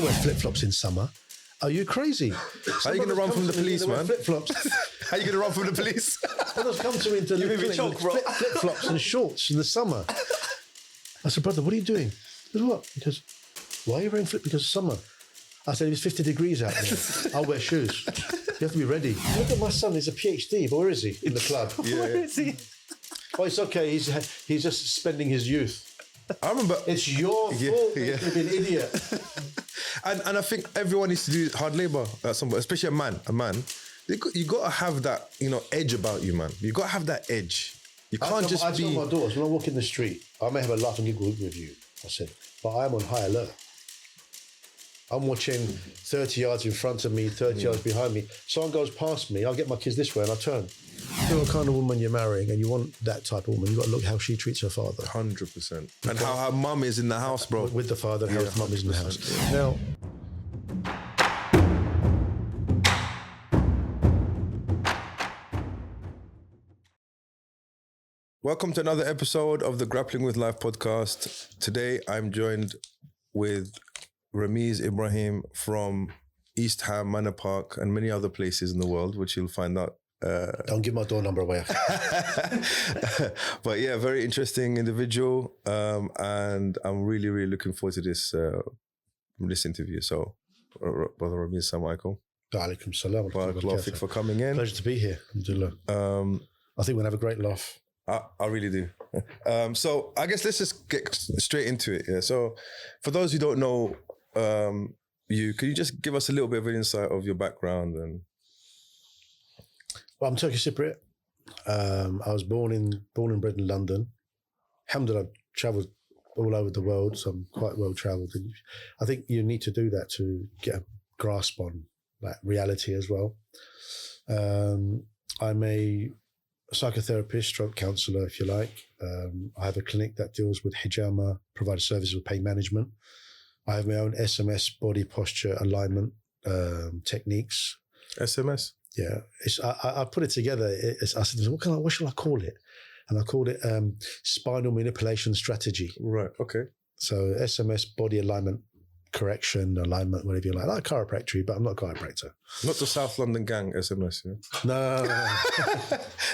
wear flip-flops in summer. Are you crazy? How are you going to run from the police, man? Flip-flops. How are you going to run from the police? Brothers come to me into flip-flops and shorts in the summer. I said, brother, what are you doing? He goes, what? He goes, why are you wearing flip? Because it's summer. I said, it's 50 degrees out there. I'll wear shoes. You have to be ready. Look at my son, he's a PhD, but where is he? In the club. Where is he? Oh, it's okay. He's just spending his youth. I remember. It's your fault. You're an idiot. And I think everyone needs to do hard labor at some point, especially a man. You got to have that, edge about you, man. You got to have that edge. You can't just be. I tell my daughters, when I walk in the street, I may have a laugh and giggle with you, I said, but I'm on high alert. I'm watching 30 yards in front of me, 30 yards behind me. Someone goes past me, I'll get my kids this way and I'll turn. You know what kind of woman you're marrying and you want that type of woman, you've got to look how she treats her father. 100%. And how her mum is in the house, bro. With the father and how his mum is in the house. Now, welcome to another episode of the Grappling with Life podcast. Today, I'm joined with Ramiz Ibrahim from East Ham, Manor Park, and many other places in the world, which you'll find out. Don't give my door number away. But yeah, very interesting individual, and I'm really, really looking forward to this interview. So, Brother Ramiz, Assalamu alaikum. Alaikum salam. Thank for coming in. Pleasure to be here. Alhamdulillah. I think we'll have a great laugh. I really do. So I guess let's just get straight into it. Yeah. So for those who don't know could you just give us a little bit of an insight of your background? And well, I'm Turkish Cypriot. I was born and bred in London. Alhamdulillah, I've travelled all over the world, so I'm quite well travelled. And I think you need to do that to get a grasp on like reality as well. I'm a psychotherapist, stroke counsellor, if you like. I have a clinic that deals with Hijama, provides services with pain management. I have my own SMS, body posture, alignment techniques. SMS? Yeah. I put it together. I said, what shall I call it? And I called it spinal manipulation strategy. Right, okay. So SMS, body alignment, correction, alignment, whatever you like. I like chiropractic, but I'm not a chiropractor. Not the South London gang, SMS, yeah? No.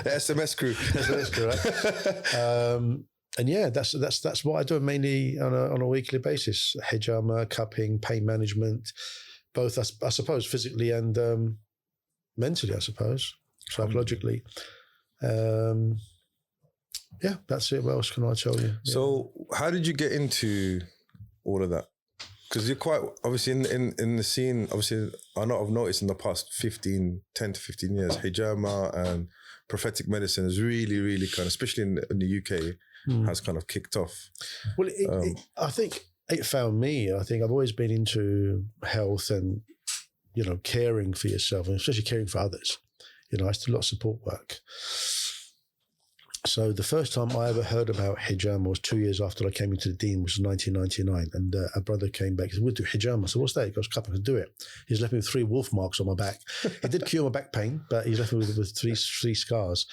The SMS crew. SMS crew, right? And yeah, that's what I do mainly on a weekly basis. Hijama, cupping, pain management, both I suppose physically and mentally, I suppose, psychologically. Yeah, that's it. What else can I tell you? Yeah. So how did you get into all of that? Because you're quite, obviously in the scene, obviously I know I've noticed in the past 10 to 15 years, Hijama and prophetic medicine is really, really kind of, especially in the UK, has kind of kicked off. Well, I think it found me. I think I've always been into health and, caring for yourself and especially caring for others. I used to do a lot of support work. So the first time I ever heard about Hijama was 2 years after I came into the Dean, which was 1999. And a brother came back. He said, we'll do Hijama. So what's that? He goes, cup, I can do it. He's left me with 3 wolf marks on my back. It did cure my back pain, but he's left me with three scars.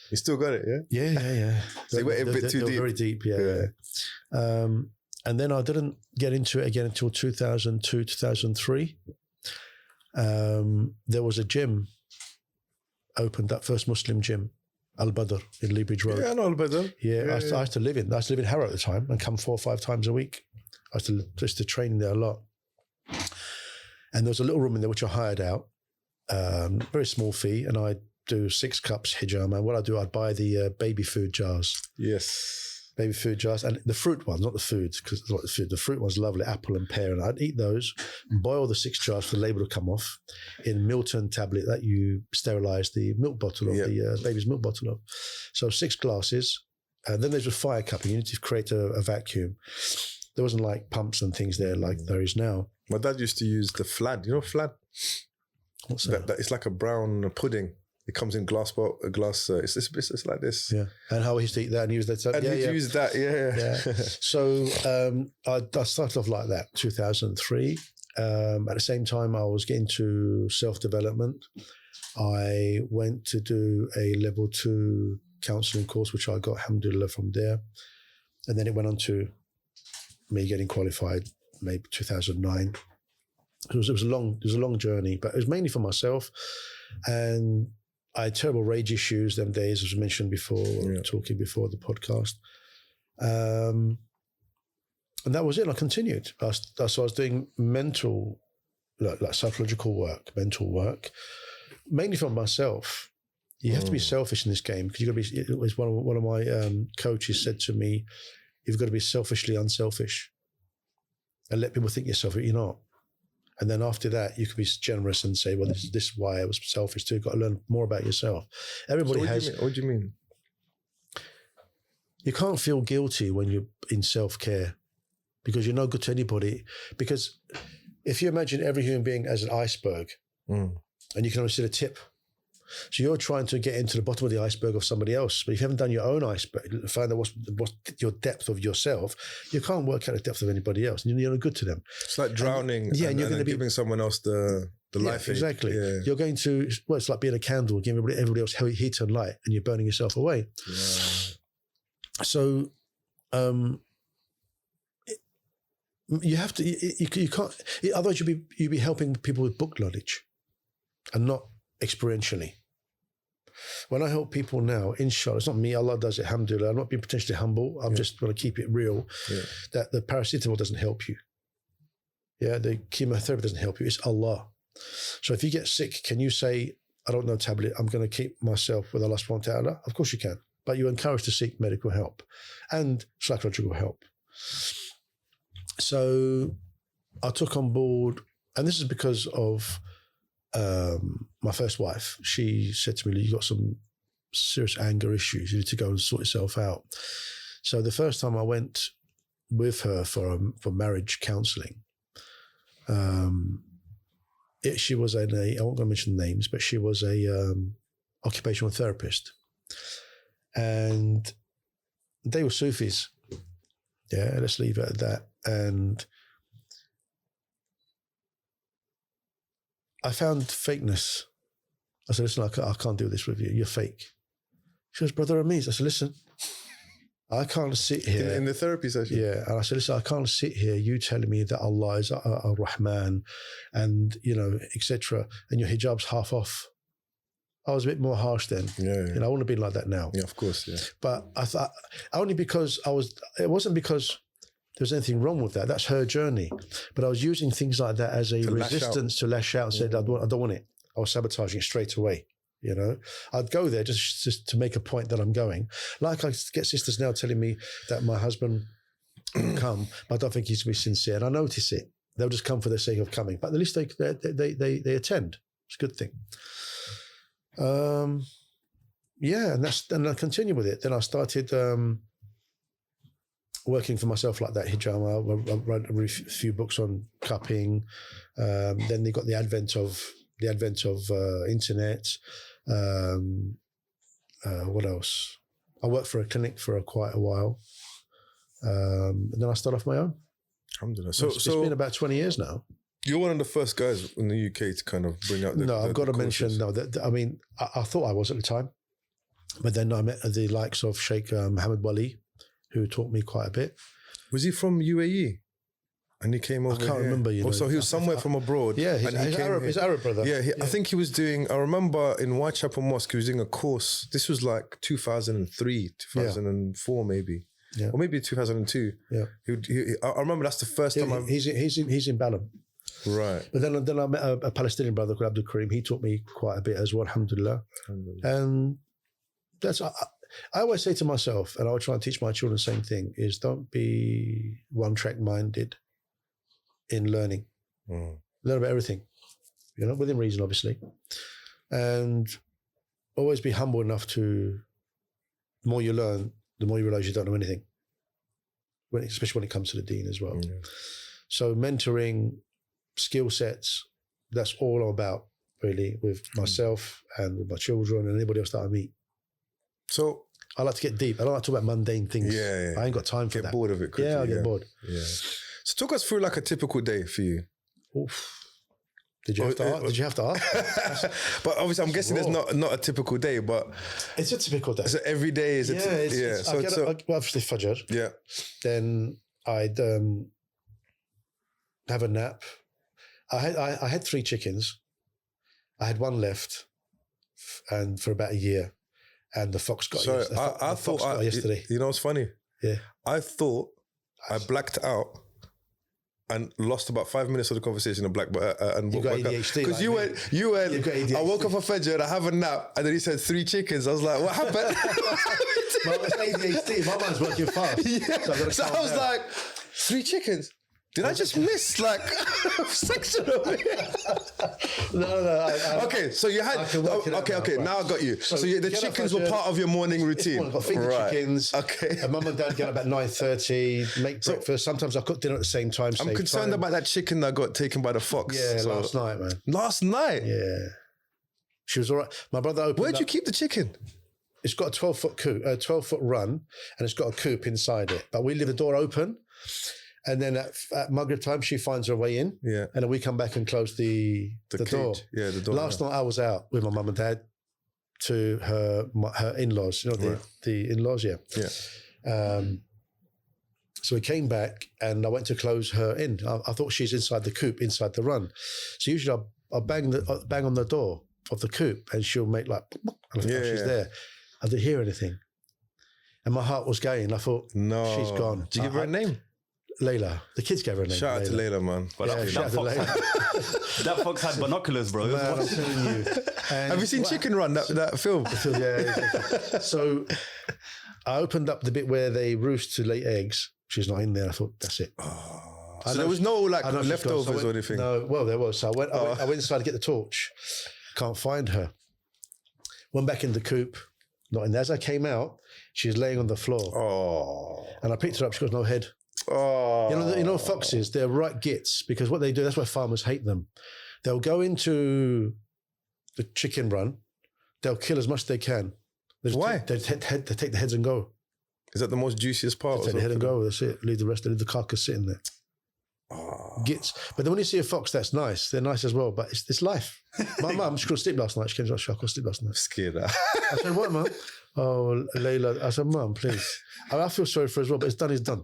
You still got it, yeah? Yeah. So you went a bit too deep. Very deep, yeah. And then I didn't get into it again until 2002, 2003. There was a gym opened up, first Muslim gym. Al-Badr in Leabridge Road. Yeah, I know Al-Badr. Yeah, I used to live in Harrow at the time and come 4 or 5 times a week. I used to train there a lot. And there was a little room in there which I hired out, very small fee, and I'd do 6 cups Hijama. What I'd do, I'd buy the baby food jars. Yes. Baby food jars, and the fruit ones, not the food, because it's not the food. The fruit one's lovely, apple and pear, and I'd eat those, boil the 6 jars for the label to come off in Milton tablet that you sterilise the milk bottle of, the baby's milk bottle of. So 6 glasses, and then there's a fire cupping. You need to create a vacuum. There wasn't like pumps and things there like there is now. My dad used to use the flad. You know flad? What's that? It's like a brown pudding. It comes in glass. It's like this. Yeah. And how he used to eat that and use that. And use that, yeah. So I started off like that, 2003. At the same time, I was getting to self-development. I went to do a level 2 counselling course, which I got, alhamdulillah, from there. And then it went on to me getting qualified, maybe 2009. It was a long journey, but it was mainly for myself. And I had terrible rage issues them days, as I mentioned before, talking before the podcast. And that was it. I continued. So I was doing mental, like psychological work, mental work, mainly for myself. You have to be selfish in this game, because you've got to be. It was one of my coaches said to me, "You've got to be selfishly unselfish, and let people think you're selfish. You're not. And then after that, you can be generous and say, well, this is why I was selfish too. You've got to learn more about yourself." Everybody has. What do you mean? You can't feel guilty when you're in self-care, because you're no good to anybody. Because if you imagine every human being as an iceberg, and you can only see the tip, so you're trying to get into the bottom of the iceberg of somebody else. But if you haven't done your own iceberg, find out what's your depth of yourself, you can't work out the depth of anybody else. And you're no good to them. It's like drowning, and you're going to be giving someone else the life. Exactly. You're going to, it's like being a candle, giving everybody else heat and light, and you're burning yourself away. So, you have to. You can't. Otherwise, you'd be helping people with book knowledge, and not experientially. When I help people now, inshallah, it's not me, Allah does it, alhamdulillah. I'm not being potentially humble. I'm just going to keep it real. That the paracetamol doesn't help you. The chemotherapy doesn't help you. It's Allah. So if you get sick, can you say, I don't know, tablet, I'm going to keep myself with Allah subhanahu wa ta'ala? Of course you can. But you're encouraged to seek medical help and psychological help. So I took on board, and this is because of my first wife. She said to me, "You got some serious anger issues. You need to go and sort yourself out." So the first time I went with her for marriage counselling, she was I won't go mention names, but she was a occupational therapist, and they were Sufis. Yeah, let's leave it at that. And I found fakeness. I said, "Listen, I can't do this with you. You're fake." She goes, "Brother Ramiz." I said, "Listen, I can't sit here." In the therapy session? Yeah. And I said, "Listen, I can't sit here, you telling me that Allah is Ar-Rahman and, etc. and your hijab's half off." I was a bit more harsh then. I wouldn't have been like that now. Yeah, of course, yeah. But I thought, only because it wasn't because there was anything wrong with that. That's her journey. But I was using things like that as a resistance to lash out and say, I don't want it. I was sabotaging it straight away. I'd go there just to make a point that I'm going. Like I get sisters now telling me that my husband will come, but I don't think he's going to be sincere. And I notice it. They'll just come for the sake of coming. But at least they attend. It's a good thing. And I continue with it. Then I started working for myself like that. Hijama. I wrote a few books on cupping. Then they got the advent of internet. What else? I worked for a clinic for quite a while. And then I started off my own. Alhamdulillah. So it's been about 20 years now. You're one of the first guys in the UK to kind of bring out I've got to mention, I thought I was at the time, but then I met the likes of Sheikh Mohammed Wali, who taught me quite a bit. Was he from UAE? And he came over. I can't remember. So he was somewhere from abroad. Yeah, he's Arab brother. Yeah, I think he was doing. I remember in Whitechapel Mosque, he was doing a course. This was like 2003, 2004, maybe. Yeah. Or maybe 2002. Yeah. I remember that's the first time. He's in Balham. Right. But then I met a Palestinian brother called Abdul Karim. He taught me quite a bit as well, alhamdulillah. And that's, I always say to myself, and I would try and teach my children the same thing, is don't be one-track minded in learning. Learn about everything, within reason, obviously. And always be humble enough to, the more you learn, the more you realize you don't know anything, especially when it comes to the deen as well. Yeah. So mentoring, skill sets, that's all I'm about, really, with myself and with my children and anybody else that I meet. So I like to get deep. I don't like to talk about mundane things. Yeah. I ain't got time for that. Get bored of it quickly. Yeah, I get bored. Yeah. So talk us through like a typical day for you. Oof. Did you have to ask? But obviously, I'm guessing there's not a typical day, but it's a typical day. So every day is I obviously Fajr. Yeah. Then I'd have a nap. I had 3 chickens. I had 1 left, and for about a year, and the fox got Sorry, I thought yesterday. You know what's funny? Yeah, I thought I blacked out and lost about 5 minutes of the conversation and and you got ADHD because you went. You've got ADHD. I woke up for Fajr and I have a nap, and then he said 3 chickens. I was like, what happened? Well, it's ADHD. My mind's working fast. Yeah. So I was like, 3 chickens. Did I just miss like a section of it? No. Okay, so you had. Okay. Now I got you. So the chickens were part of your morning routine. I feed the chickens. Okay. And Mum and Dad get up about 9:30, make breakfast. Sometimes I cook dinner at the same time. I'm concerned about that chicken that got taken by the fox. Yeah, last night, man. Last night? Yeah. She was all right. My brother opened Where'd you keep the chicken? It's got a 12-foot coop, 12-foot run, and it's got a coop inside it. But we leave the door open. And then at Maghrib time, she finds her way in. Yeah. And then we come back and close the door. Yeah, the door. Last night I was out with my mum and dad to her in-laws. You know, the in-laws, yeah. Yeah. So we came back and I went to close her in. I thought she's inside the coop, inside the run. So usually I'll bang on the door of the coop and she'll make like, and I thought she's there. I didn't hear anything. And my heart was going. I thought, no, she's gone. Did you give her a name? Layla. The kids gave her a name. Shout out to Layla, man. But that fox had binoculars, bro. Man, I'm telling you. Have you seen Chicken Run, that film? Yeah. So I opened up the bit where they roost to lay eggs. She's not in there. I thought, that's it. So there was no like leftovers or anything? No, well, there was. So I went inside to get the torch. Can't find her. Went back in the coop. Not in there. As I came out, she was laying on the floor. Oh. And I picked her up. She got no head. Oh. You know foxes, they're right gits because what they do, that's why farmers hate them. They'll go into the chicken run, they'll kill as much as they can. Why? They take the heads and go. Is that the most juiciest part? They take the head and go, that's it. Leave the carcass sitting there. Oh. Gits. But then when you see a fox, that's nice. They're nice as well, but it's life. My mum, she couldn't sleep last night. She came to us, I couldn't sleep last night. Scared her. I said, what, Mum? Oh, Layla. I said, Mum, please. I feel sorry for her as well, but it's done is done.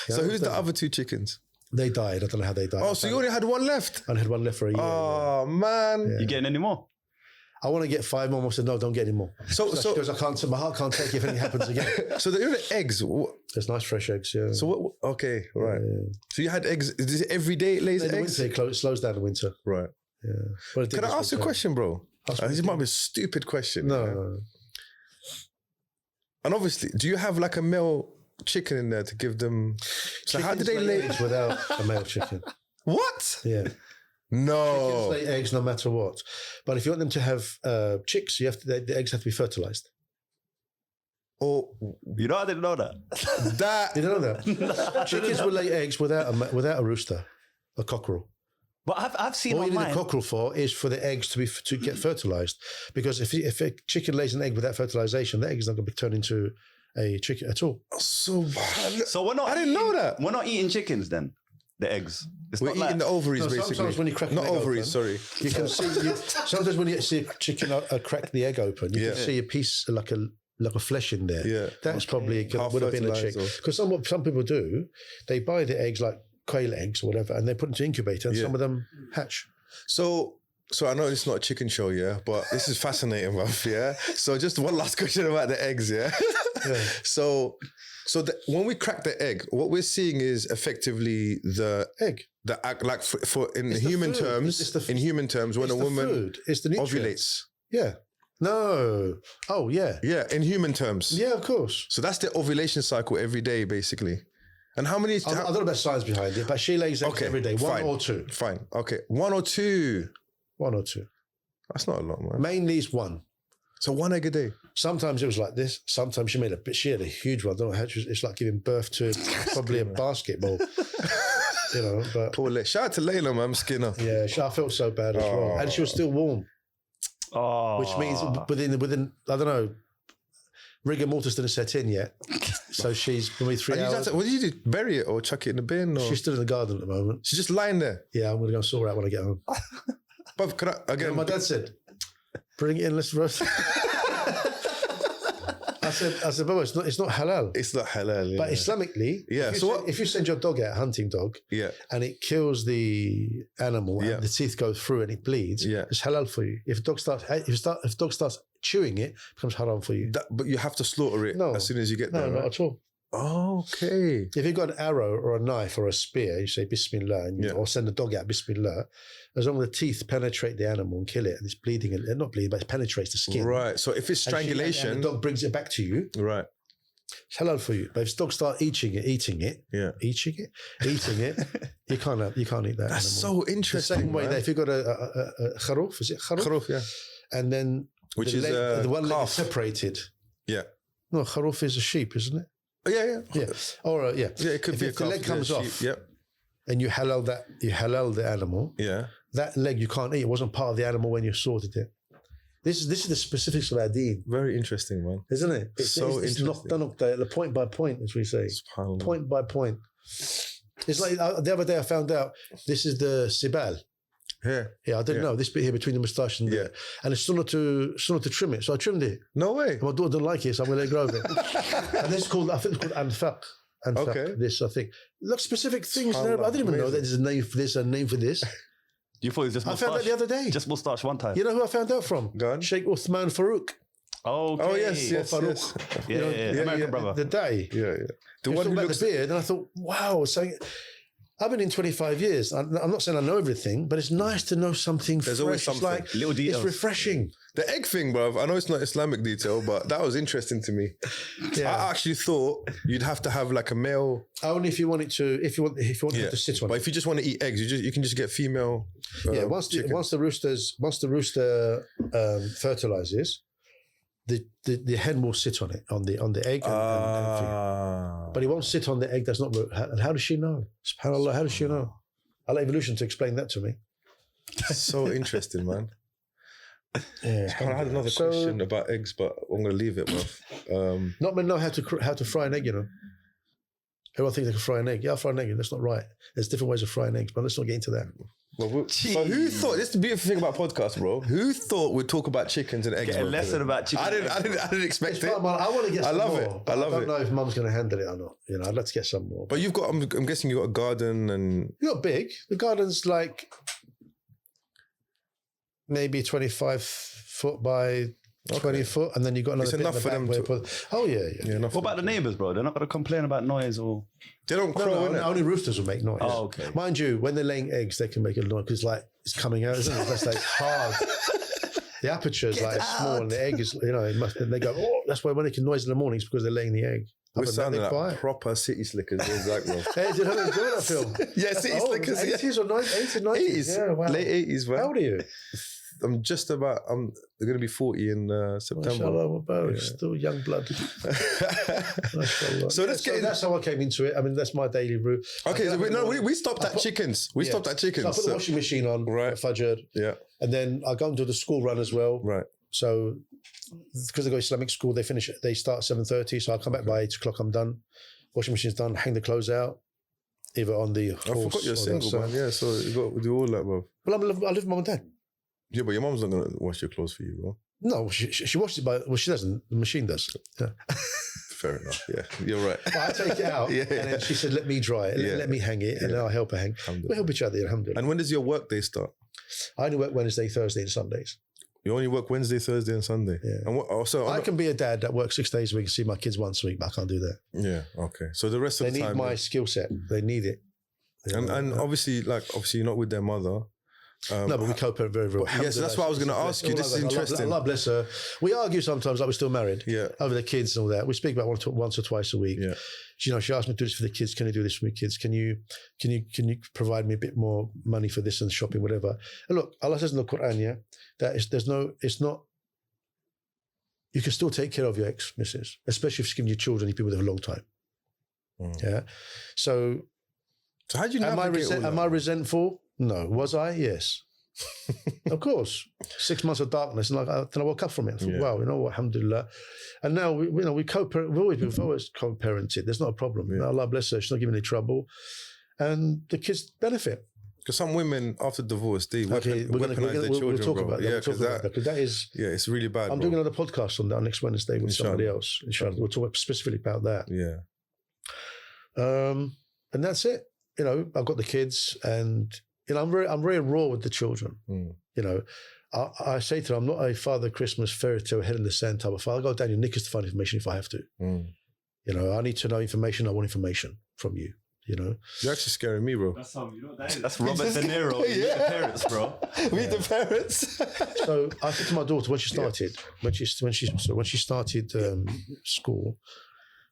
Yeah, so who's the other 2 chickens? They died. I don't know how they died. Oh, so you only had 1 left? I only had 1 left for a year. Oh, man. Yeah. You getting any more? I want to get 5 more. I said, no, don't get any more. So because I can't, my heart can't take it if anything happens again. So the eggs. There's nice fresh eggs, yeah. So what? Okay, right. Yeah. So you had eggs. Is it every day it lays eggs? Winter, it slows down in winter. Right. Yeah. But can I ask you a question, bro? This might be a stupid question. No. And obviously, do you have like a male chicken in there to give them? So how do they lay eggs without a male chicken? What? Yeah. No. Chickens lay eggs no matter what. But if you want them to have chicks, the eggs have to be fertilized. Oh, you know, I didn't know that. You don't know that? Chickens will lay eggs without a rooster, a cockerel. But I've seen all you online. need a cockerel for is for the eggs to get fertilized. Because if a chicken lays an egg without fertilization, the egg is not going to turn into a chicken at all. So we're not. I didn't know that. We're not eating chickens then. The eggs. We're eating the ovaries, basically. Sometimes when you crack not an egg ovaries, open, sorry. You can see. Sometimes when you see a chicken crack the egg open, you can see a piece like a flesh in there. Yeah, that's probably would have been a chick. Because some people do, they buy the eggs like quail eggs or whatever, and they put into incubator, and some of them hatch. So I know it's not a chicken show, yeah, but this is fascinating, bruv, yeah. So just one last question about the eggs, yeah. So when we crack the egg, what we're seeing is effectively the egg. The like in human terms, when a woman ovulates. Yeah. No. Oh, yeah. Yeah, in human terms. Yeah, of course. So that's the ovulation cycle every day, basically. And how many? I don't know about science behind it, but she lays eggs every day. One or two. Fine. Okay. 1 or 2. 1 or 2. That's not a lot, man. Mainly it's 1. So 1 egg a day. Sometimes it was like this. Sometimes she had a huge one. I don't know how it's like giving birth to probably a basketball. You know, but poor shout out to Layla, man, Skinner. Yeah, I felt so bad as well, and she was still warm. Oh, which means within I don't know, rigor mortis didn't set in yet, so she's maybe 3 hours. What did you do? Bury it or chuck it in the bin? Or? She's still in the garden at the moment. She's just lying there. Yeah, I'm going to go saw her out when I get home. But again, my dad said, "Bring it in, let's roast." I said, Baba, it's not halal. It's not halal. Yeah. But Islamically, if you send your dog out, a hunting dog, and it kills the animal and the teeth go through and it bleeds, it's halal for you. If dog starts chewing it, it becomes haram for you. But you have to slaughter it as soon as you get there. No, not at all. Okay. If you've got an arrow or a knife or a spear, you say Bismillah, or send the dog out Bismillah. As long as the teeth penetrate the animal and kill it, and it's bleeding, and not bleeding, but it penetrates the skin. Right. So if it's strangulation, and the dog brings it back to you. Right. It's halal for you. But if dogs start eating it, you can't eat that. That's animal. so interesting. The same way man. that if you've got a kharoof, is it kharoof? Kharoof, yeah. And then Which is the one leg calf. is separated. Yeah. No, kharoof is a sheep, isn't it? Oh, yeah. Or Yeah, it could be if the leg comes off. Yep. And you halal the animal. Yeah. That leg you can't eat. It wasn't part of the animal when you sorted it. This is the specifics of our deen. Very interesting, man. Isn't it? It's interesting. The point by point, as we say. Point by point. It's like the other day I found out this is the sibal. Yeah, I didn't know this bit here between the moustache and and it's sunnah to trim it, so I trimmed it. No way. And my daughter didn't like it, so I'm going to let it grow a bit. And this I think it's called anfaq. Okay. This I think. Look, specific things. I didn't even know that there's a name for this, a name for this. You thought it was just moustache? I found out the other day. Just moustache one time. You know who I found out from? Go on. Sheikh Uthman Farouk. Okay. Oh yes. Yeah, American brother. The day. Yeah. The one who about looks the beard, and I thought, wow. So I've been in 25 years. I'm not saying I know everything, but it's nice to know something. There's fresh. always something. It's like, Little details. It's refreshing. The egg thing, bruv. I know it's not Islamic detail, but that was interesting to me. Yeah. I actually thought you'd have to have like a male. Only if you want it to. If you want it to sit on. But if you just want to eat eggs, you can just get female. Once the rooster fertilizes, the hen will sit on it on the egg. But he won't sit on the egg. That's not. And how does she know? SubhanAllah, how does she know? I'll let evolution to explain that to me. So interesting, man. Yeah, I had another question about eggs, but I'm going to leave it, bruv. Not many know how to fry an egg, you know. Everyone thinks they can fry an egg. Yeah, I'll fry an egg. That's not right. There's different ways of frying eggs, but let's not get into that. But who thought, this is the beautiful thing about podcasts, bro. Who thought we'd talk about chickens and eggs? Get a lesson about chicken. I didn't expect it. I want to get some more. I love it. I don't know if Mum's going to handle it or not. You know, I'd like to get some more. But you've got, I'm guessing you've got a garden and... You're not big. The garden's like maybe 25 foot by 20 foot, and then you've got another bit enough in the for back them where to... you put... Oh, yeah. What about the neighbours, bro? They're not going to complain about noise or... They don't crow, innit? Only roosters will make noise. Oh, okay. Mind you, when they're laying eggs, they can make a noise because it's coming out, isn't it? That's like hard. The aperture is like small, and the egg is, you know, they go, oh, that's why when they can noise in the mornings because they're laying the egg. We're sounding like proper city slickers. Exactly. Hey, did you enjoy that film? Yeah, city slickers. 80s or 90s? 80s. Yeah, wow. Late 80s, man. How old are you? I'm going to be 40 in September. Mashallah, still young blood. So that's how I came into it. I mean, that's my daily route. Okay, we stopped at chickens. We stopped at chickens. So I put the washing machine on at Fajr. Yeah. And then I go and do the school run as well. Right. So because I go Islamic school, they start at 7:30. So I come back by 8 o'clock, I'm done. Washing machine's done, hang the clothes out. Either on the horse. I forgot you're single, man. Yeah, so you got to do all that, bro. Well, I live with mum and dad. Yeah, but your mum's not going to wash your clothes for you, bro. No, she washes it she doesn't. The machine does. Yeah. Fair enough. Yeah, you're right. But I take it out, and then she said, "Let me dry it. Let me hang it, and then I'll help her hang." We help each other, alhamdulillah. And when does your work day start? I only work Wednesday, Thursday, and Sundays. You only work Wednesday, Thursday, and Sunday. Yeah. And I can be a dad that works 6 days a week and see my kids once a week, but I can't do that. Yeah. Okay. So the rest of the time, they need my skill set. They need it. And obviously you're not with their mother. No, but we co-parent very, very well. Yes, that's what I was going to ask you. This is interesting. Allah bless her. We argue sometimes, like we're still married, over the kids and all that. We speak about once or twice a week. Yeah. She asked me to do this for the kids. Can you do this for my kids? Can you provide me a bit more money for this and shopping, whatever? And look, Allah says in the Quran, it's not. You can still take care of your ex-missus, especially if she's given you children. You've been with her a long time. Yeah. So how do you navigate am I resentful? No. Was I? Yes. Of course. 6 months of darkness, and then I woke up from it. I thought, wow, you know what? Alhamdulillah. And now we co-parent. We've always co-parented. There's not a problem. Allah bless her. She's not giving any trouble, and the kids benefit. Because some women after divorce they Okay, weaponize their children, we'll talk bro. about that. Yeah, We'll talk about that, 'cause that is. yeah, it's really bad. I'm bro. doing another podcast on that next Wednesday with somebody else. Inshallah, we'll talk specifically about that. Yeah, And that's it. You know, I've got the kids, and you know, I'm very raw with the children. Mm. You know, I say to them, I'm not a Father Christmas fairy tale head in the sand type of father. I'll go down your knickers to find information if I have to. Mm. You know, I need to know information. I want information from you. You know, You're actually scaring me, bro. That's you know what that is. That's Robert De Niro. Yeah. The parents, bro. We the parents. so I said to my daughter when she started, when she started school,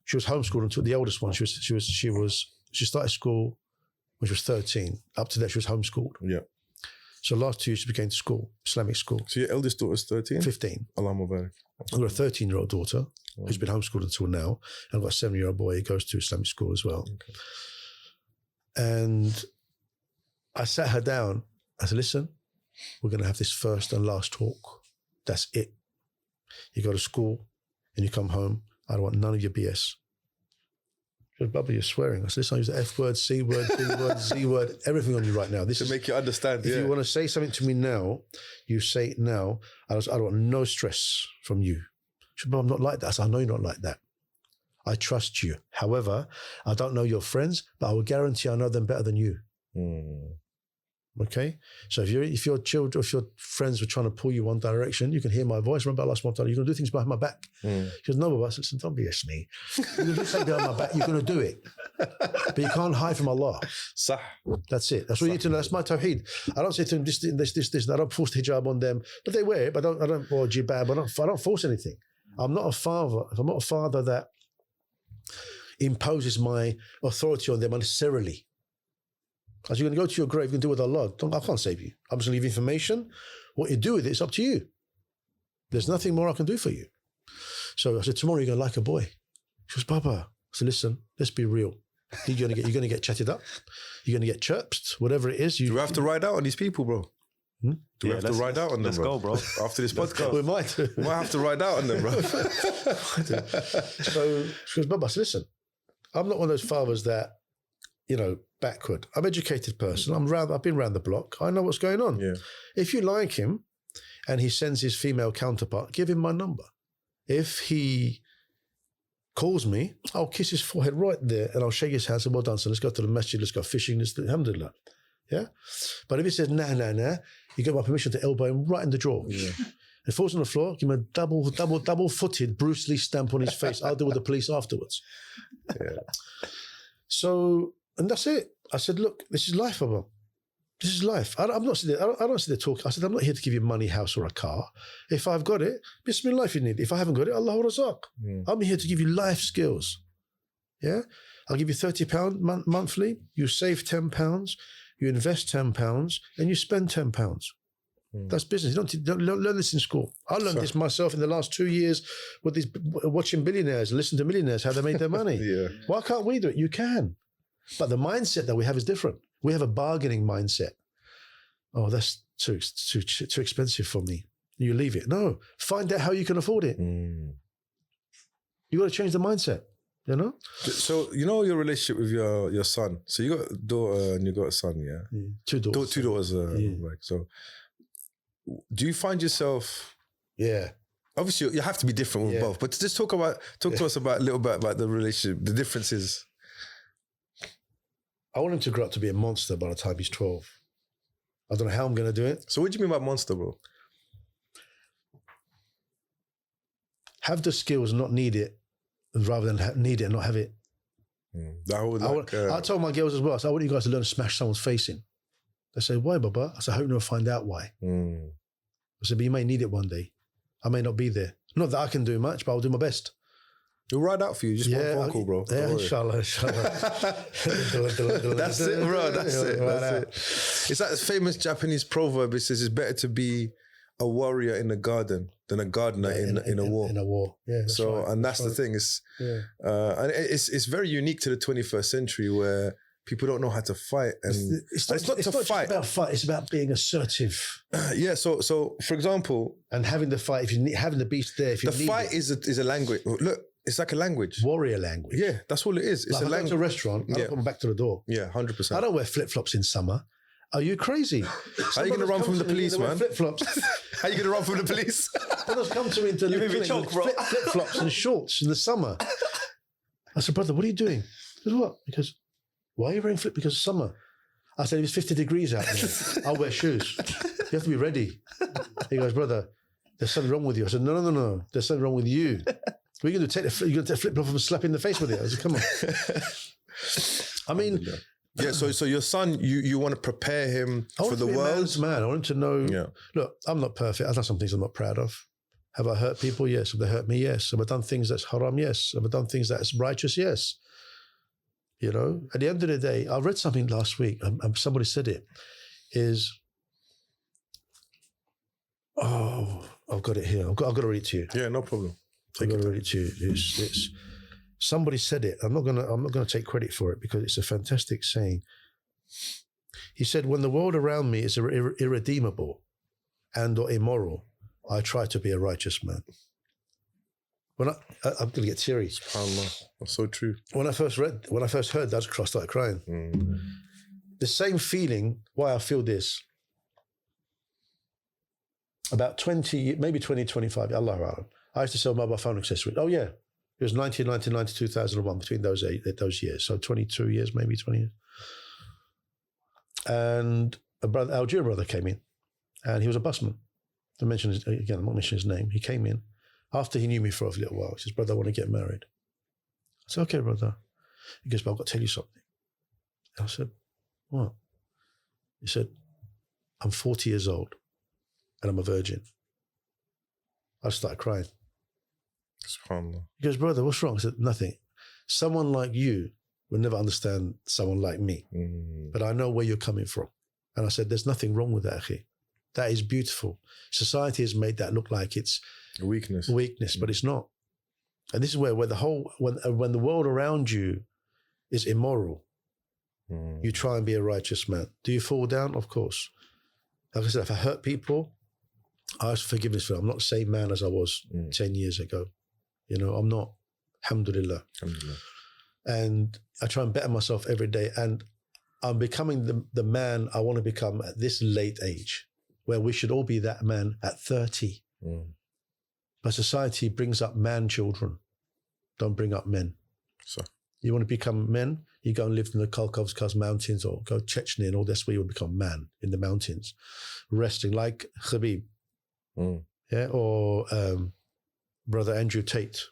she was homeschooled until the oldest one. She started school when she was 13. Up to that, she was homeschooled. Yeah. So last 2 years she became to school, Islamic school. So your eldest daughter's 13? 15. Allah Mubarak. I've got a 13-year-old daughter who's been homeschooled until now. And I've got a 7-year-old boy who goes to Islamic school as well. Okay. And I sat her down. I said, listen, we're going to have this first and last talk. That's it. You go to school and you come home. I don't want none of your BS. She goes, Bubba, you're swearing. I said, listen, I use the F word, C word, B word, Z word, everything on you right now. This To is make you understand, If you want to say something to me now, you say it now. I don't want no stress from you. She said, but I'm not like that. I said, I know you're not like that. I trust you. However, I don't know your friends, but I will guarantee I know them better than you. Mm. Okay? So if your children, if your friends were trying to pull you one direction, you can hear my voice. Remember Allah subhanahu wa ta'ala, you're going to do things behind my back. Mm. She goes, no, Baba. I said, don't BS me. You're going to do something behind my back, you're going to do it. But you can't hide from Allah. Sah. That's it. That's what you need to know. That's my tawheed. I don't say to them this. I don't force the hijab on them, but they wear it. But I don't or jibab. I don't force anything. I'm not a father. If I'm not a father that imposes my authority on them unnecessarily. As you're going to go to your grave, you can do with Allah. I can't save you. I'm just going to leave information. What you do with it is up to you. There's nothing more I can do for you. So I said, tomorrow you're going to like a boy. She goes, Baba. I said, listen, let's be real. You're going to get chatted up. You're going to get chirped. Whatever it is. Do we have to ride out on these people, bro? Hmm? Do we have to ride out on them, Let's bro? go, bro. After this podcast. We might. We might have to ride out on them, bro. So she goes, Baba, I said, listen, I'm not one of those fathers that, you know, backward. I'm an educated person. I've been around the block. I know what's going on. Yeah. If you like him and he sends his female counterpart, give him my number. If he calls me, I'll kiss his forehead right there and I'll shake his hand and say, well done, so let's go to the masjid, let's go fishing, alhamdulillah. Yeah? But if he says, nah, you get my permission to elbow him right in the jaw. Yeah. If he falls on the floor, give him a double-footed Bruce Lee stamp on his face. I'll deal with the police afterwards. Yeah. So, and that's it. I said, look, this is life, Baba. This is life. I'm not sitting there, I don't sit there talking. I said, I'm not here to give you money, house, or a car. If I've got it, Bismillah if you need it. If I haven't got it, Allah razaq. I'm here to give you life skills. Yeah? I'll give you £30 monthly. You save £10. You invest £10 and you spend £10. That's business. You don't learn this in school. I learned this myself in the last 2 years with these watching billionaires, listen to millionaires, how they made their money. Yeah. Why can't we do it? You can. But the mindset that we have is different. We have a bargaining mindset. Oh, that's too expensive for me. You leave it. No, find out how you can afford it. You got to change the mindset. You know? So, you know your relationship with your son. So you got a daughter and you got a son, yeah? 2 daughters. Two daughters. Right. So do you find yourself... Yeah. Obviously, you have to be different with both. But just talk to us about a little bit about the relationship, the differences. I want him to grow up to be a monster by the time he's 12. I don't know how I'm going to do it. So what do you mean by monster, bro? Have the skills, not need it, rather than need it and not have it. I told my girls as well, I said, I want you guys to learn to smash someone's face in. They say, why, Baba? I said, I hope you'll find out why. I said, but you may need it one day. I may not be there. Not that I can do much, but I'll do my best. We'll ride out for you. Just one phone call, bro. Yeah, inshallah. That's it, bro. That's it. It's like this famous Japanese proverb. It says it's better to be a warrior in the garden than a gardener in a war. In a war, yeah. So, right. and that's the thing. And it's very unique to the 21st century where people don't know how to fight, and it's not just about fight. It's about being assertive. Yeah. So for example, and having the fight. If you need, having the beast there. If you the need fight is a language. Look, it's like a language. Warrior language. Yeah, that's all it is. It's like a language. I go to a restaurant. I don't come back to the door. Yeah, 100%. I don't wear flip flops in summer. Are you crazy? How are you going to run from the police, man? Flip-flops. How are you going to run from the police? Brothers come to me into the clinic with flip-flops and shorts in the summer. I said, brother, what are you doing? He said, what? Because, why are you wearing flip? Because it's summer. I said, it's 50 degrees out there. I'll wear shoes. You have to be ready. He goes, brother, there's something wrong with you. I said, no. There's something wrong with you. What are you going to do? You're going to take a flip-flop and slap in the face with it? I said, come on. I mean... Yeah, so your son, you want to prepare him for the world? Man, I want him to know, look, I'm not perfect. I've done some things I'm not proud of. Have I hurt people? Yes. Have they hurt me? Yes. Have I done things that's haram? Yes. Have I done things that's righteous? Yes. You know, at the end of the day, I read something last week, and somebody said it, is, I've got it here. I've got to read it to you. Yeah, no problem. I've got to read it to you. It's somebody said it. I'm not gonna take credit for it because it's a fantastic saying. He said, when the world around me is irredeemable and or immoral, I try to be a righteous man. I'm going to get teary. SubhanAllah. That's so true. When I first heard that, I started crying. The same feeling, why I feel this, about 20, maybe 20, 25, Allahu A'lam, I used to sell mobile phone accessories. Oh yeah. It was 1999 to 2001, between those years. So 22 years, maybe 20 years. And Algeria brother came in, and he was a busman. I'm not mentioning his name. He came in after he knew me for a little while. He says, brother, I want to get married. I said, okay, brother. He goes, but I've got to tell you something. I said, what? He said, I'm 40 years old and I'm a virgin. I started crying. SubhanAllah. He goes, brother, what's wrong? I said, nothing. Someone like you will never understand someone like me. But I know where you're coming from. And I said, there's nothing wrong with that, akhi. That is beautiful. Society has made that look like it's a weakness, but it's not. And this is where the whole, when the world around you is immoral, you try and be a righteous man. Do you fall down? Of course. Like I said, if I hurt people, I ask forgiveness for them. I'm not the same man as I was 10 years ago. You know, I'm not. Alhamdulillah. And I try and better myself every day. And I'm becoming the man I want to become at this late age, where we should all be that man at 30. But society brings up man children. Don't bring up men. So you want to become men, you go and live in the Khalkhavkaz mountains or go Chechnya and all that's where you will become man in the mountains. Resting like Khabib. Yeah, or Brother Andrew Tate.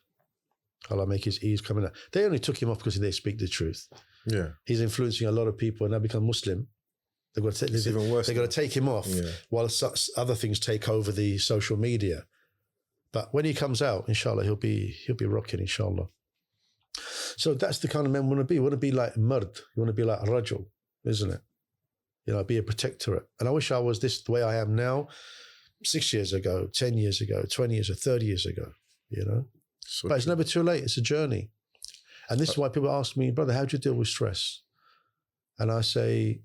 Allah make his ease coming out. They only took him off because they speak the truth. Yeah. He's influencing a lot of people and now become Muslim. They've got to take him off while other things take over the social media. But when he comes out, inshallah, he'll be rocking, inshallah. So that's the kind of man we want to be. We want to be like Mard. You want to be like Rajul, isn't it? You know, be a protectorate. And I wish I was the way I am now, 6 years ago, 10 years ago, 20 years or 30 years ago, you know. But it's never too late. It's a journey. And this is why people ask me, brother, how do you deal with stress? And I say,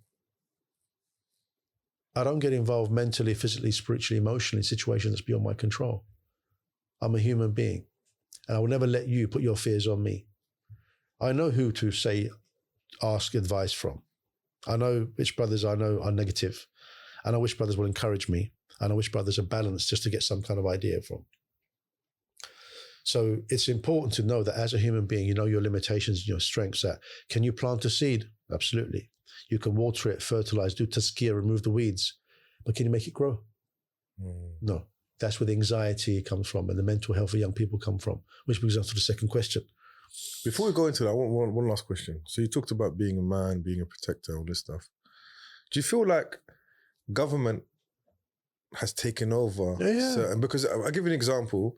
I don't get involved mentally, physically, spiritually, emotionally in situations that's beyond my control. I'm a human being. And I will never let you put your fears on me. I know who to ask advice from. I know which brothers I know are negative. I know which brothers will encourage me. I know which brothers are balanced just to get some kind of idea from. So it's important to know that as a human being, you know your limitations and your strengths. That can you plant a seed? Absolutely. You can water it, fertilize, do tazkiyah, remove the weeds. But can you make it grow? No. That's where the anxiety comes from and the mental health of young people come from, which brings us to the second question. Before we go into that, I want one last question. So you talked about being a man, being a protector, all this stuff. Do you feel like government has taken over? Yeah. Because I'll give you an example.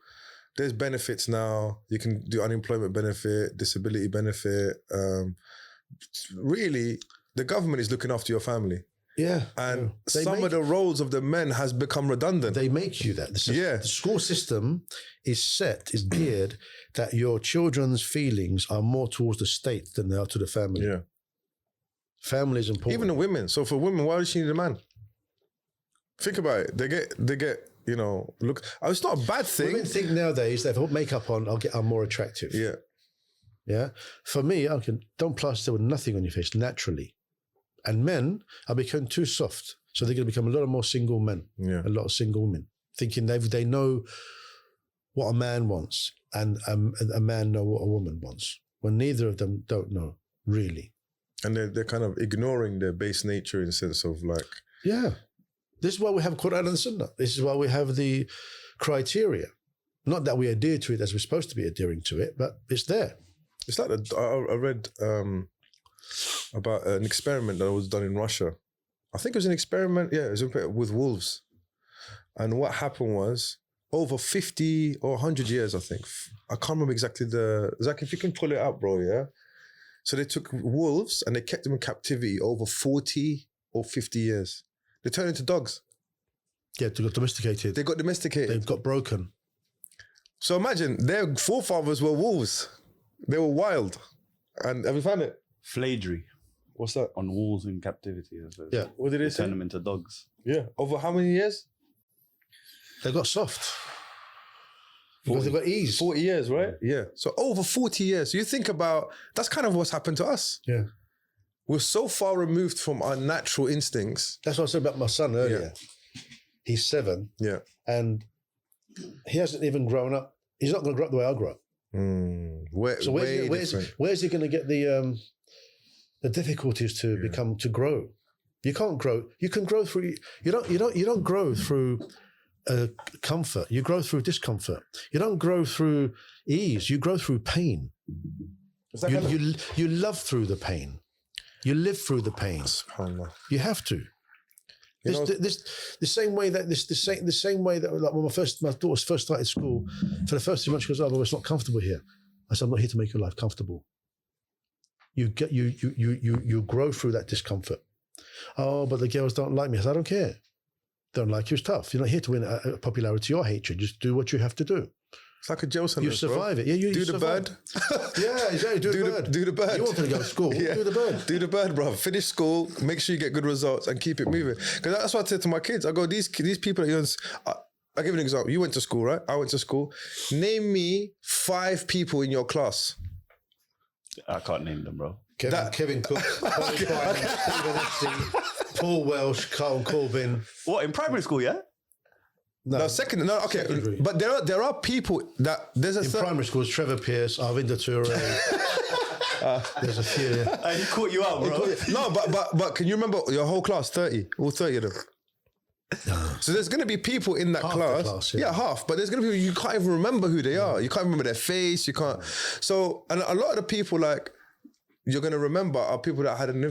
There's benefits now. You can do unemployment benefit, disability benefit. Really, the government is looking after your family. Yeah. And some of the roles of the men has become redundant. They make you that. The school system is geared that your children's feelings are more towards the state than they are to the family. Yeah. Family is important. Even the women. So for women, why does she need a man? Think about it. They get, you know, look, it's not a bad thing. Women think nowadays they put makeup on, I'm more attractive. Yeah. Yeah. For me, don't plaster with nothing on your face naturally. And men are becoming too soft. So they're going to become a lot of more single men, a lot of single women, thinking they know what a man wants and a man know what a woman wants, when neither of them don't know, really. And they're kind of ignoring their base nature in the sense of like... Yeah. This is why we have Quran and Sunnah. This is why we have the criteria. Not that we adhere to it as we're supposed to be adhering to it, but it's there. It's like I read about an experiment that was done in Russia. I think it was an experiment, it was with wolves. And what happened was, over 50 or 100 years, I think. I can't remember exactly Zach, if you can pull it up, bro, yeah? So they took wolves and they kept them in captivity over 40 or 50 years. They turned into dogs. Yeah, they got domesticated. They got domesticated. They got broken. So imagine, their forefathers were wolves. They were wild. And have you found it? Flagery. What's that? On wolves in captivity. Yeah. What did they say? Turn them into dogs. Yeah. Over how many years? They got soft. Because they got ease. 40 years, right? Yeah. So over 40 years. So you think about, that's kind of what's happened to us. Yeah. We're so far removed from our natural instincts. That's what I said about my son earlier. Yeah. He's 7. Yeah. And he hasn't even grown up. He's not going to grow up the way I grew up. So where's he going to get the difficulties to grow? You can't grow. You can grow through. You don't grow through comfort. You grow through discomfort. You don't grow through ease. You grow through pain. You love through the pain. You live through the pain. You have to. The same way that like when my daughter first started school, for the first 2 months she goes, "Oh, it's not comfortable here." I said, "I'm not here to make your life comfortable." You grow through that discomfort. Oh, but the girls don't like me. I said, "I don't care. Don't like you is tough. You're not here to win a popularity or hatred. Just do what you have to do." It's like a jail sentence, you survive it. Yeah, you do survive. the bird. Yeah, exactly. Do the bird. You wanted to go to school. Yeah. Do the bird. Do the bird, bro. Finish school. Make sure you get good results and keep it moving. Because that's what I said to my kids. I go, these people. I'll give you an example. You went to school, right? I went to school. Name me 5 people in your class. I can't name them, bro. Kevin Cook, Stephen Epstein, Paul Welsh, Carl Corbin. What, in primary school, yeah? No, okay. Secondary. But there are people that there's in primary schools. Trevor Pierce, Arvinder Toure. There's a few. He caught you out, bro. No, but can you remember your whole class? 30, all 30 of them. So there's going to be people in that class. Yeah, half. But there's going to be people you can't even remember who they are. You can't remember their face. You can't. So, and a lot of the people like you're going to remember are people that had an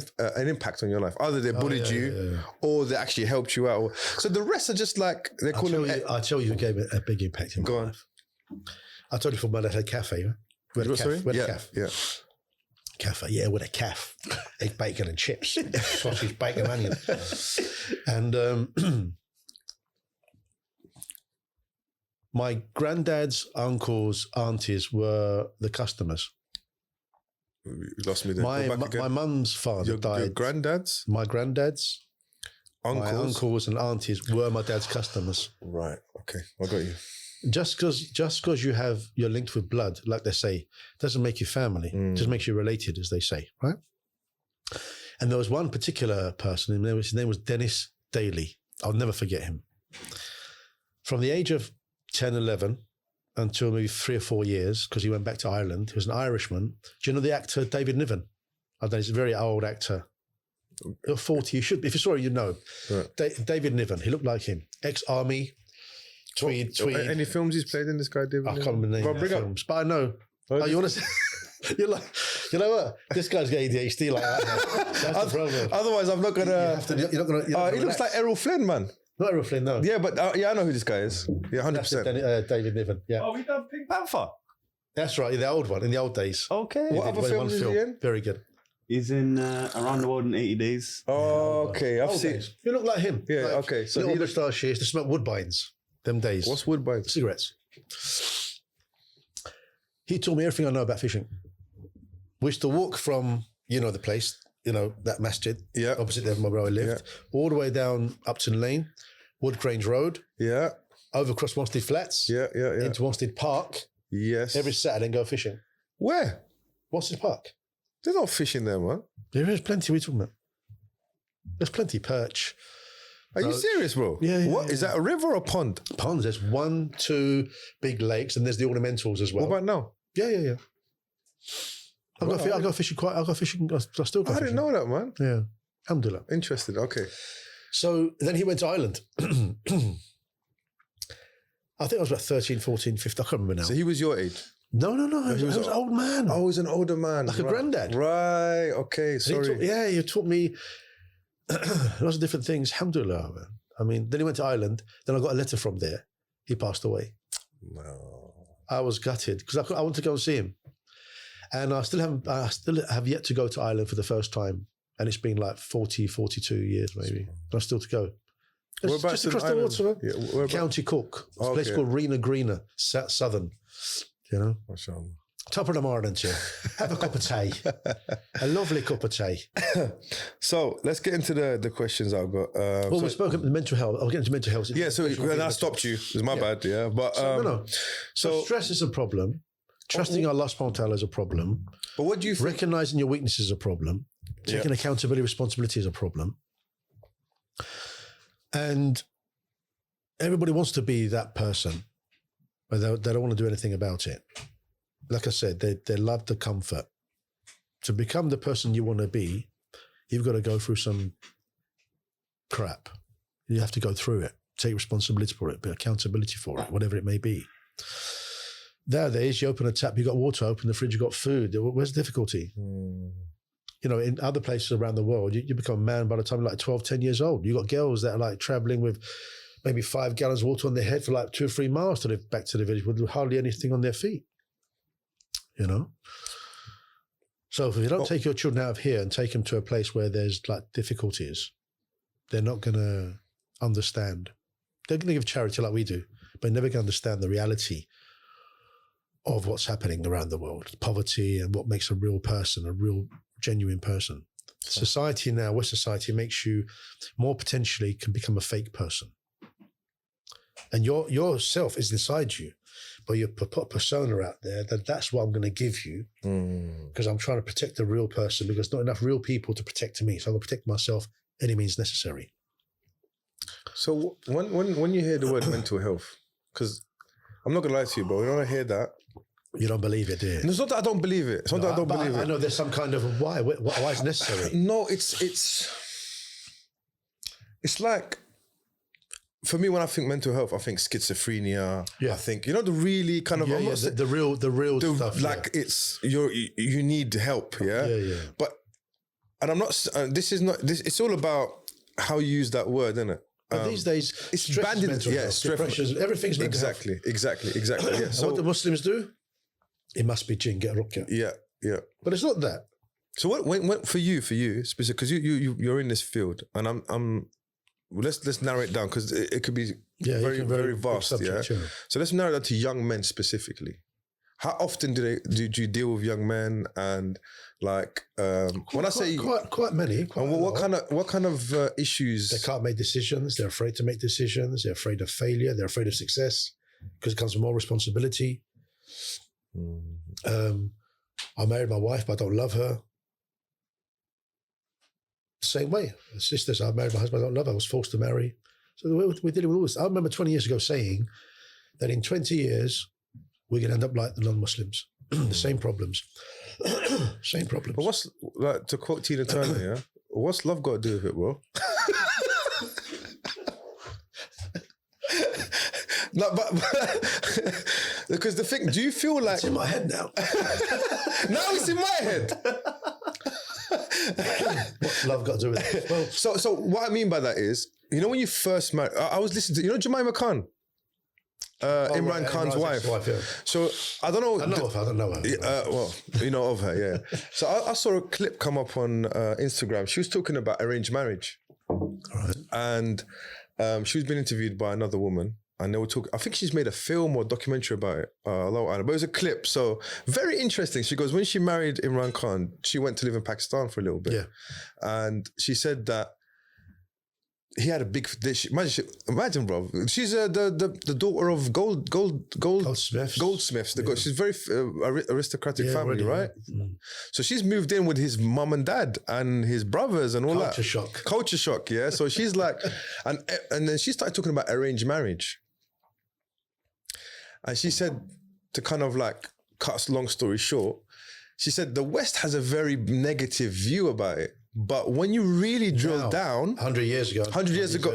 impact on your life. Either they bullied you or they actually helped you out. So the rest are just like, they call them... I'll tell you who gave it a big impact in my life. I told you for my dad had cafe. We had a cafe. Yeah. Cafe, yeah, with a calf. Egg, bacon and chips. Sausage, bacon, onion. And my granddad's uncles, aunties were the customers. You lost me there. My mum's father died. Your granddad's? My granddad's. Uncles? My uncles and aunties were my dad's customers. Right. Okay. I got you. Just because you're linked with blood, like they say, doesn't make you family. Just makes you related, as they say, right? And there was one particular person, and his name was Dennis Daly. I'll never forget him. From the age of 10, 11, until maybe 3 or 4 years, because he went back to Ireland. He was an Irishman. Do you know the actor David Niven? I don't know, he's a very old actor. You're 40, you should be. If you saw him, you'd know. Right. David Niven, he looked like him. Ex-army, tweed. Any films he's played in, this guy, David Niven? I can't remember the name of the films, but I know. Oh, you want to say? You're like, you know what? This guy's got ADHD like that. That's the problem. Otherwise, I'm not going to... You're not going to... He looks like Errol Flynn, man. Not Errol Flynn, no. Yeah, but I know who this guy is. Yeah, 100%. David Niven, yeah. Oh, we done Pink Panther? That's right, the old one, in the old days. Okay. What other films is he in? Very good. He's in Around the World in 80 Days. Oh, okay. I've seen... You look like him. Yeah, like, okay. So little moustache shears to smoke Woodbines, them days. What's Woodbines? Cigarettes. He taught me everything I know about fishing. We used to walk from, the place, that masjid, opposite there where I lived, all the way down Upton Lane, Woodgrange Road, over across Wanstead Flats, into Wanstead Park. Yes. Every Saturday and go fishing. Where? Wanstead Park. There's no fishing there, man. There is plenty. We're talking about. There's plenty perch. Are you serious, bro? Yeah. What is that? A river or a pond? Ponds. There's 1, 2 big lakes, and there's the ornamentals as well. What about now? Yeah. I go fishing quite. I go fishing. I still go. I fishing. didn't know that, man. Yeah, alhamdulillah. Interesting. Okay. So then he went to Ireland. I think I was about 13, 14, 15. I can't remember now. So he was your age. No. He was an old man. Oh, he was an older man. Like a granddad. Right. Okay. Sorry. He taught me lots of different things. Alhamdulillah, man. I mean, then he went to Ireland. Then I got a letter from there. He passed away. No. I was gutted because I wanted to go and see him. And I still have yet to go to Ireland for the first time. And it's been like 40, 42 years maybe. I'm still to go. It's just across the water. Yeah, County Cork. It's a place called Rena Greena, Southern. You know? Mashallah. Top of the morning to you. Have a cup of tea. A lovely cup of tea. So let's get into the questions I've got. We spoke about mental health. I'll get into mental health. Yeah, so when I stopped you. It was my bad, yeah. But So stress is a problem. Trusting Allah subhanahu wa ta'ala is a problem. But what do you think? Recognizing your weaknesses is a problem. Taking accountability, responsibility is a problem. And everybody wants to be that person, but they don't want to do anything about it. Like I said, they love the comfort. To become the person you want to be, you've got to go through some crap. You have to go through it, take responsibility for it, but accountability for it, whatever it may be. Nowadays, you open a tap, you got water, open the fridge, you got food. Where's the difficulty? You know, in other places around the world, you become a man by the time you're like 12, 10 years old. You got girls that are like traveling with maybe 5 gallons of water on their head for like 2 or 3 miles to live back to the village with hardly anything on their feet. You know? So if you don't take your children out of here and take them to a place where there's like difficulties, they're not going to understand. They're going to give charity like we do, but never going to understand the reality of what's happening around the world, poverty and what makes a real person, a real genuine person. Society now, West society makes you more potentially can become a fake person. And your self is inside you, but you put a persona out there that's what I'm going to give you because I'm trying to protect the real person because not enough real people to protect me. So I'm going to protect myself any means necessary. So when you hear the word mental health, because I'm not going to lie to you, bro, when I hear that, you don't believe it, do you? It's not that I don't believe it. It's not that I don't believe it. I know there's some kind of why is necessary. No, it's like, for me, when I think mental health, I think schizophrenia. Yeah. I think, the really kind of... the real stuff. Like it's, you need help, yeah? Yeah. But, and I'm not, it's all about how you use that word, isn't it? But these days, it's banded, mental health, depression, everything's mental health. Exactly. Yeah. So what do Muslims do? It must be jinn, get a ruqya. Yeah. But it's not that. So what for you, specifically, because you're in this field, and I'm let's narrow it down because it could be very vast. Subject, yeah. So let's narrow it down to young men specifically. How often do you deal with young men and like when I say quite many? What kind of issues? They can't make decisions. They're afraid to make decisions. They're afraid of failure. They're afraid of success because it comes with more responsibility. I married my wife, but I don't love her. Same way, sisters. I married my husband, I don't love her. I was forced to marry. So we're dealing with all this. I remember 20 years ago saying that in 20 years we're going to end up like the non-Muslims. The same problems. Same problems. But what's, like, to quote Tina Turner, what's love got to do with it, bro? No, but because the thing, do you feel like... It's in my head now. Now it's in my head. What's love got to do with it? Well, so what I mean by that is, when you first married, I was listening to, Jemima Khan, Imran Khan's wife. Yeah. So I don't know. I know of her. I don't know her. Well, you know of her, yeah. So I saw a clip come up on Instagram. She was talking about arranged marriage. All right. And she was being interviewed by another woman. And they were talking, I think she's made a film or documentary about it. But it was a clip. So very interesting. She goes, when she married Imran Khan, she went to live in Pakistan for a little bit. Yeah. And she said that he had a big. Imagine, bro. She's the daughter of Goldsmiths. Goldsmiths. She's very aristocratic family, really, right? yeah. So she's moved in with his mum and dad and his brothers and all Culture that. shock. Culture shock, yeah. So she's like, and then she started talking about arranged marriage. And she said, to kind of like cut a long story short, she said the West has a very negative view about it. But when you really drill down... 100 years ago.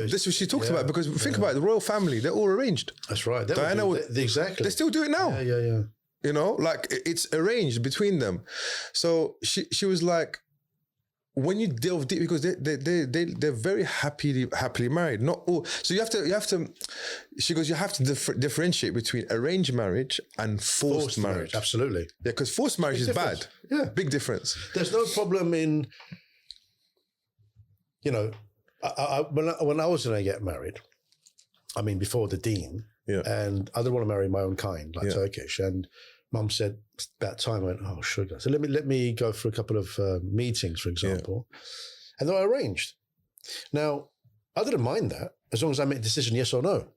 This is what she talks about, because think about it, the royal family, they're all arranged. That's right. Diana, exactly. They still do it now. Yeah. You know, like it's arranged between them. So she was like, when you delve deep, because they're very happily married. Not all. So you have to. She goes, you have to differentiate between arranged marriage and forced marriage. Absolutely. Yeah, because forced marriage is bad. Yeah, big difference. There's no problem in. You know, when I was going to get married, I mean, before the dean, and I didn't want to marry my own kind, like Turkish, and Mum said about time. I went, oh sugar. So let me go for a couple of meetings, for example, and then I arranged. Now, I didn't mind that as long as I made a decision, yes or no.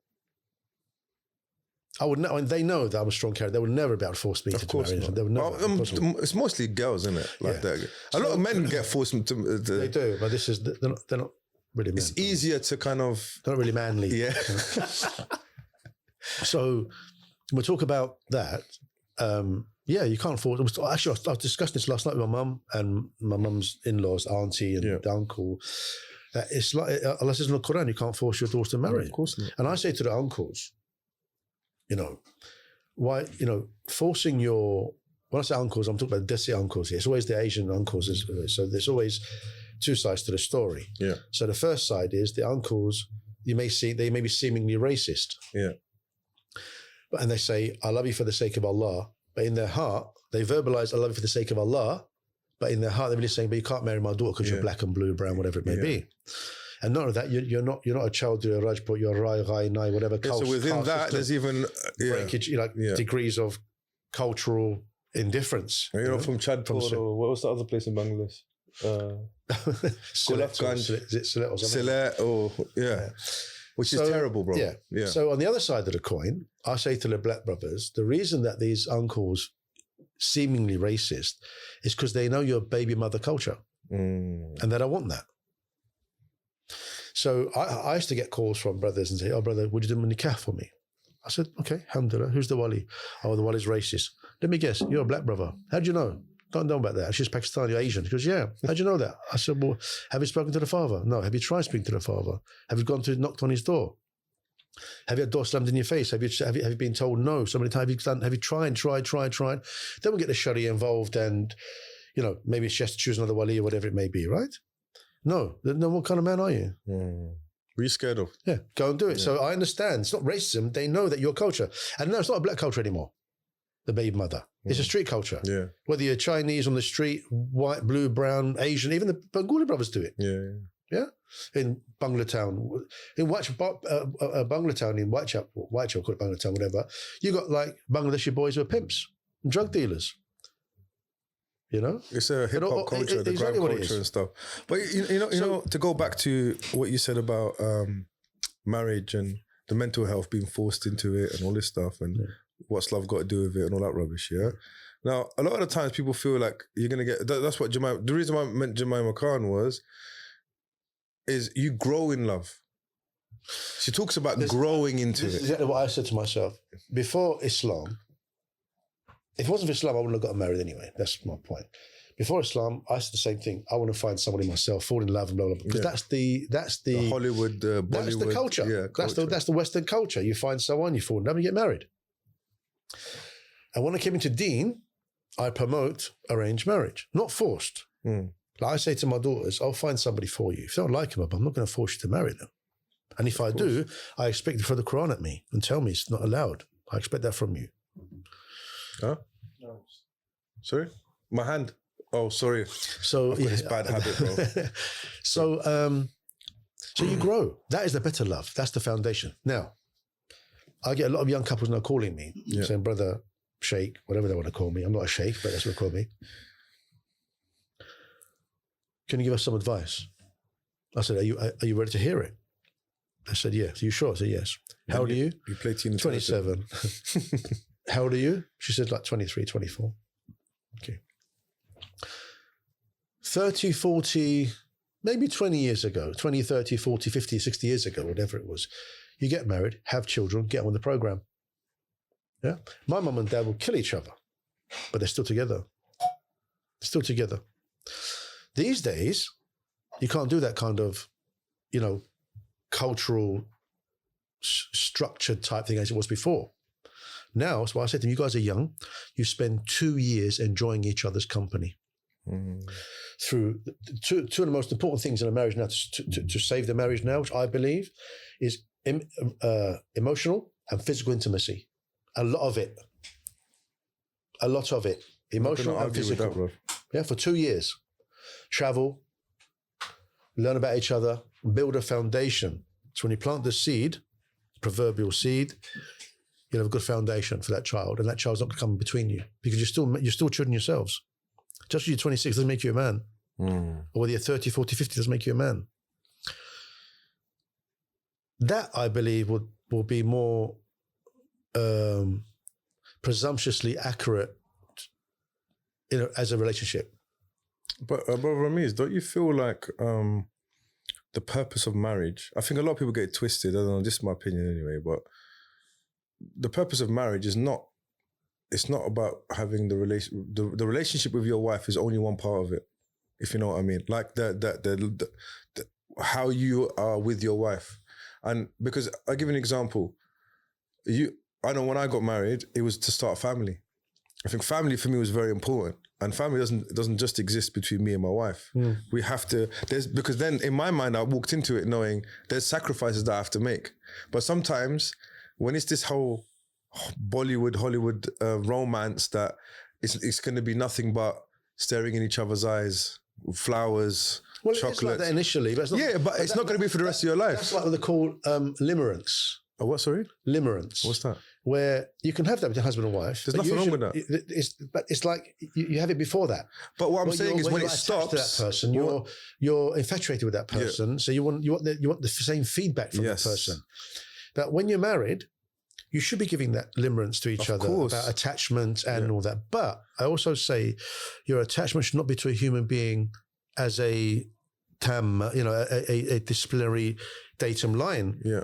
I would know, and they know that I'm a strong character. They would never be able to force me to marry. They would never. It's mostly girls, isn't it? Like that. A lot of men get forced to. They do, but this is they're not really. Men, it's easier to kind of. They're not really manly. Yeah. So we'll talk about that. You can't force. Actually, I was discussing this last night with my mum and my mum's in-laws, auntie and the uncle. That it's like unless it's in the Quran, you can't force your daughter to marry. Of course not. And I say to the uncles, you know, why, you know, forcing your, when I say uncles, I'm talking about Desi uncles here. It's always the Asian uncles. So there's always two sides to the story. Yeah. So the first side is the uncles, they may be seemingly racist. Yeah. And they say, I love you for the sake of Allah. But in their heart, they verbalize, I love you for the sake of Allah. But in their heart, they're really saying, but you can't marry my daughter because you're black and blue, brown, whatever it may be. And not only that, you're not a child, you're a Rajput, you're a Rai, Ghai, Nai, whatever. So within that, there's even breakage, degrees of cultural indifference. You know, from Chadpur, or what was the other place in Bangladesh? Sylhet or something? Sylhet, which is terrible, bro. Yeah. So on the other side of the coin, I say to the black brothers, the reason that these uncles seemingly racist is because they know your baby mother culture, and they don't want that. So I used to get calls from brothers and say, oh, brother, would you do nikah for me? I said, okay, alhamdulillah. Who's the wali? Oh, the wali's racist. Let me guess, you're a black brother. How'd you know? Don't know about that. She's Pakistani, you're Asian. He goes, yeah. How'd you know that? I said, well, have you spoken to the father? No. Have you tried speaking to the father? Have you gone to knocked on his door? Have you had door slammed in your face? Have you been told no so many times? Have you tried? Then we get the Sharia involved and, you know, maybe it's just choose another wali or whatever it may be, right? No, what kind of man are you? What are you scared of? Yeah, go and do it. Yeah. So I understand. It's not racism. They know that your culture. And no, it's not a black culture anymore, the baby mother. It's a street culture. Yeah. Whether you're Chinese on the street, white, blue, brown, Asian, even the Bengali brothers do it. Yeah. In Banglatown, in Banglatown, in Whitechapel, call it Banglatown, whatever, you got like Bangladeshi boys who are pimps and drug dealers. You know, it's a hip hop culture, the grime culture and stuff. But you know, to go back to what you said about marriage and the mental health being forced into it and all this stuff, and what's love got to do with it and all that rubbish. Yeah. Now, a lot of the times people feel like you're gonna get. That's what Jemima. The reason why I meant Jemima Khan is you grow in love. She talks about growing into it. This is exactly what I said to myself before Islam. If it wasn't for Islam, I wouldn't have gotten married anyway. That's my point. Before Islam, I said the same thing. I want to find somebody myself, fall in love, and blah blah blah. Because that's the Hollywood, Bollywood. That's the culture. Yeah, that's the Western culture. You find someone, you fall in love, and you get married. And when I came into Deen, I promote arranged marriage, not forced. Like I say to my daughters, I'll find somebody for you. If you don't like them, I'm not going to force you to marry them. And if I do, I expect you to throw the Quran at me and tell me it's not allowed. I expect that from you. Huh? No. Sorry? My hand. Oh, sorry. So I've got this bad habit, bro. So you grow. That is the better love. That's the foundation. Now, I get a lot of young couples now calling me, saying, brother, sheikh, whatever they want to call me. I'm not a sheikh, but that's what they call me. Can you give us some advice? I said, are you ready to hear it? I said, yes. Are you sure? I said, yes. How old are you? You play Tina 27. How old are you? She said like 23, 24. Okay. 30, 40, maybe 20 years ago, 20, 30, 40, 50, 60 years ago, whatever it was, you get married, have children, get on the program. Yeah. My mum and dad will kill each other, but they're still together. They're still together. These days, you can't do that kind of, cultural structured type thing as it was before. Now, that's why I said to them, you guys are young. You spend 2 years enjoying each other's company. Through two of the most important things in a marriage now to save the marriage now, which I believe is emotional and physical intimacy. A lot of it. Emotional and physical. That, bro. Yeah, for 2 years. Travel, learn about each other, build a foundation. So when you plant the seed, proverbial seed, you'll have a good foundation for that child, and that child's not going to come between you because you're still children yourselves. Just because you're 26 doesn't make you a man. Or whether you're 30, 40, 50 doesn't make you a man. That, I believe, will be more presumptuously accurate as a relationship. But Brother Ramiz, don't you feel like the purpose of marriage, I think a lot of people get it twisted, I don't know, this is my opinion anyway, but the purpose of marriage is not, it's not about having the relationship with your wife is only one part of it, if you know what I mean. Like the how you are with your wife. And because I'll give you an example. I know when I got married, it was to start a family. I think family for me was very important. And family doesn't just exist between me and my wife. We have to, because then in my mind, I walked into it knowing there's sacrifices that I have to make. But sometimes when it's this whole Bollywood, Hollywood romance that it's going to be nothing but staring in each other's eyes, flowers, chocolates. It's like that initially, but it's not. Yeah, but it's not going to be for the rest of your life. That's like what they call limerence. Oh, what, sorry? Limerence. What's that? Where you can have that with your husband and wife. There's nothing wrong with that. But it's like you have it before that. But what I'm saying is when it stops, to that person, you're infatuated with that person, so you want the same feedback from that person. But when you're married, you should be giving that limerence to each other about attachment and all that. But I also say your attachment should not be to a human being as a a disciplinary datum line. Yeah.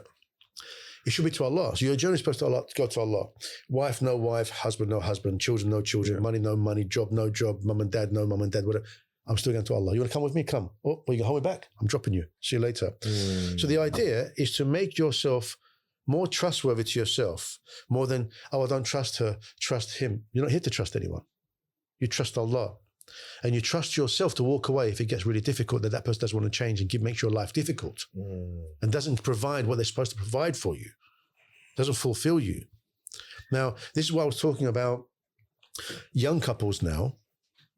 It should be to Allah. So your journey is supposed to go to Allah. Wife, no wife. Husband, no husband. Children, no children. Money, no money. Job, no job. Mum and dad, no mum and dad. Whatever. I'm still going to Allah. You want to come with me? Come. Oh, well, you can hold me back. I'm dropping you. See you later. So the idea is to make yourself more trustworthy to yourself, more than, I don't trust her, trust him. You're not here to trust anyone. You trust Allah. And you trust yourself to walk away if it gets really difficult, that person doesn't want to change and makes your life difficult and doesn't provide what they're supposed to provide for you, doesn't fulfill you. Now, this is why I was talking about young couples now.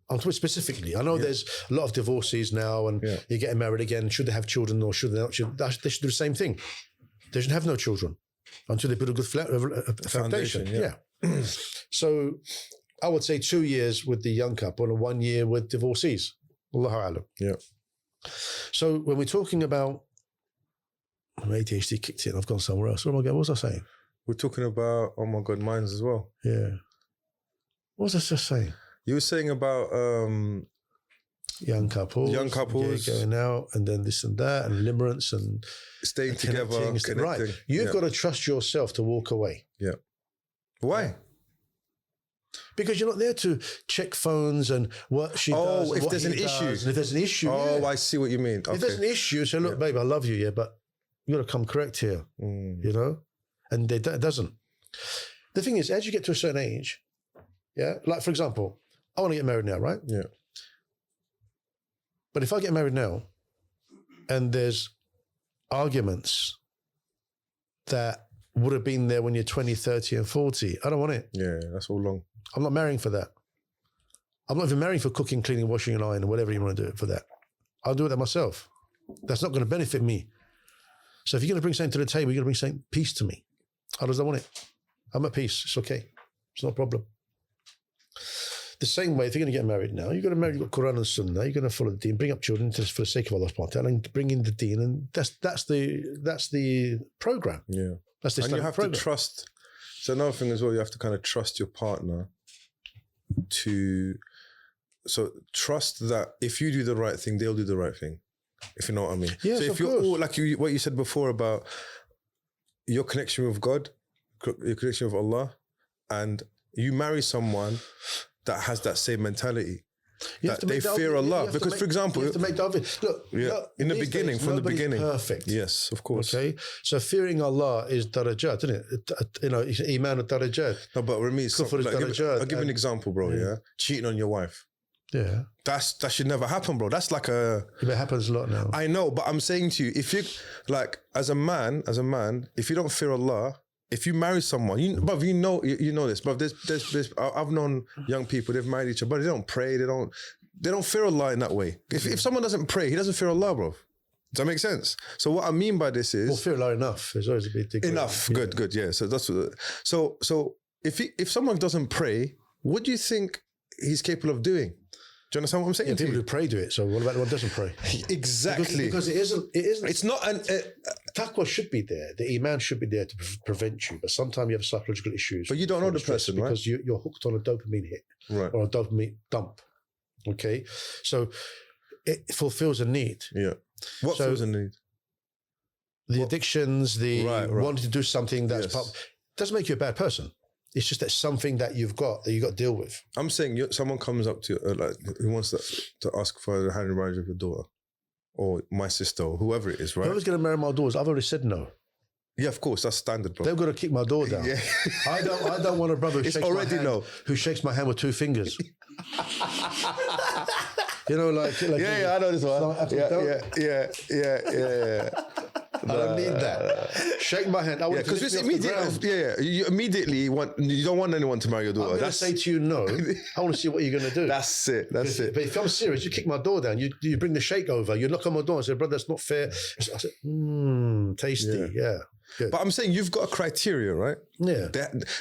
I'm talking specifically. I know there's a lot of divorces now and you're getting married again. Should they have children or should they not? They should do the same thing. They should have no children until they build a good foundation. Yeah. So I would say 2 years with the young couple and 1 year with divorcees. Allahu Alam. Yeah. So when we're talking about, my ADHD kicked in, I've gone somewhere else. Oh my God, what was I saying? We're talking about, oh my God, mines as well. Yeah. What was I just saying? You were saying about young couples. Going out and then this and that and limerence and staying together. Connecting. Right. You've got to trust yourself to walk away. Yeah. Why? Because you're not there to check phones and what she does. Oh, if there's an issue. And if there's an issue. Oh, I see what you mean. Okay. If there's an issue, say, look, babe, I love you, but you got to come correct here, And it doesn't. The thing is, as you get to a certain age, like for example, I want to get married now, right? Yeah. But if I get married now and there's arguments that would have been there when you're 20, 30 and 40, I don't want it. Yeah, that's all long. I'm not marrying for that. I'm not even marrying for cooking, cleaning, washing and ironing, whatever you want to do it for that. I'll do that myself. That's not going to benefit me. So if you're going to bring something to the table, you're going to bring peace to me. Others don't want it. I'm at peace. It's okay. It's not a problem. The same way, if you're going to get married now, you've got to marry, you've got Quran and Sunnah, you're going to follow the deen, bring up children for the sake of Allah subhanahu wa ta'ala, and bring in the deen, and that's the program. Yeah. That's the And you Islamic have program. to trust. So another thing as well, you have to kind of trust your partner so trust that if you do the right thing, they'll do the right thing. If you know what I mean. Yes, so if of you're course. all like what you said before about your connection with God, your connection with Allah, and you marry someone that has that same mentality. You have That to make they the fear obvious- you Allah. have to Because, make- for example, you have to make the obvious. Look, in the these beginning, days, from the nobody's beginning. perfect. Yes, of course. Okay, so fearing Allah is darajat, isn't it? You know, iman is darajat. No, but Ramiz, Kufr is darajat, I'll give you an and- example, bro. Yeah, cheating on your wife. Yeah, That should never happen, bro. That's like a. it happens a lot now. I know, but I'm saying to you, if you like, as a man, if you don't fear Allah, if you marry someone, you know this, but there's I've known young people, they've married each other, but they don't pray, they don't fear Allah in that way. If someone doesn't pray, he doesn't fear Allah, bro. Does that make sense? So what I mean by this is Well, fear Allah enough. There's always a big degree. enough. Yeah. Good, yeah. So that's so if someone doesn't pray, what do you think he's capable of doing? Do you understand what I'm saying? Yeah, to people you? who pray do it. So what about the one who doesn't pray? Exactly. Because it isn't. It's not an. Taqwa should be there. The iman should be there to prevent you. But sometimes you have psychological issues. But you don't know the stress person, right? because you're hooked on a dopamine hit Right. or a dopamine dump. Okay, so it fulfills a need. Yeah. What So- feels a need? The addictions, the Right. wanting to do something that's Yes. doesn't make you a bad person. It's just that something that you've got that you got to deal with. I'm saying someone comes up to like who wants to ask for the hand in marriage of your daughter or my sister or whoever it is, right? Whoever's going to marry my daughters, I've already said no. Yeah, of course, that's standard, bro. They've got to kick my door down. Yeah. I don't want a brother who It's shakes already my hand, no. who shakes my hand with two fingers. You know, like Yeah, I know this one. I don't need that. Shake my hand. I want Because to it's lift me off the immediately, ground. you immediately want, you don't want anyone to marry your I'm daughter. going to That's say to you no. I want to see what you're going to do. that's it. That's it. But if I'm serious, you kick my door down. You bring the shake over. You knock on my door and say, "Brother, that's not fair." I said, tasty. Yeah. Good. But I'm saying you've got a criteria, right? Yeah.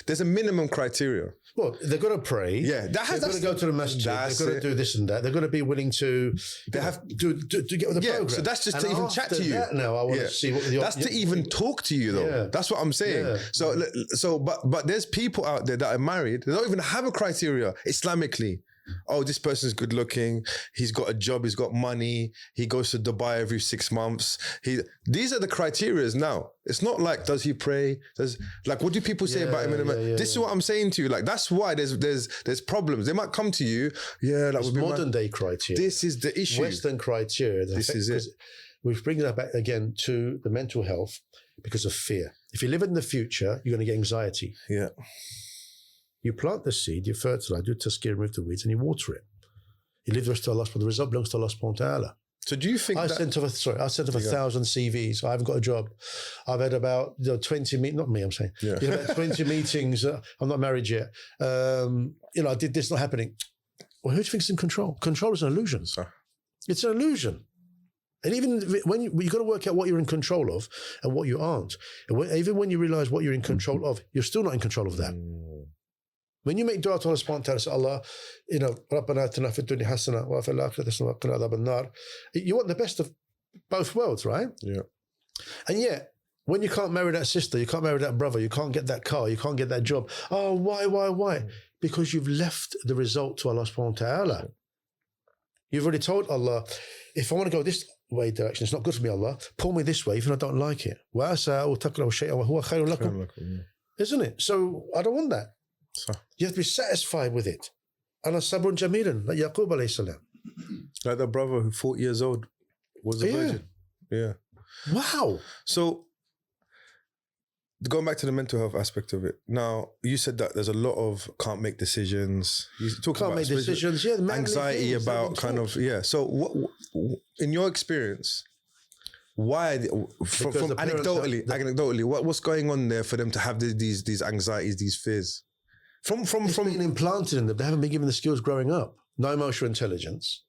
There's a minimum criteria. Well, they've got to pray. Yeah, They've got to go to the masjid. They've got to do this and that. They've got to be willing to. They have to get with the Yeah, program. so that's just And to even chat after to you. that now I want Yeah. to see what That's to even talk to you, though. Yeah. That's what I'm saying. Yeah. But there's people out there that are married. They don't even have a criteria Islamically. Oh, this person's good looking. He's got a job. He's got money. He goes to Dubai every 6 months. These are the criterias now. It's not like, does he pray? What do people say about him? This is what I'm saying to you. Like, that's why there's problems. They might come to you. Yeah, that It's would be modern day criteria. This is the issue. Western criteria. This is it. We bring that back again to the mental health because of fear. If you live in the future, you're going to get anxiety. Yeah. You plant the seed, you fertilize, do tazkir, remove the weeds, and you water it. You leave the rest to Allah, but the result belongs to Allah subhanahu wa ta'ala. So do you think I sent off 1,000 CVs. I haven't got a job. I've had about 20 meetings, not me, I'm saying. Yeah. About 20 meetings. I'm not married yet. I did this, not happening. Well, who do you think's in control? Control is an illusion. It's an illusion. And even when you've got to work out what you're in control of and what you aren't. And even when you realize what you're in control of, you're still not in control of that. When you make dua to Allah subhanahu wa ta'ala, say, Allah, Rabbana atina fid dunya hasana wa fil akhirati hasana wa qina adhaban nar. You want the best of both worlds, right? Yeah. And yet, when you can't marry that sister, you can't marry that brother, you can't get that car, you can't get that job. Oh, why? Because you've left the result to Allah subhanahu wa ta'ala. You've already told Allah, if I want to go this way direction, it's not good for me, Allah. Pull me this way, even if I don't like it. Isn't it? So I don't want that. You have to be satisfied with it. Ana sabrun jamilan, like Yaqub alayhi salam. Like the brother who 40 years old was a virgin. Yeah. Wow. So going back to the mental health aspect of it. Now, you said that there's a lot of can't make decisions. You talk Can't about make decisions. Yeah, the anxiety things, about kind of, yeah. So what, in your experience, why, from the parents anecdotally, what's going on there for them to have these anxieties, these fears? From being implanted in them. They haven't been given the skills growing up. No emotional intelligence.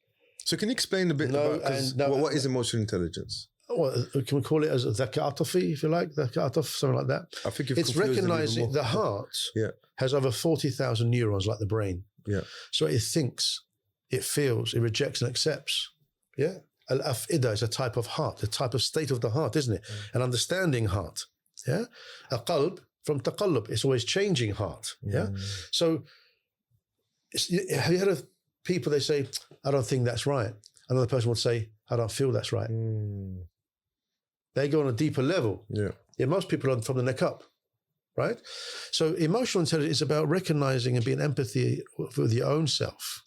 So can you explain a bit about what is emotional intelligence? Well, can we call it as dhaka atafi, if you like, dhaka ataf, something like that? I think it's recognizing the heart has over 40,000 neurons like the brain. Yeah. So it thinks, it feels, it rejects and accepts. Yeah. Al-af'ida is a type of heart, a type of state of the heart, isn't it? An understanding heart. Yeah. A qalb from taqallub, it's always changing heart. Yeah. So have you heard of people, they say, I don't think that's right. Another person would say, I don't feel that's right. They go on a deeper level. Yeah, most people are from the neck up, right? So emotional intelligence is about recognizing and being empathy with your own self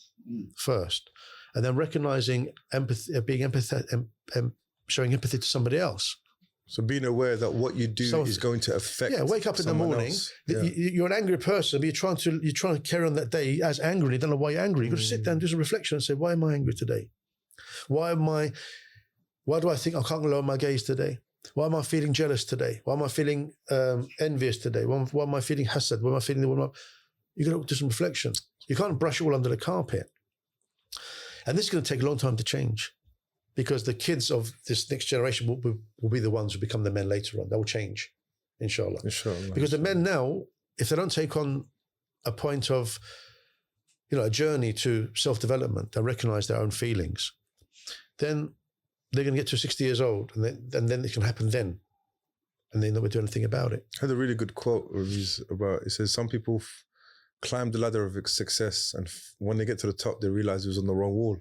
first, and then recognizing empathy, being empathetic, showing empathy to somebody else. So being aware that what you do is going to affect. Yeah, wake up in the morning. You're an angry person, but you're trying to carry on that day as angry. You don't know why you're angry. You've got to sit down and do some reflection and say, why am I angry today? Why do I think I can't lower my gaze today? Why am I feeling jealous today? Why am I feeling envious today? Why am I feeling hasad? Why am I feeling you've got to do some reflection. You can't brush it all under the carpet. And this is going to take a long time to change, because the kids of this next generation will be the ones who become the men later on. They will change, inshallah. Because the men now, if they don't take on a point of, a journey to self-development and recognize their own feelings, then they're going to get to 60 years old, and then it can happen then. And they never do anything about it. I had a really good quote it says, some people climb the ladder of success, and when they get to the top, they realize it was on the wrong wall.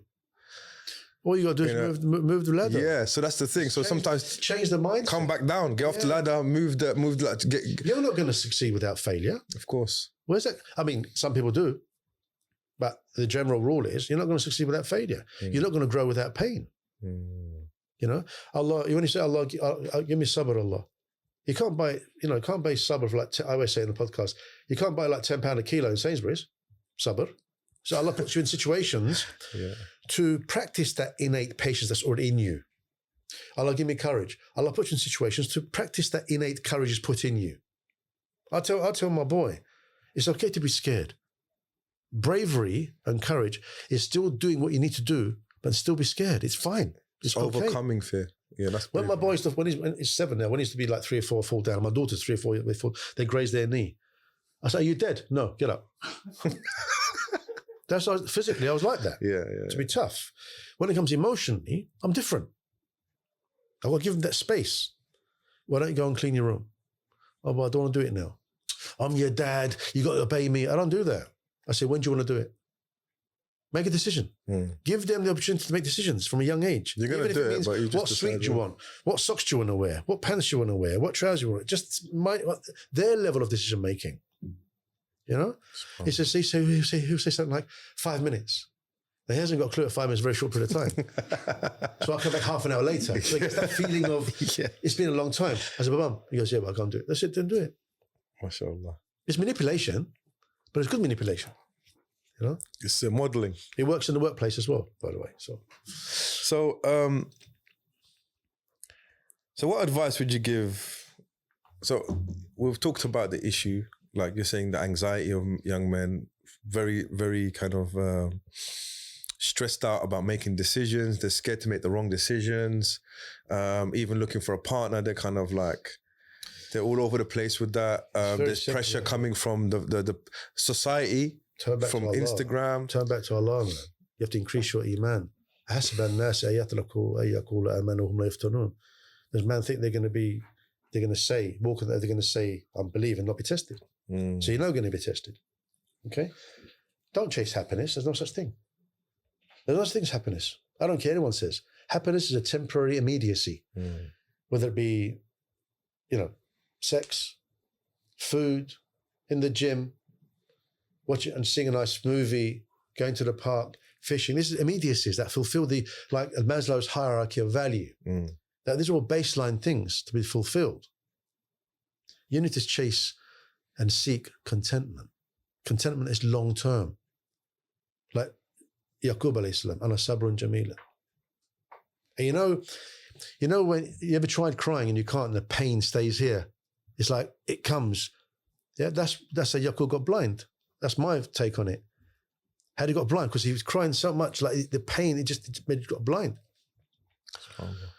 All you got to do is move the ladder. Yeah, so that's the thing. So sometimes change the mindset. Come back down, get off the ladder, move the ladder. You're not going to succeed without failure. Of course. Where's that? I mean, some people do, but the general rule is you're not going to succeed without failure. You're not going to grow without pain. Allah, when you say Allah, give me sabr, Allah. You can't buy, can't buy sabr for I always say in the podcast, you can't buy like £10 a kilo in Sainsbury's, sabr. So Allah puts you in situations to practice that innate patience that's already in you. Allah, give me courage. Allah puts you in situations to practice that innate courage is put in you. I tell my boy, it's okay to be scared. Bravery and courage is still doing what you need to do, but still be scared. It's fine. It's overcoming fear. Yeah, that's when my boy stuff. When he's 7 now, when he used to be like 3 or 4, fall down. My daughter's 3 or 4, they graze their knee. I say, "Are you dead?" "No, get up." That's physically, I was like that. Yeah. To be tough. When it comes emotionally, I'm different. I've got to give them that space. Why don't you go and clean your room? "Oh, well, I don't want to do it now." "I'm your dad. You got to obey me." I don't do that. I say, "When do you want to do it?" Make a decision. Give them the opportunity to make decisions from a young age. You're going to do it, but you just what sweet do you want? What socks do you want to wear? What pants do you want to wear? What trousers do you want? Just their level of decision making. He says, who say something like 5 minutes. Now, he hasn't got a clue at 5 minutes, a very short period of time. So I'll come back half an hour later. So he gets that feeling of, it's been a long time. I said, "Mum," he goes, "Yeah, but I can't do it." I said, "Then do it." MashaAllah. It's manipulation, but it's good manipulation. It's modeling. It works in the workplace as well, by the way. So what advice would you give? So we've talked about the issue, like you're saying, the anxiety of young men, very, very kind of stressed out about making decisions. They're scared to make the wrong decisions. Even looking for a partner, they're kind of like, they're all over the place with that. There's pressure coming from the society. From Instagram. Turn back to Allah, man. You have to increase your iman. There's men think they're going to say, unbelieve and not be tested. So you're not going to be tested. Okay? Don't chase happiness. There's no such thing. There's no such thing as happiness. I don't care what anyone says. Happiness is a temporary immediacy. Whether it be, sex, food, in the gym, watch it and sing a nice movie, going to the park, fishing. This is immediacies that fulfill like Maslow's hierarchy of value. That these are all baseline things to be fulfilled. You need to chase and seek contentment. Contentment is long term. Like Yaqub alayhi salam, ana sabrun jamila. And you know when you ever tried crying and you can't, and the pain stays here. It's like it comes. Yeah, that's how Yaqub got blind. That's my take on it. How he got blind? Because he was crying so much, like the pain, it made him got blind.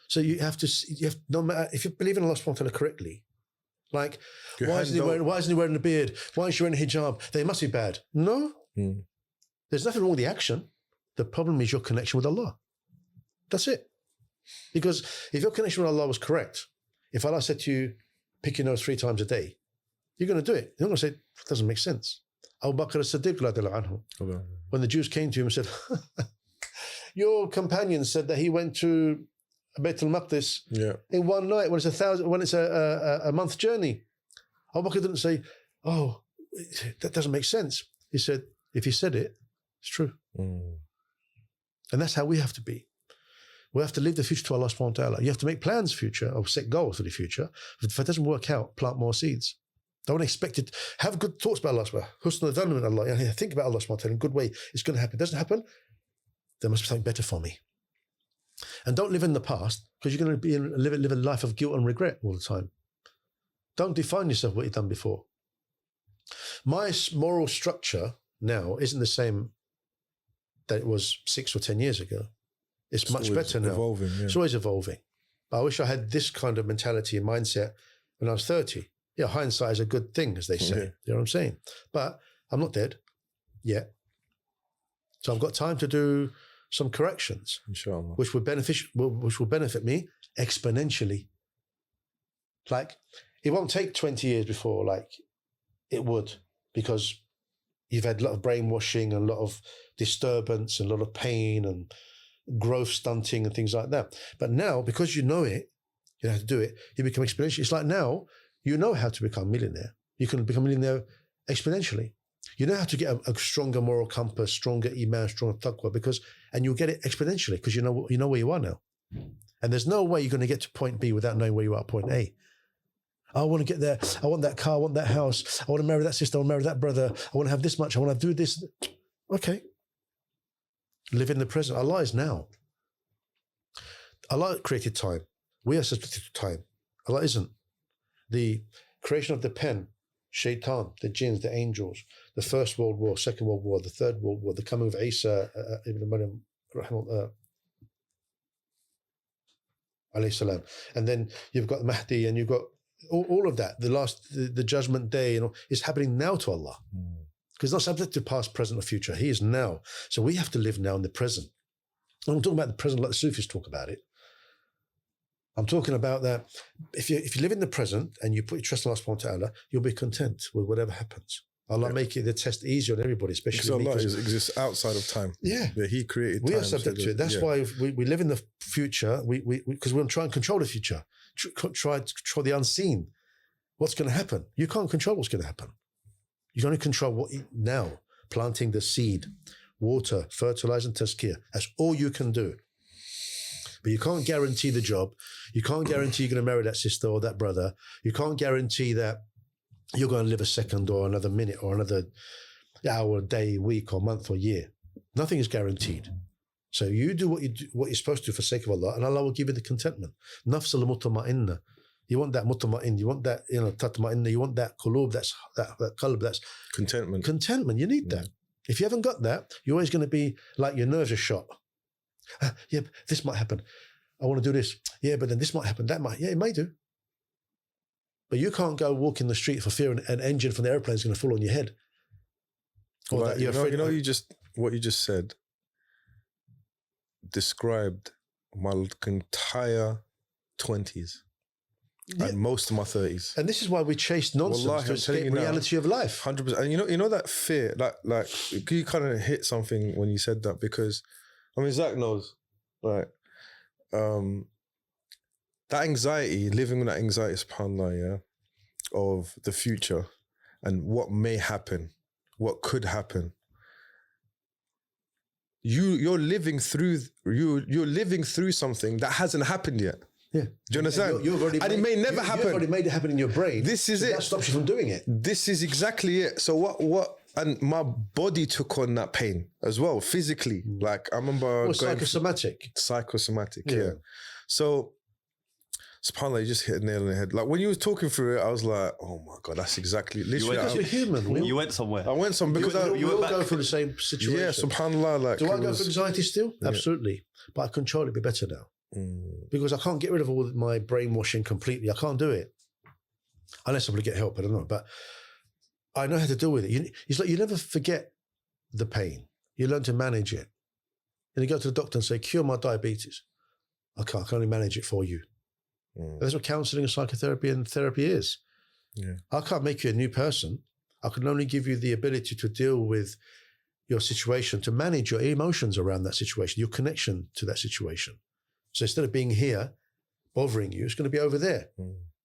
So you have no matter if you believe in Allah subhanahu wa ta'ala correctly, like why isn't he wearing a beard? Why is she wearing a hijab? They must be bad. No. There's nothing wrong with the action. The problem is your connection with Allah. That's it. Because if your connection with Allah was correct, if Allah said to you, pick your nose 3 times a day, you're going to do it. You're not going to say, it doesn't make sense. Abu Bakr as-Siddiq, when the Jews came to him and said, your companion said that he went to Bayt al-Maqdis in one night when it's a month journey. Abu Bakr didn't say, oh, that doesn't make sense. He said, if he said it, it's true. And that's how we have to be. We have to leave the future to Allah subhanahu wa ta'ala. You have to make plans for the future or set goals for the future. If it doesn't work out, plant more seeds. Don't expect it. Have good thoughts about Allah subhanahu wa ta'ala. Husn al-dhann min Allah. Think about Allah subhanahu wa ta'ala in a good way. It's going to happen. It doesn't happen, there must be something better for me. And don't live in the past, because you're going to live a life of guilt and regret all the time. Don't define yourself what you've done before. My moral structure now isn't the same that it was 6 or 10 years ago. It's much better now. Evolving, yeah. It's always evolving. But I wish I had this kind of mentality and mindset when I was 30. Yeah, hindsight is a good thing, as they say. Yeah. You know what I'm saying? But I'm not dead yet. So I've got time to do some corrections, inshallah, which will benefit me exponentially. Like, it won't take 20 years before, like, it would, because you've had a lot of brainwashing and a lot of disturbance and a lot of pain and growth stunting and things like that. But now, because you know it, you know how to do it, you become exponential. It's like now, you know how to become a millionaire. You can become a millionaire exponentially. You know how to get a stronger moral compass, stronger iman, stronger taqwa, and you'll get it exponentially because you know where you are now. And there's no way you're going to get to point B without knowing where you are at point A. I want to get there. I want that car. I want that house. I want to marry that sister. I want to marry that brother. I want to have this much. I want to do this. Okay. Live in the present. Allah is now. Allah created time. We are subjected to time. Allah isn't. The creation of the pen, shaitan, the jinns, the angels, the First World War, Second World War, the Third World War, the coming of Isa ibn Maryam, alayhi salam. And then you've got Mahdi and you've got all of that. The judgment day, is happening now to Allah. Because it's not subject to past, present, or future. He is now. So we have to live now in the present. I'm talking about the present like the Sufis talk about it. I'm talking about that if you live in the present and you put your trust in Allah subhanahu wa ta'ala, you'll be content with whatever happens. Allah make it the test easier on everybody, especially because Allah exists outside of time. Yeah. He created time. We are subject to it. That's why we live in the future, because we want to try and control the future, try to control the unseen. What's going to happen? You can't control what's going to happen. You can only control now, planting the seed, water, fertilizer, and tazkiyah. That's all you can do. But you can't guarantee the job. You can't guarantee you're going to marry that sister or that brother. You can't guarantee that you're going to live a second or another minute or another hour, day, week, or month or year. Nothing is guaranteed. So you do what you're supposed to do for the sake of Allah, and Allah will give you the contentment. Nafs al-mutma'inna. You want that mutma'in. You want that, tatma'inna. You want that qulub, that qalb, that's contentment. Contentment. You need that. If you haven't got that, you're always going to be like your nerves are shot. Yeah, this might happen. I want to do this. Yeah, but then this might happen. That might. Yeah, it may do. But you can't go walk in the street for fear an engine from the airplane is going to fall on your head. Or that you're afraid. What you just said described my entire 20s and most of my 30s. And this is why we chase nonsense to escape reality of life. 100%. And you know that fear, like you kind of hit something when you said that, because Zach knows, right? That anxiety, living with that anxiety, subhanAllah, of the future and what may happen, what could happen. You're living through something that hasn't happened yet. Yeah. Do you understand? It may never happen. You've already made it happen in your brain. This is it. That stops you from doing it. This is exactly it. So what? And my body took on that pain as well, physically. Like I remember psychosomatic. Psychosomatic, yeah. So, subhanAllah, you just hit a nail on the head. Like when you were talking through it, I was like, oh my God, that's exactly literally. Because we're human. You went somewhere. I went somewhere because you all go through the same situation. Yeah, subhanAllah. Like, do I go through anxiety still? Yeah. Absolutely. But I control it a bit better now. Because I can't get rid of all my brainwashing completely. I can't do it. Unless I'm going to get help, I don't know. But I know how to deal with it. It's like you never forget the pain. You learn to manage it. And you go to the doctor and say, cure my diabetes. I can only manage it for you. That's what counselling and psychotherapy and therapy is. Yeah. I can't make you a new person. I can only give you the ability to deal with your situation, to manage your emotions around that situation, your connection to that situation. So instead of being here, bothering you, it's going to be over there.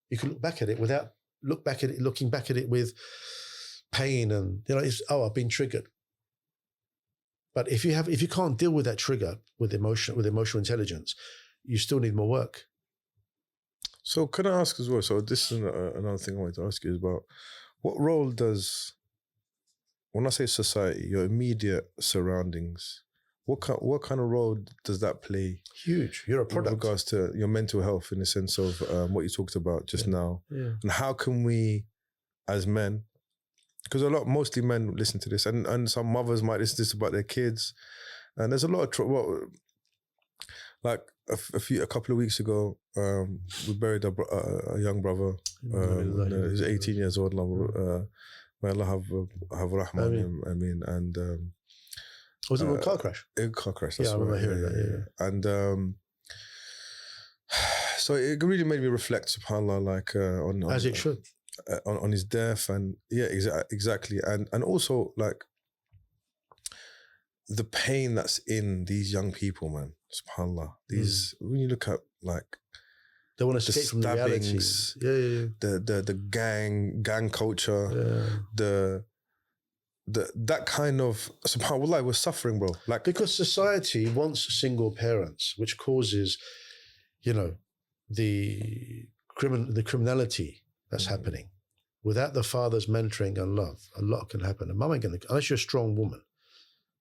You can look back at it looking back at it with pain and, I've been triggered. But if you can't deal with that trigger with emotional intelligence, you still need more work. So can I ask as well? So this is another thing I wanted to ask you is about what role does, when I say society, your immediate surroundings, what kind of role does that play? Huge. You're a product. In regards to your mental health, in the sense of what you talked about just now, and how can we, as men, because mostly men listen to this, and some mothers might listen to this about their kids, and there's a lot of like a couple of weeks ago, we buried a young brother. He's 18 years old. May Allah have rahmah on him. I mean, and was it a car crash? A car crash. That's I remember hearing that. Yeah. And so it really made me reflect, subhanallah, like on as it should, on his death, and exactly, and also like the pain that's in these young people, man. Subhanallah. These when you look at like they want to escape from the reality. The gang culture, that kind of subhanallah, we're suffering, bro. Like because society wants single parents, which causes, the criminality that's happening. Without the father's mentoring and love, a lot can happen. And mum ain't gonna, unless you're a strong woman.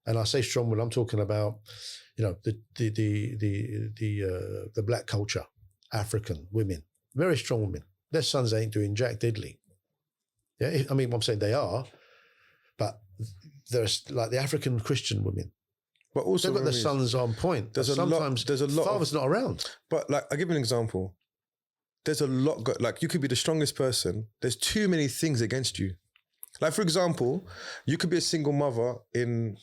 And I say strong woman, I'm talking about, the black culture, African women, very strong women. Their sons ain't doing jack diddly. Yeah, I mean, I'm saying they are, but there's like the African Christian women. But also they've got their sons on point. There's a lot. Father's not around. But like, I'll give you an example. There's a lot. Like, you could be the strongest person. There's too many things against you. Like, for example, you could be a single mother in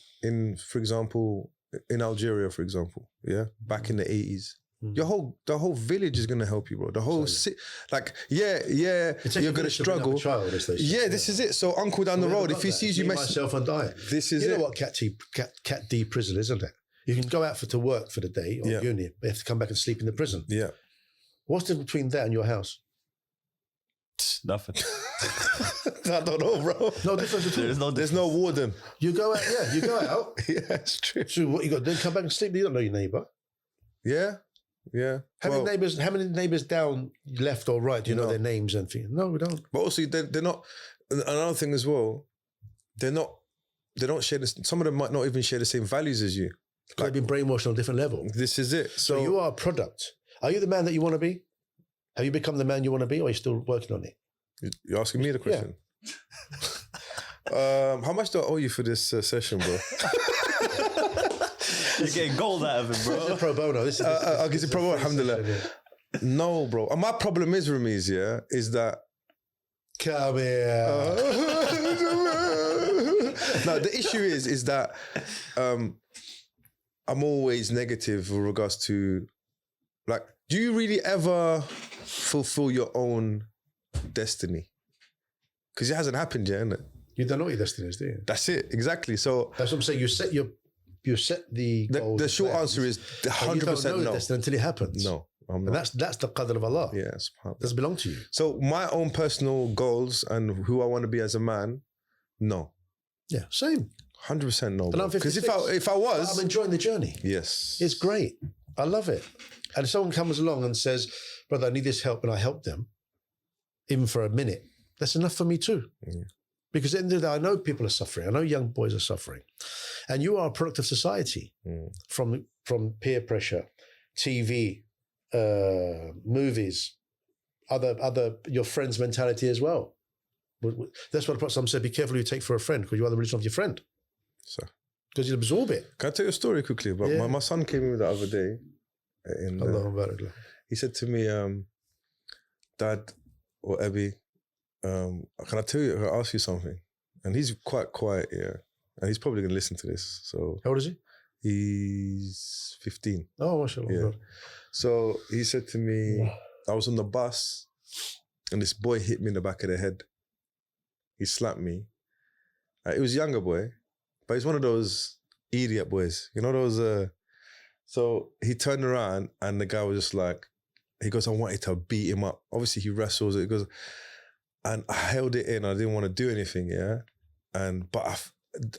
for example, in Algeria, for example, back in the 80s. The whole village is going to help you, bro. The whole you're going to struggle. This is it. So uncle down the road, if he sees you myself and die. This is it. You know what Cat D prison, isn't it? You can go out to work for the day or uni, but you have to come back and sleep in the prison. Yeah. What's the difference between that and your house? Nothing. I don't know, bro. No difference at all. There's no warden. You go out, you go out. Yeah, it's true. So what you got to do? Come back and sleep. You don't know your neighbour. Yeah. How many neighbours down, left or right? Do you know their names and things? No, we don't. But also, they're not. Another thing as well, they don't share this. Some of them might not even share the same values as you. Like, they've been brainwashed on a different level. This is it. So you are a product. Are you the man that you want to be? Have you become the man you want to be, or are you still working on it? You're asking me the question. Yeah. How much do I owe you for this session, bro? You're getting gold out of it, bro. This is pro bono. I'll give you pro bono, alhamdulillah. No, bro. And my problem is, Ramiz, is that... Come here. No, the issue is that I'm always negative with regards to, like, do you really ever fulfill your own destiny? Because it hasn't happened yet, innit? You don't know what your destiny is, do you? That's it, exactly. So that's what I'm saying. You set the goals. The short answer is 100% you don't know no. the destiny until it happens. No, I'm not. And that's the qadr of Allah. Yes, doesn't belong to you. So my own personal goals and who I want to be as a man, no. Yeah, same. 100% no. And I'm 56. Because if I was, I'm enjoying the journey. Yes, it's great. I love it. And if someone comes along and says, "Brother, I need this help," and I help them, even for a minute, that's enough for me too. Yeah. Because at the end of the day, I know people are suffering. I know young boys are suffering. And you are a product of society from peer pressure, TV, movies, other your friends' mentality as well. That's what the Prophet said, be careful who you take for a friend, because you are the religion of your friend. Because you absorb it. Can I tell you a story quickly? About my son came in the other day. He said to me, Dad or Abby, can I ask you something? And he's quite quiet, and he's probably going to listen to this. So How old is he? he's 15. Oh, mashallah. Yeah. God. So he said to me, I was on the bus and this boy hit me in the back of the head. He slapped me. It was a younger boy, but he's one of those idiot boys. You know those... So he turned around and the guy was just like, he goes, I wanted to beat him up. Obviously he wrestles. It goes, and I held it in. I didn't want to do anything, yeah? But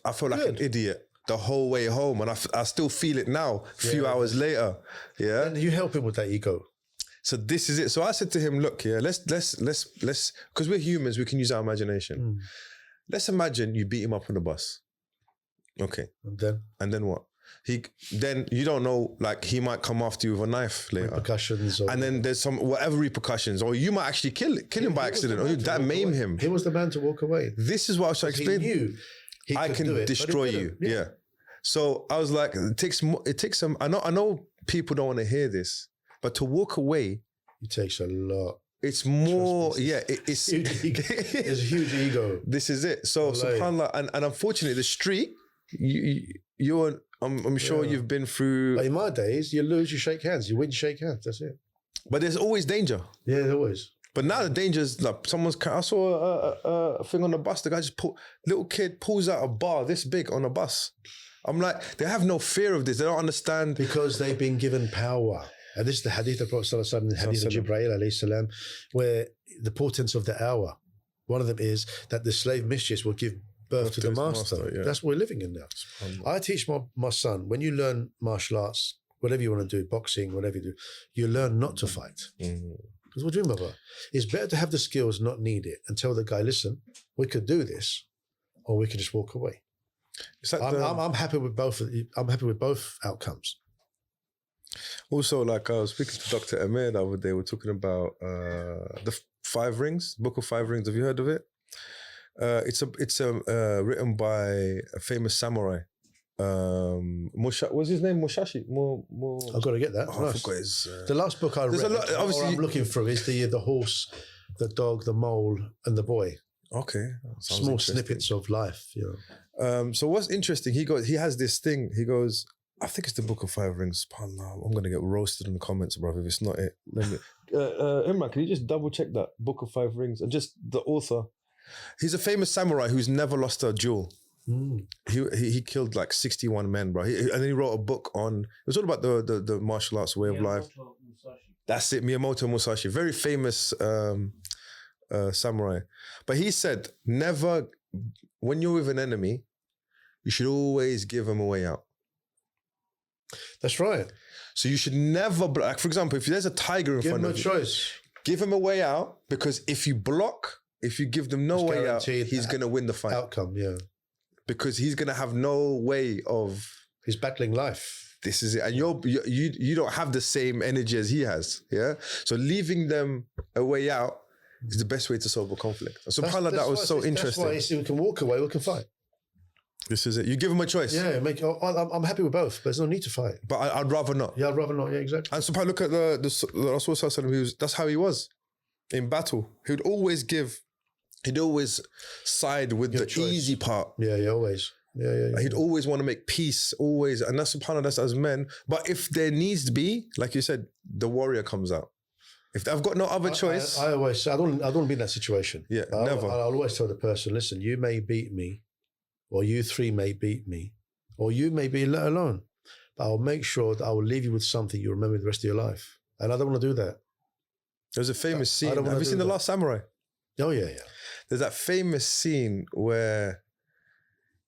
I felt like an idiot the whole way home, and I still feel it now, a few hours later, yeah? And you help him with that ego. So this is it. So I said to him, look, yeah, let's, because we're humans, we can use our imagination. Let's imagine you beat him up on the bus. Okay. And then what? Then you don't know, like he might come after you with a knife later. Repercussions. And then there's some, whatever repercussions, or you might actually kill him by accident, or that maim him. He was the man to walk away. This is what I was trying to explain. He knew I can destroy you. Yeah. So I was like, it takes some, I know people don't want to hear this, but to walk away, it takes a lot. It's more, it's huge ego. There's a huge ego. This is it. So subhanAllah, and unfortunately, the street, I'm sure you've been through. But in my days, you lose, you shake hands. You win, you shake hands. That's it. But there's always danger. Yeah, there always. But now the danger is like I saw a thing on the bus. The guy little kid pulls out a bar this big on a bus. I'm like, they have no fear of this. They don't understand. Because they've been given power. And this is the hadith of Prophet ﷺ, the hadith of Jibreel alayhi salam, where the portents of the hour, one of them is that the slave mistress will give birth to the master. That's what we're living in now. I teach my son, when you learn martial arts, whatever you want to do, boxing, whatever you do, you learn not to fight. Because what do you remember? It's better to have the skills, not need it, and tell the guy, listen, we could do this, or we could just walk away. I'm happy with both. I'm happy with both outcomes. Also, like I was speaking to Dr. Amir the other day, we're talking about the 5 Rings, Book of 5 Rings. Have you heard of it? It's written by a famous samurai. What's his name? Mushashi. I've got to get that. I forgot his, the last book I read, obviously, I'm looking through, is the horse, the dog, the mole, and the boy. Okay, small snippets of life. You know. So what's interesting? He has this thing. He goes, I think it's the Book of 5 Rings. SubhanAllah, I'm gonna get roasted in the comments, bro. If it's not it, let me. Imran, can you just double check that Book of 5 Rings and just the author? He's a famous samurai who's never lost a duel. He killed like 61 men, bro. And then he wrote a book on. It was all about the martial arts way of life. That's it, Miyamoto Musashi, very famous samurai. But he said, never, when you're with an enemy, you should always give him a way out. That's right. So you should never, like for example, if there's a tiger in front of you, give him a choice. Give him a way out, because if you block, if you give them no way out, he's going to win the fight. Outcome, yeah. Because he's going to have no way of... He's battling life. This is it. And you don't have the same energy as he has, yeah? So leaving them a way out is the best way to solve a conflict. So subhanAllah, that was so interesting. That's why we can walk away, we can fight. This is it. You give him a choice. Yeah, I'm happy with both. There's no need to fight. But I'd rather not. Yeah, I'd rather not. Yeah, exactly. And subhanAllah, look at the Rasul Sallallahu Alaihi Wasallam, that's how he was in battle. He'd always side with the easy part. Yeah, always. Yeah. He'd always want to make peace, always. And that's subhanAllah, that's as men. But if there needs to be, like you said, the warrior comes out. If I've got no other choice. I always say, I don't want to be in that situation. Yeah, never. I'll always tell the person, listen, you may beat me, or you 3 may beat me, or you may be let alone. But I'll make sure that I will leave you with something you remember the rest of your life. And I don't want to do that. There's a famous scene. Have you seen The Last Samurai? Oh, yeah. There's that famous scene where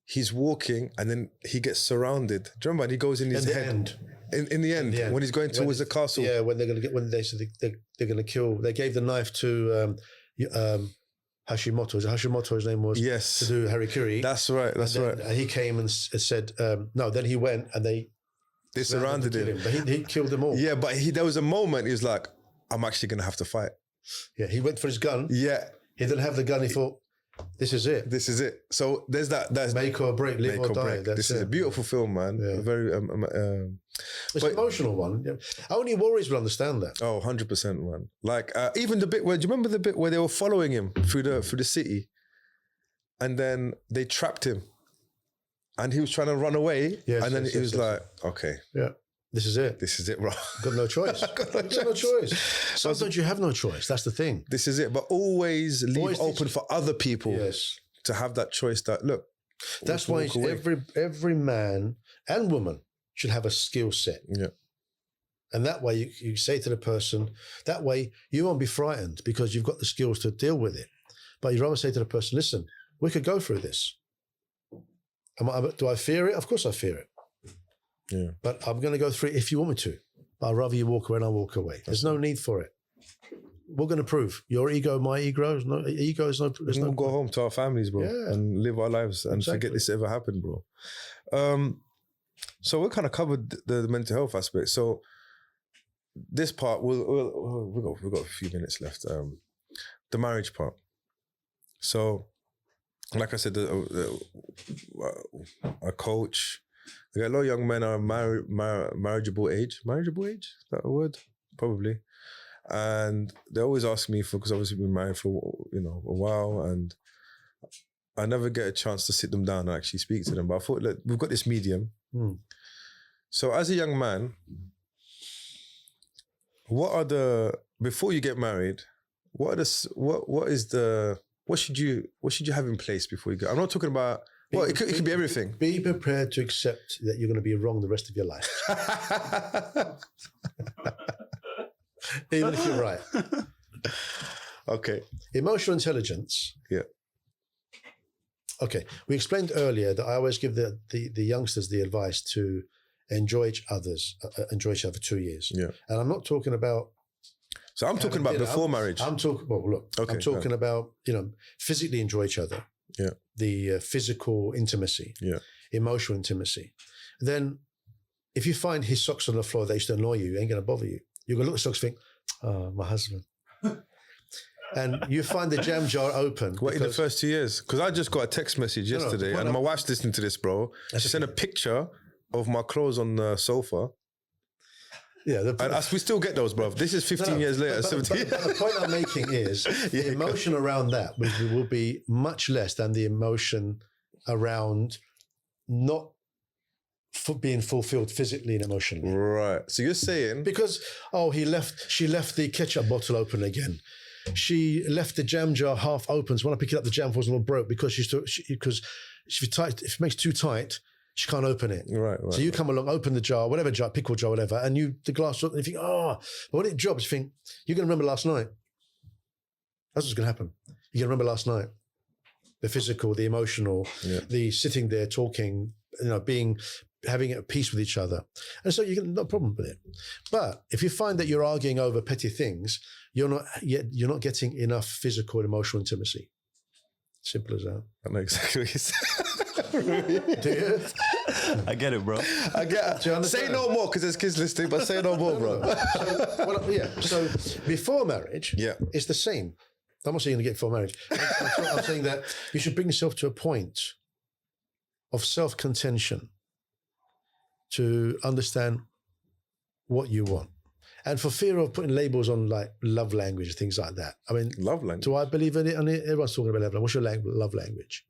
he's walking and then he gets surrounded. Do you remember? And he goes in his head. In the end, when he's going towards the castle. Yeah, when they're going to kill. They gave the knife to Hashimoto. Hashimoto's name was. Yes. To do harikiri. That's right. And he came and said, no, then he went and they surrounded him. But he killed them all. Yeah, but there was a moment he's like, I'm actually going to have to fight. Yeah, he went for his gun. Yeah. He didn't have the gun. He thought, this is it. This is it. So there's that. That's make or break, live or die. This is a beautiful film, man. Yeah. Very. It's an emotional one. Yeah. Only warriors will understand that. Oh, 100%, man. Like even the bit where, do you remember the bit where they were following him through the city, and then they trapped him, and he was trying to run away. Yes, And then yes, he yes, was like, okay, Yeah. This is it. this is it, bro. Got no choice. Got no choice. Sometimes you have no choice. That's the thing. This is it. But always leave Always open for other people Yes. to have that choice that, look. That's we why can walk away. every man and woman should have a skill set. Yeah. And that way you say to the person, that way you won't be frightened because you've got the skills to deal with it. But you'd rather say to the person, listen, we could go through this. Do I fear it? Of course I fear it. Yeah. But I'm going to go through it if you want me to. But I'd rather you walk away and I walk away. There's no need for it. We're going to prove your ego, my ego. There's no. There's no. We'll go home to our families, bro, Yeah. and live our lives and Exactly. forget this ever happened, bro. So we kind of covered the mental health aspect. So this part, we've got a few minutes left. The marriage part. So, like I said, a coach. A lot of young men are marriageable age. Marriageable age? Is that a word? Probably. And they always ask me because obviously we've been married for a while, and I never get a chance to sit them down and actually speak to them. But I thought, look, we've got this medium. So as a young man, before you get married, what should you have in place before you go? I'm not talking about. Well, it could be everything. Be prepared to accept that you're going to be wrong the rest of your life. Even if you're right. Okay. Emotional intelligence. Yeah. Okay. We explained earlier that I always give the youngsters the advice to enjoy each other for 2 years. Yeah. And I'm not talking about. So I'm talking about before marriage. I'm talking. Well, look. Okay, I'm talking about physically enjoy each other. Yeah. The physical intimacy. Yeah. Emotional intimacy. Then, if you find his socks on the floor that used to annoy you, it ain't going to bother you. You're going to look at the socks and think, oh, my husband. And you find the jam jar open. What, in the first 2 years? Because I just got a text message yesterday, and my wife's listening to this, bro. She sent a picture of my clothes on the sofa. Yeah, and we still get those, bro. This is 15 years later, 17. But the point I'm making is the emotion around that will be much less than the emotion around not being fulfilled physically and emotionally. Right. So you're saying because she left the ketchup bottle open again. She left the jam jar half open. So when I pick it up, the jam was all broke because if it makes too tight, she can't open it. Right. So you come along, open the jar, whatever jar, pickle jar, whatever, and the glass, and you think, but when it drops, you think, you're going to remember last night. That's what's going to happen. You're going to remember last night. The physical, the emotional, the sitting there talking, having a peace with each other. And so you're no problem with it. But if you find that you're arguing over petty things, you're not getting enough physical and emotional intimacy. Simple as that. I know exactly what you said. Do you? I get it, bro. I get it. Say no more because there's kids listening, but say no more, bro. So before marriage, it's the same. I'm not saying you're going to get before marriage. I'm saying that you should bring yourself to a point of self-contention to understand what you want. And for fear of putting labels on like love language and things like that. I mean, love language. Do I believe in it? And everyone's talking about love language. What's your love language?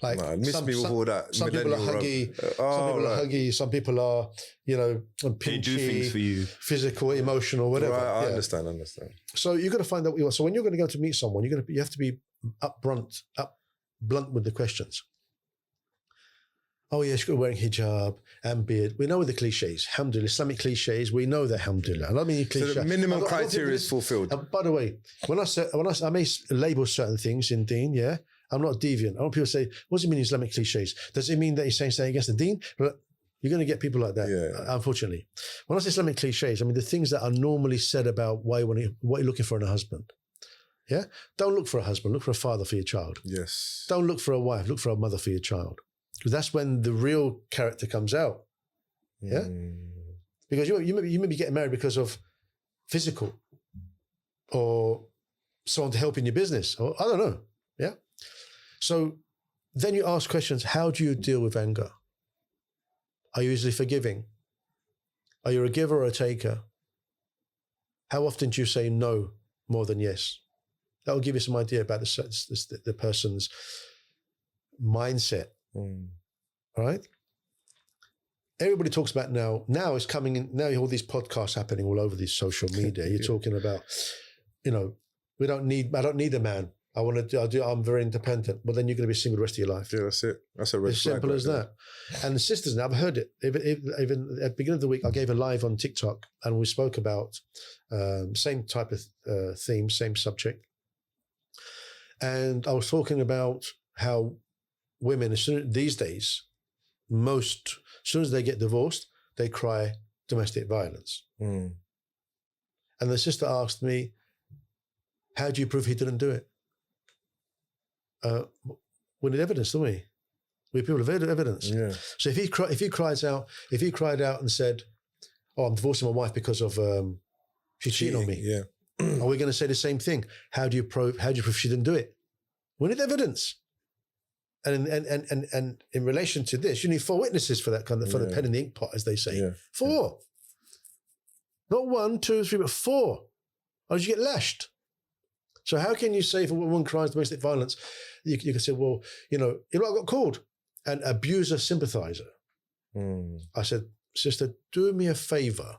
Like miss me with all that. Some people are huggy. Some people are huggy. Some people are, pinchy, they do things for you, physical, emotional, whatever. Right, I understand. So you've got to find out what you want. So when you're going to go to meet someone, you have to be blunt with the questions. Oh yeah, she's wearing hijab and beard. We know the cliches. Alhamdulillah, Islamic cliches. We know that. Alhamdulillah. I don't mean cliches. So the minimum criteria is fulfilled. By the way, when I may label certain things in Deen, yeah, I'm not deviant. I want people to say, what does it mean Islamic cliches? Does it mean that he's saying something against the Deen? You're going to get people like that, unfortunately. When I say Islamic cliches, I mean the things that are normally said about what you're looking for in a husband. Yeah? Don't look for a husband. Look for a father for your child. Yes. Don't look for a wife. Look for a mother for your child. Because that's when the real character comes out. Yeah? Because you may be getting married because of physical or someone to help in your business or I don't know. Yeah? So then you ask questions. How do you deal with anger? Are you easily forgiving? Are you a giver or a taker? How often do you say no more than yes? That will give you some idea about the person's mindset. right? Everybody talks about now it's coming in, now all these podcasts happening all over these social media. You're talking about, you know, I don't need a man. I'm very independent. But then you're going to be single the rest of your life. Yeah, that's it. That's a red As flag. simple as that. And the sisters, now I've heard it. Even at the beginning of the week, I gave a live on TikTok and we spoke about same type of theme, same subject. And I was talking about how women, these days, as soon as they get divorced, they cry domestic violence. Mm. And the sister asked me, how do you prove he didn't do it? We need evidence, don't we? We people have evidence. Yeah. So if he cried out and said, "Oh, I'm divorcing my wife because of she cheated on me," Yeah. are we going to say the same thing? How do you prove she didn't do it? We need evidence. And in relation to this, you need 4 witnesses for that for the pen in the ink pot, as they say. Yeah. 4, not 1, 2, 3, but 4. Or you get lashed. So how can you say if a woman cries domestic violence, you can say, well, you know what I got called? An abuser sympathizer. Mm. I said, sister, do me a favor,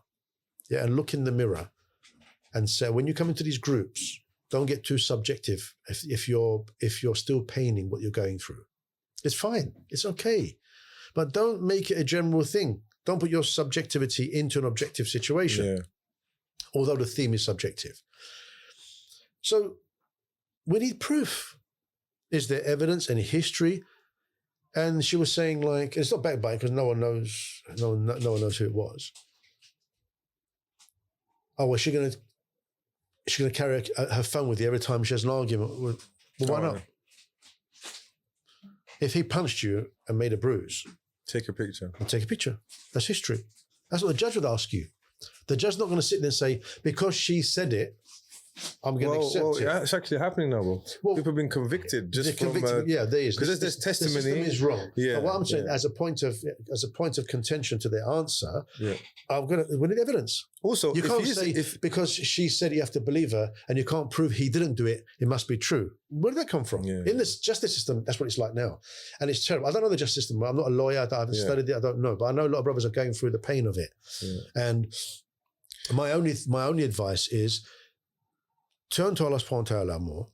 and look in the mirror and say, when you come into these groups, don't get too subjective if you're still paining what you're going through. It's fine. It's okay. But don't make it a general thing. Don't put your subjectivity into an objective situation. Yeah. Although the theme is subjective. So we need proof. Is there evidence, any history? And she was saying, like, it's not backbiting because no one knows who it was. Oh, well, she's gonna carry her phone with you every time she has an argument. Well, why not? If he punched you and made a bruise, Take a picture. take a picture. That's history. That's what the judge would ask you. The judge's not going to sit there and say, because she said it, I'm going to accept it. Yeah, it's actually happening now, bro. Well, people have been convicted just from... there is. Because there's testimony. The system is wrong. Yeah, But what I'm saying, as a point of contention to their answer, Yeah. we need evidence. Also, You can't say... say, because she said you have to believe her and you can't prove he didn't do it, it must be true. Where did that come from? Yeah. In this justice system, that's what it's like now. And it's terrible. I don't know the justice system. I'm not a lawyer. I haven't studied it. I don't know. But I know a lot of brothers are going through the pain of it. Yeah. And my only advice is turn to Allah subhanahu wa ta'ala more.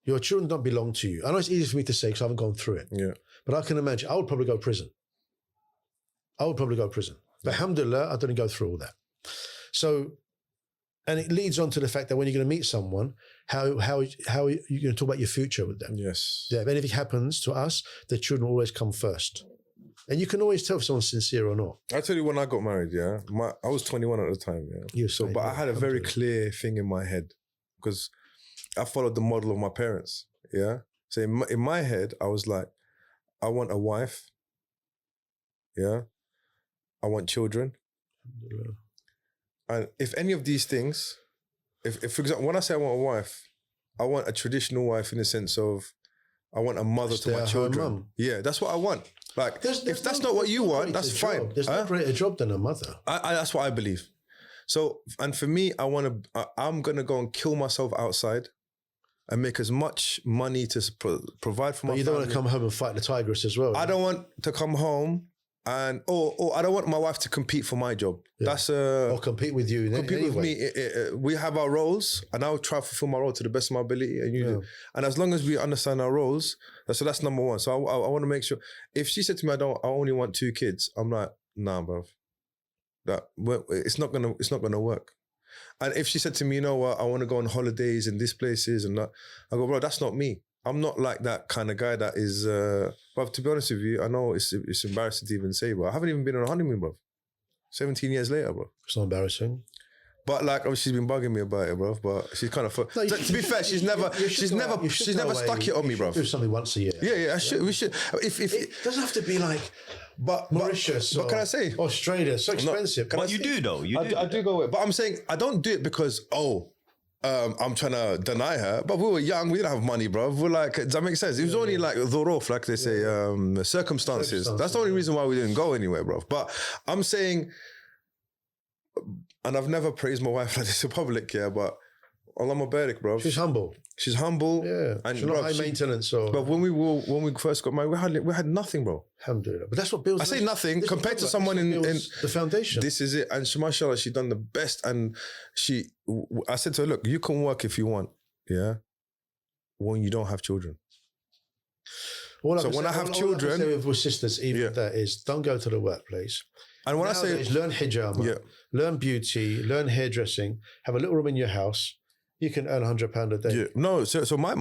Your children don't belong to you. I know it's easy for me to say because I haven't gone through it. Yeah. But I can imagine, I would probably go to prison. But alhamdulillah, I didn't go through all that. So, and it leads on to the fact that when you're going to meet someone, how are you going to talk about your future with them? Yes. Yeah, if anything happens to us, the children will always come first. And you can always tell if someone's sincere or not. I tell you, when I got married, I was 21 at the time, but I had a very clear thing in my head because I followed the model of my parents, So in my head, I was like, I want a wife, I want children. And if any of these things, if for example, when I say I want a wife, I want a traditional wife in the sense of I want a mother to my children. Yeah, that's what I want. Like, if that's not what you want, that's fine. There's no greater job than a mother. That's what I believe. So, and for me, I'm going to go and kill myself outside and make as much money to provide for my family. But you don't want to come home and fight the tigress as well. I don't want to come home and, or I don't want my wife to compete for my job. Yeah. That's or compete with you. Compete with me. We have our roles and I'll try to fulfill my role to the best of my ability. And as long as we understand our roles, so that's number one. So I want to make sure, if she said to me, I only want 2 kids, I'm like, nah, bro. It's not gonna work. And if she said to me, you know what, I want to go on holidays in these places and that, I go, bro, that's not me. I'm not like that kind of guy that is. But to be honest with you, I know it's embarrassing to even say, bro. I haven't even been on a honeymoon, bro. 17 years later, bro. It's not embarrassing. But like, she's been bugging me about it, bro. But she's kind of. No, to be fair, she's never stuck it on me, bro. Do something once a year. Yeah. We should. If it doesn't have to be like. But Mauritius, what can I say? Australia, so expensive. But you do though. I do go away. But I'm saying I don't do it because I'm trying to deny her. But we were young, we didn't have money, bro. We're like, does that make sense? It was only like dhuruf, like they say, circumstances. That's the only reason why we didn't go anywhere, bro. But I'm saying, and I've never praised my wife like this in public, but Allah Mubarak, bro. She's humble. She's humble. Yeah. And She's not bro, high maintenance. Or, but when we first got married, we had nothing, bro. alhamdulillah. But that's what builds. I say nothing compared to someone in the foundation. This is it. And mashallah, she done the best. And I said to her, look, you can work if you want. Yeah. When you don't have children. So when I have children, all I say with sisters, even that is, don't go to the workplace. And when Nowadays, I say learn hijama, learn beauty, learn hairdressing, have a little room in your house. You can earn £100 a day. yeah, no, so my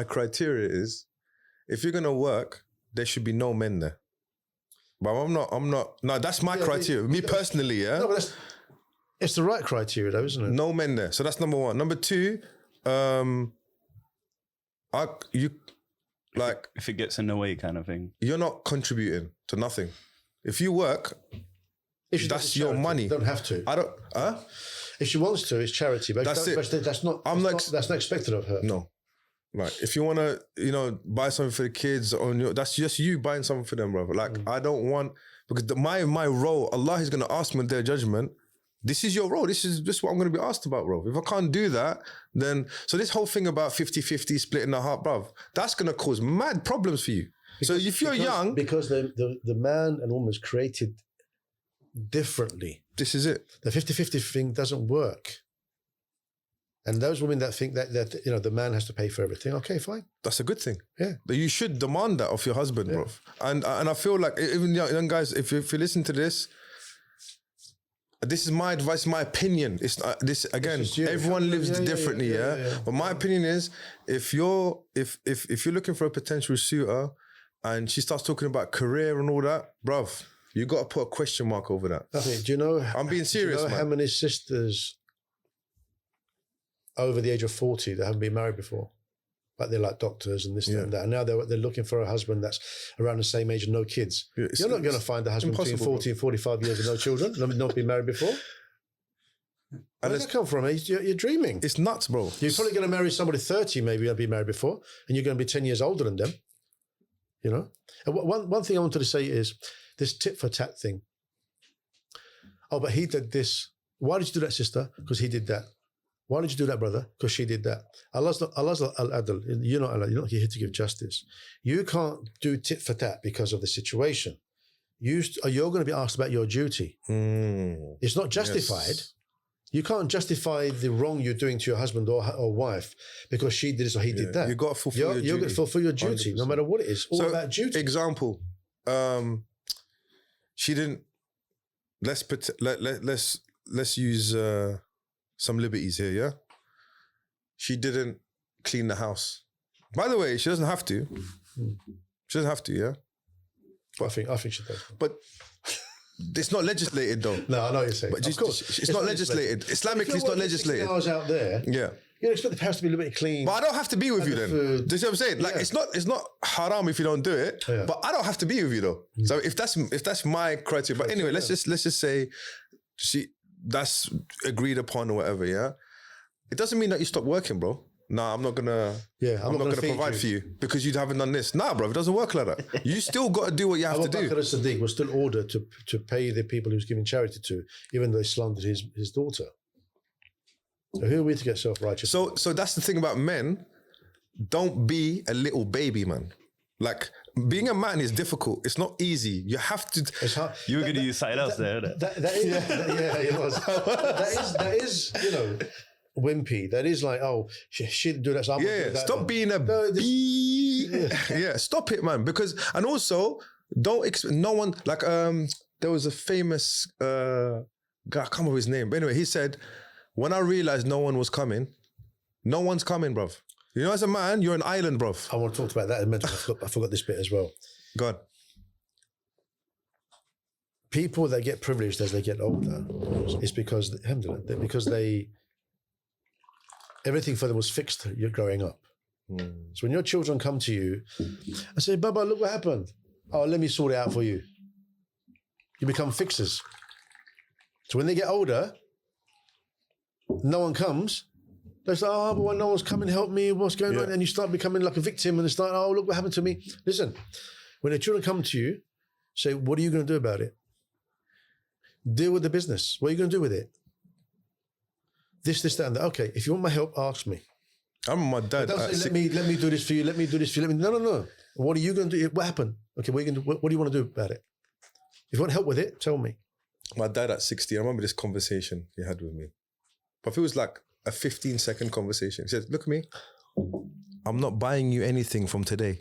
criteria is, if you're gonna work, there should be no men there. But I'm not. No, that's my criteria. Me personally, yeah. No, but it's the right criteria, though, isn't it? No men there. So that's number one. Number two, if it gets in the way, kind of thing. You're not contributing to nothing. If you work, that's your money. You don't have to. I don't. If she wants to, it's charity. But That's it. That's not. That's not expected of her. No. Like, if you want to, buy something for the kids, that's just you buying something for them, brother. Like, I don't want, because my role, Allah is going to ask me in their judgment, this is your role. This is what I'm going to be asked about, bro. If I can't do that, then, so this whole thing about 50-50 splitting the heart, bro, that's going to cause mad problems for you. So if you're young. Because the man and woman is created differently. This is it. The 50-50 thing doesn't work. And those women that think that the man has to pay for everything, okay, fine. That's a good thing. Yeah. But you should demand that of your husband, bro. And I feel like, even young guys, if you listen to this is my advice, my opinion. It's this again. Everyone lives differently, yeah. But my opinion is, if you're looking for a potential suitor, and she starts talking about career and all that, bruv, you got to put a question mark over that. Okay, do you know? I'm being serious, man. How many sisters over the age of 40 that haven't been married before? Like, they're like doctors and this and that. And now they're looking for a husband that's around the same age and no kids. Yeah, you're not going to find a husband between 40 and 45 years with no children, not been married before. Where does that come from? You're dreaming. It's nuts, bro. You're probably going to marry somebody 30, maybe you'll be married before, and you're going to be 10 years older than them. And one thing I wanted to say is this tit for tat thing. Oh, but he did this. Why did you do that, sister? Because he did that. Why did you do that, brother? Because she did that. Allah's al-adl. You're not here to give justice. You can't do tit for tat because of the situation. You're going to be asked about your duty. It's not justified. Yes. You can't justify the wrong you're doing to your husband or wife because she did this or he did that. You got to fulfill your duty. You're going to fulfill your duty, 100%. No matter what it is. All about duty. Example, she didn't. Let's use some liberties here. Yeah, she didn't clean the house. By the way, she doesn't have to. She doesn't have to. Yeah, but I think she does. But it's not legislated though. No, I know what you're saying. But of course, it's not legislated. Islamically, it's not legislated. Hours out there. Yeah. You expect the house to be a little bit clean. But I don't have to be with you then. Do you see what I'm saying? Like, it's not haram if you don't do it. Yeah. But I don't have to be with you though. So if that's my criteria. But anyway, let's just say that's agreed upon or whatever. Yeah. It doesn't mean that you stop working, bro. Nah, I'm not gonna. Yeah, I'm not gonna provide for you because you haven't done this. Nah, bro, it doesn't work like that. You still got to do what you have to do. Abu Bakr as-Siddiq was still ordered to pay the people he was giving charity to, even though they slandered his daughter. So who are we to get self-righteous? So that's the thing about men. Don't be a little baby, man. Like, being a man is difficult. It's not easy. You have to. It's hard. You were going to use something else there, isn't it? That is, it was. That is, wimpy. That is like, oh, she didn't do that. So I'm gonna do that. Stop being a bee. Yeah, stop it, man. Because, and also, no one, like, there was a famous guy, I can't remember his name, but anyway, he said, when I realized no one was coming, no one's coming, bruv. As a man, you're an island, bruv. I want to talk about that in mental. I forgot this bit as well. Go on. People that get privileged as they get older, it's because, alhamdulillah, because everything for them was fixed growing up. So when your children come to you and say, Baba, look what happened. Oh, let me sort it out for you. You become fixers. So when they get older, no one comes. They say, oh, but when no one's coming, help me, what's going on? And you start becoming like a victim and they start, oh, look what happened to me. Listen, when the children come to you, say, what are you going to do about it? Deal with the business. What are you going to do with it? this, that, and that. Okay, if you want my help, ask me. I remember my dad. Don't say, let me do this for you. Let me do this for you. No. What are you going to do? What happened? Okay, what are you going to do? What do you want to do about it? If you want help with it, tell me. My dad at 60, I remember this conversation he had with me. But it was like a 15-second conversation. He said, look at me. I'm not buying you anything from today.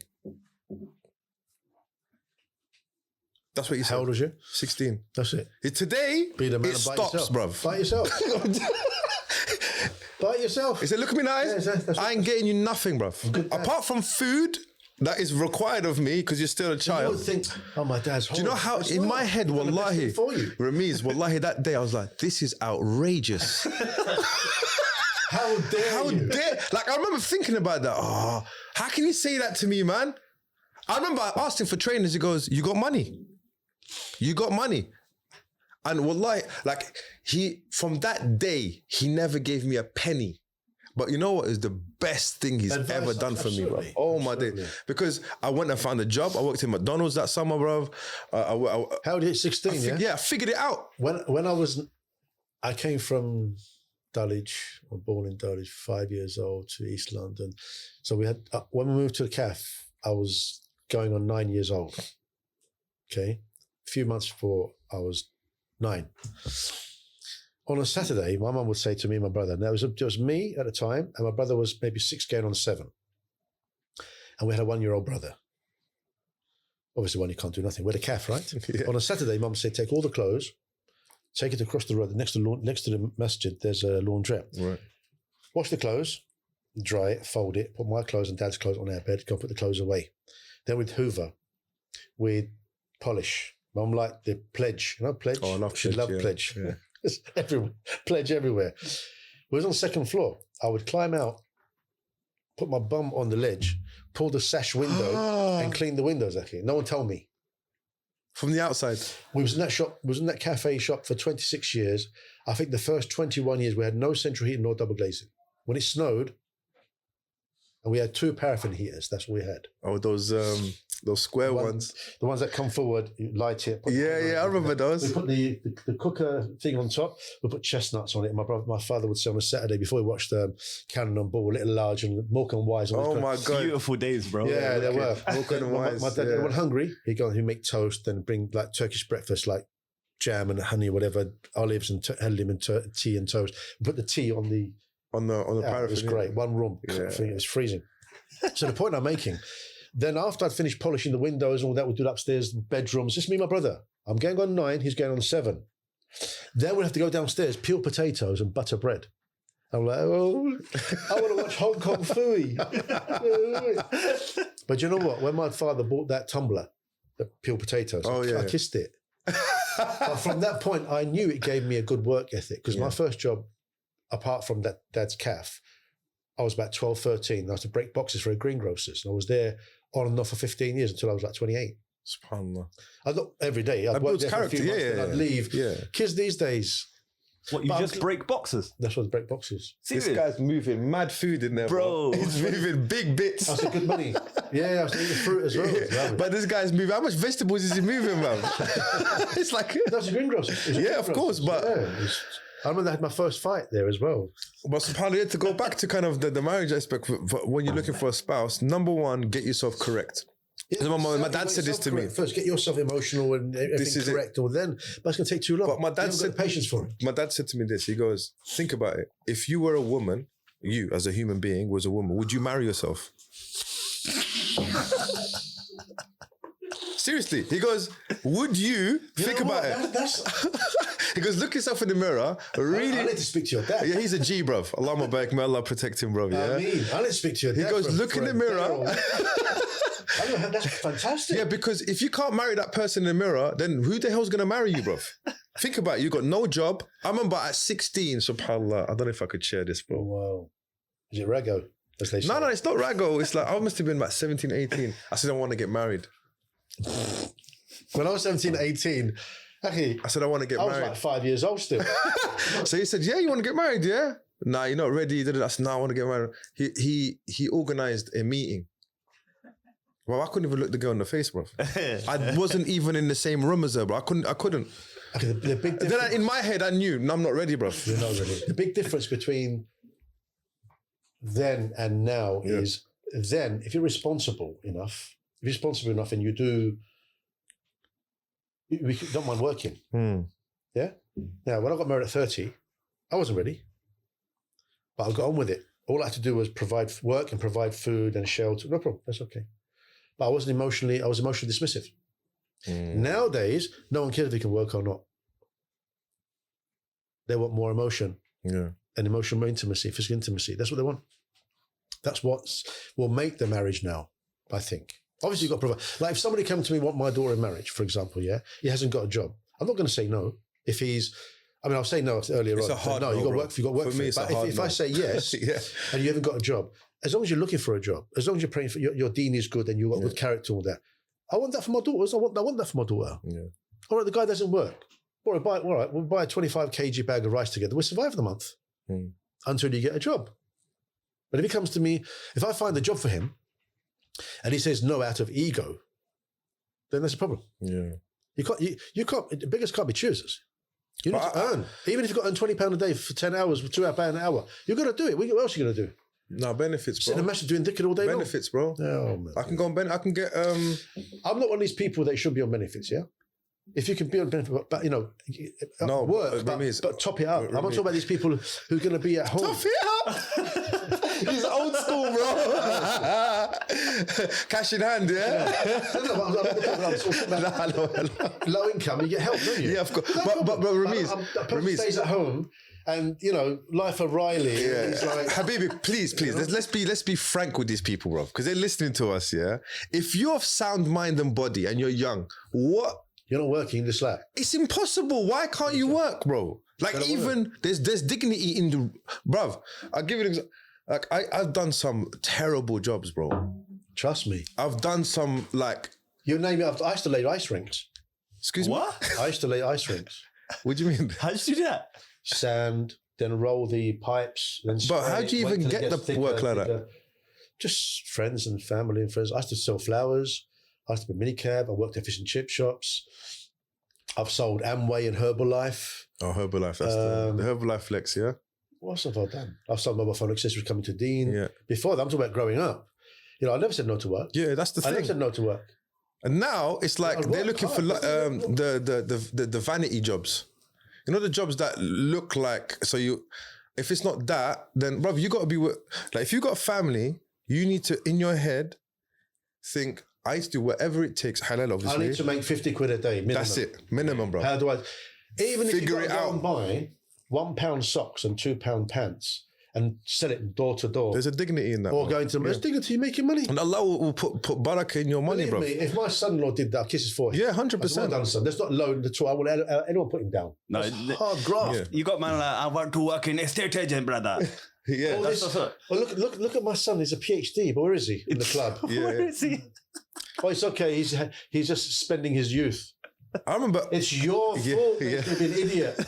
That's what he said. How old was you? 16. That's it. Today, Be the man it and bite stops, yourself. bruv. Bite yourself. Bite yourself. He said, look at me in the eyes. Yeah, I ain't getting you nothing, bruv. Apart from food that is required of me because you're still a You child. would think, oh, my dad's Do you know how, in my head, wallahi, Ramiz, wallahi, that day I was like, this is outrageous. How dare you? Like, I remember thinking about that. Oh, how can you say that to me, man? I remember I asked him for trainers. He goes, you got money. You got money. And wallahi, like, from that day, he never gave me a penny. But you know what is the best thing he's ever done for me, bro? Oh, my day. Because I went and found a job. I worked in McDonald's that summer, bro. How old are you? 16, yeah? Yeah, I figured it out. When I came from Dulwich, I was born in Dulwich, 5 years old, to East London. So we had, when we moved to the CAF, I was going on 9 years old. Okay. A few months before I was 9. On a Saturday, my mum would say to me and my brother, now it was me at the time, and my brother was maybe 6 going on 7. And we had a 1-year-old brother. Obviously, one you can't do nothing. We're the CAF, right? Yeah. On a Saturday, mum said, take all the clothes, take it across the road. Next to the masjid, there's a laundrette. Right. Wash the clothes, dry it, fold it, put my clothes and dad's clothes on our bed, go put the clothes away. Then we'd hoover, we'd polish. Mum liked the pledge. You know, pledge? Oh, I love She pledge, loved yeah. pledge. Yeah. Everywhere. Pledge everywhere. We was on the second floor. I would climb out, put my bum on the ledge, pull the sash window and clean the windows, actually. No one told me. From the outside. We was in that shop, was in that cafe shop for 26 years. I think the first 21 years we had no central heating nor double glazing. When it snowed, and we had 2 paraffin heaters, that's what we had. Oh, those square ones. The ones that come forward, you light it. Yeah, I remember those. We put the cooker thing on top. We put chestnuts on it. My father would say on a Saturday before we watched Cannon on Ball, Little Large and Milk and Wise. Oh my God. Beautiful days, bro. Yeah, they were. Milk and Wise. My dad went hungry. He'd make toast and bring like Turkish breakfast, like jam and honey, whatever, olives and tea and toast. Put the tea on the paraffin. It was great. 1 room. Yeah. It was freezing. So the point I'm making, then after I'd finished polishing the windows and all that, we'd do it upstairs, bedrooms, just me and my brother. I'm going on 9, he's going on 7. Then we'd have to go downstairs, peel potatoes and butter bread. I'm like, oh, I want to watch Hong Kong Phooey. But you know what? When my father bought that tumbler, the peeled potatoes, I kissed it. But from that point, I knew it gave me a good work ethic because my first job, apart from that dad's CAF, I was about 12, 13. I was to break boxes for a greengrocers. And I was there on and off for 15 years until I was like 28. SubhanAllah. Not every day. I'd work there for a few months and I'd leave. Yeah. Kids these days. What, you just break boxes? That's what break boxes. Serious? This guy's moving mad food in there, bro. He's moving big bits. That's a good money. Yeah, I was eating fruit as well. Yeah. But this guy's moving. How much vegetables is he moving, man? It's like... That's a greengrocers. Yeah, of course, but... Yeah, I remember I had my first fight there as well. But subhanAllah, to go back to kind of the marriage aspect, when you're looking for a spouse, number 1, get yourself correct. Yeah, my dad said this to me. First, get yourself emotional and everything correct, or then, but it's going to take too long. But my dad said, got patience for it. My dad said to me this. He goes, think about it. If you were a woman, you as a human being was a woman, would you marry yourself? Seriously, he goes, would you think about it? He goes, look yourself in the mirror. Really, I need to speak to your dad. Yeah, he's a G, bruv. Allahumma barik, may Allah protect him, bruv. Yeah, I need to speak to your dad. He goes, look in the mirror. That's fantastic. Yeah, because if you can't marry that person in the mirror, then who the hell's gonna marry you, bruv? Think about it. You got no job. I remember at 16, subhanAllah. I don't know if I could share this, bro. Wow. Is it rago? As they say? No, it's not rago. It's like I must have been about 17, 18. I said I want to get married. When I was 17, 18, actually, I said I want to get married. I was like 5 years old still. So he said, yeah, you want to get married, yeah? Nah, you're not ready. I said, no, I want to get married. He organized a meeting. Well, I couldn't even look the girl in the face, bro. I wasn't even in the same room as her, bro. I couldn't. Okay, the big difference. Then in my head, I knew, no, I'm not ready, bro. You're not ready. The big difference between then and now is then, if you're responsible enough, and you don't mind working. Yeah? Now, when I got married at 30, I wasn't ready. But I got on with it. All I had to do was provide work and provide food and shelter. No problem. That's okay. But I was emotionally dismissive. Nowadays, no one cares if you can work or not. They want more emotion. Yeah. And emotional intimacy, physical intimacy. That's what they want. That's what will make the marriage now, I think. Obviously, you've got to provide. Like if somebody came to me, want my daughter in marriage, for example, he hasn't got a job. I'm not going to say no. I'll say no earlier it's on. A hard no, no, you've got bro. work. You've got work for me. It's but a hard if no. I say yes, and you haven't got a job, as long as you're looking for a job, as long as you're praying for your deen is good and you've got good character and all that, I want that for my daughters. I want that for my daughter. Yeah. All right, the guy doesn't work. All right, we'll buy a 25 kg bag of rice together. We'll survive the month until you get a job. But if he comes to me, if I find a job for him, and he says no out of ego, then there's a problem. Yeah. You can't. Beggars can't be choosers. You need to earn. Even if you've got to earn £20 a day for 10 hours, £2 an hour, you've got to do it. What else are you going to do? No, benefits, bro. Sit in a message doing dickhead all day Benefits, bro. long. Oh, man. I can go on I can get I'm not one of these people that should be on benefits, yeah? If you can be on benefits, but work, but top it up. I'm not talking about these people who are going to be at home. Top it up! He's old school, bro. Cash in hand, yeah? I'm talking about low income, you get help, don't you? Yeah, of course. But Ramiz stays at home and, life of Riley. Yeah. He's like, Habibi, please, let's be frank with these people, bro, because they're listening to us, yeah? If you're of sound mind and body and you're young, what? You're not working, just like. It's impossible. Why can't you work, bro? Like even there's dignity in the, bruv. I'll give you an example. Like I've done some terrible jobs, bro. Trust me. I've done some like. You name it. I used to lay ice rinks. Excuse me? What? I used to lay ice rinks. What do you mean? How did you do that? Sand, then roll the pipes, then spray. But how do you even get the work like that? Just friends and family and friends. I used to sell flowers. I used to be minicab. I worked at fish and chip shops. I've sold Amway and Herbalife. Oh, Herbalife. That's the Herbalife flex, yeah? What else have I done? I've sold mobile phone accessories coming to Dean. Yeah. Before that, I'm talking about growing up. I never said no to work. Yeah, that's the thing. I never said no to work. And now it's like they're looking for the vanity jobs. You know, the jobs that look like, if it's not that, then, bruv, you got to be, like, if you got a family, you need to, in your head, think, I used to do whatever it takes, halal, obviously. I need to make 50 quid a day, minimum. That's it, minimum, bro. How do I, even if you Figure it go out. and buy £1 socks and £2 pants and sell it door to door. There's a dignity in that. Or bro. going to, there's dignity, you're making money. And Allah will put barakah in your money, Believe bro. me, if my son-in-law did that, I'll kiss his forehead. Yeah, That's 100%. well done, son. That's not low at all. I want anyone put him down. No, That's hard graft. Yeah. You got man like, I want to work in estate agent, brother. Yeah, All That's this- what's up. well, look at my son. He's a PhD, but where is he? In the club. Where is he? Oh, it's okay. He's just spending his youth. I remember. It's your fault. yeah. You've been an idiot.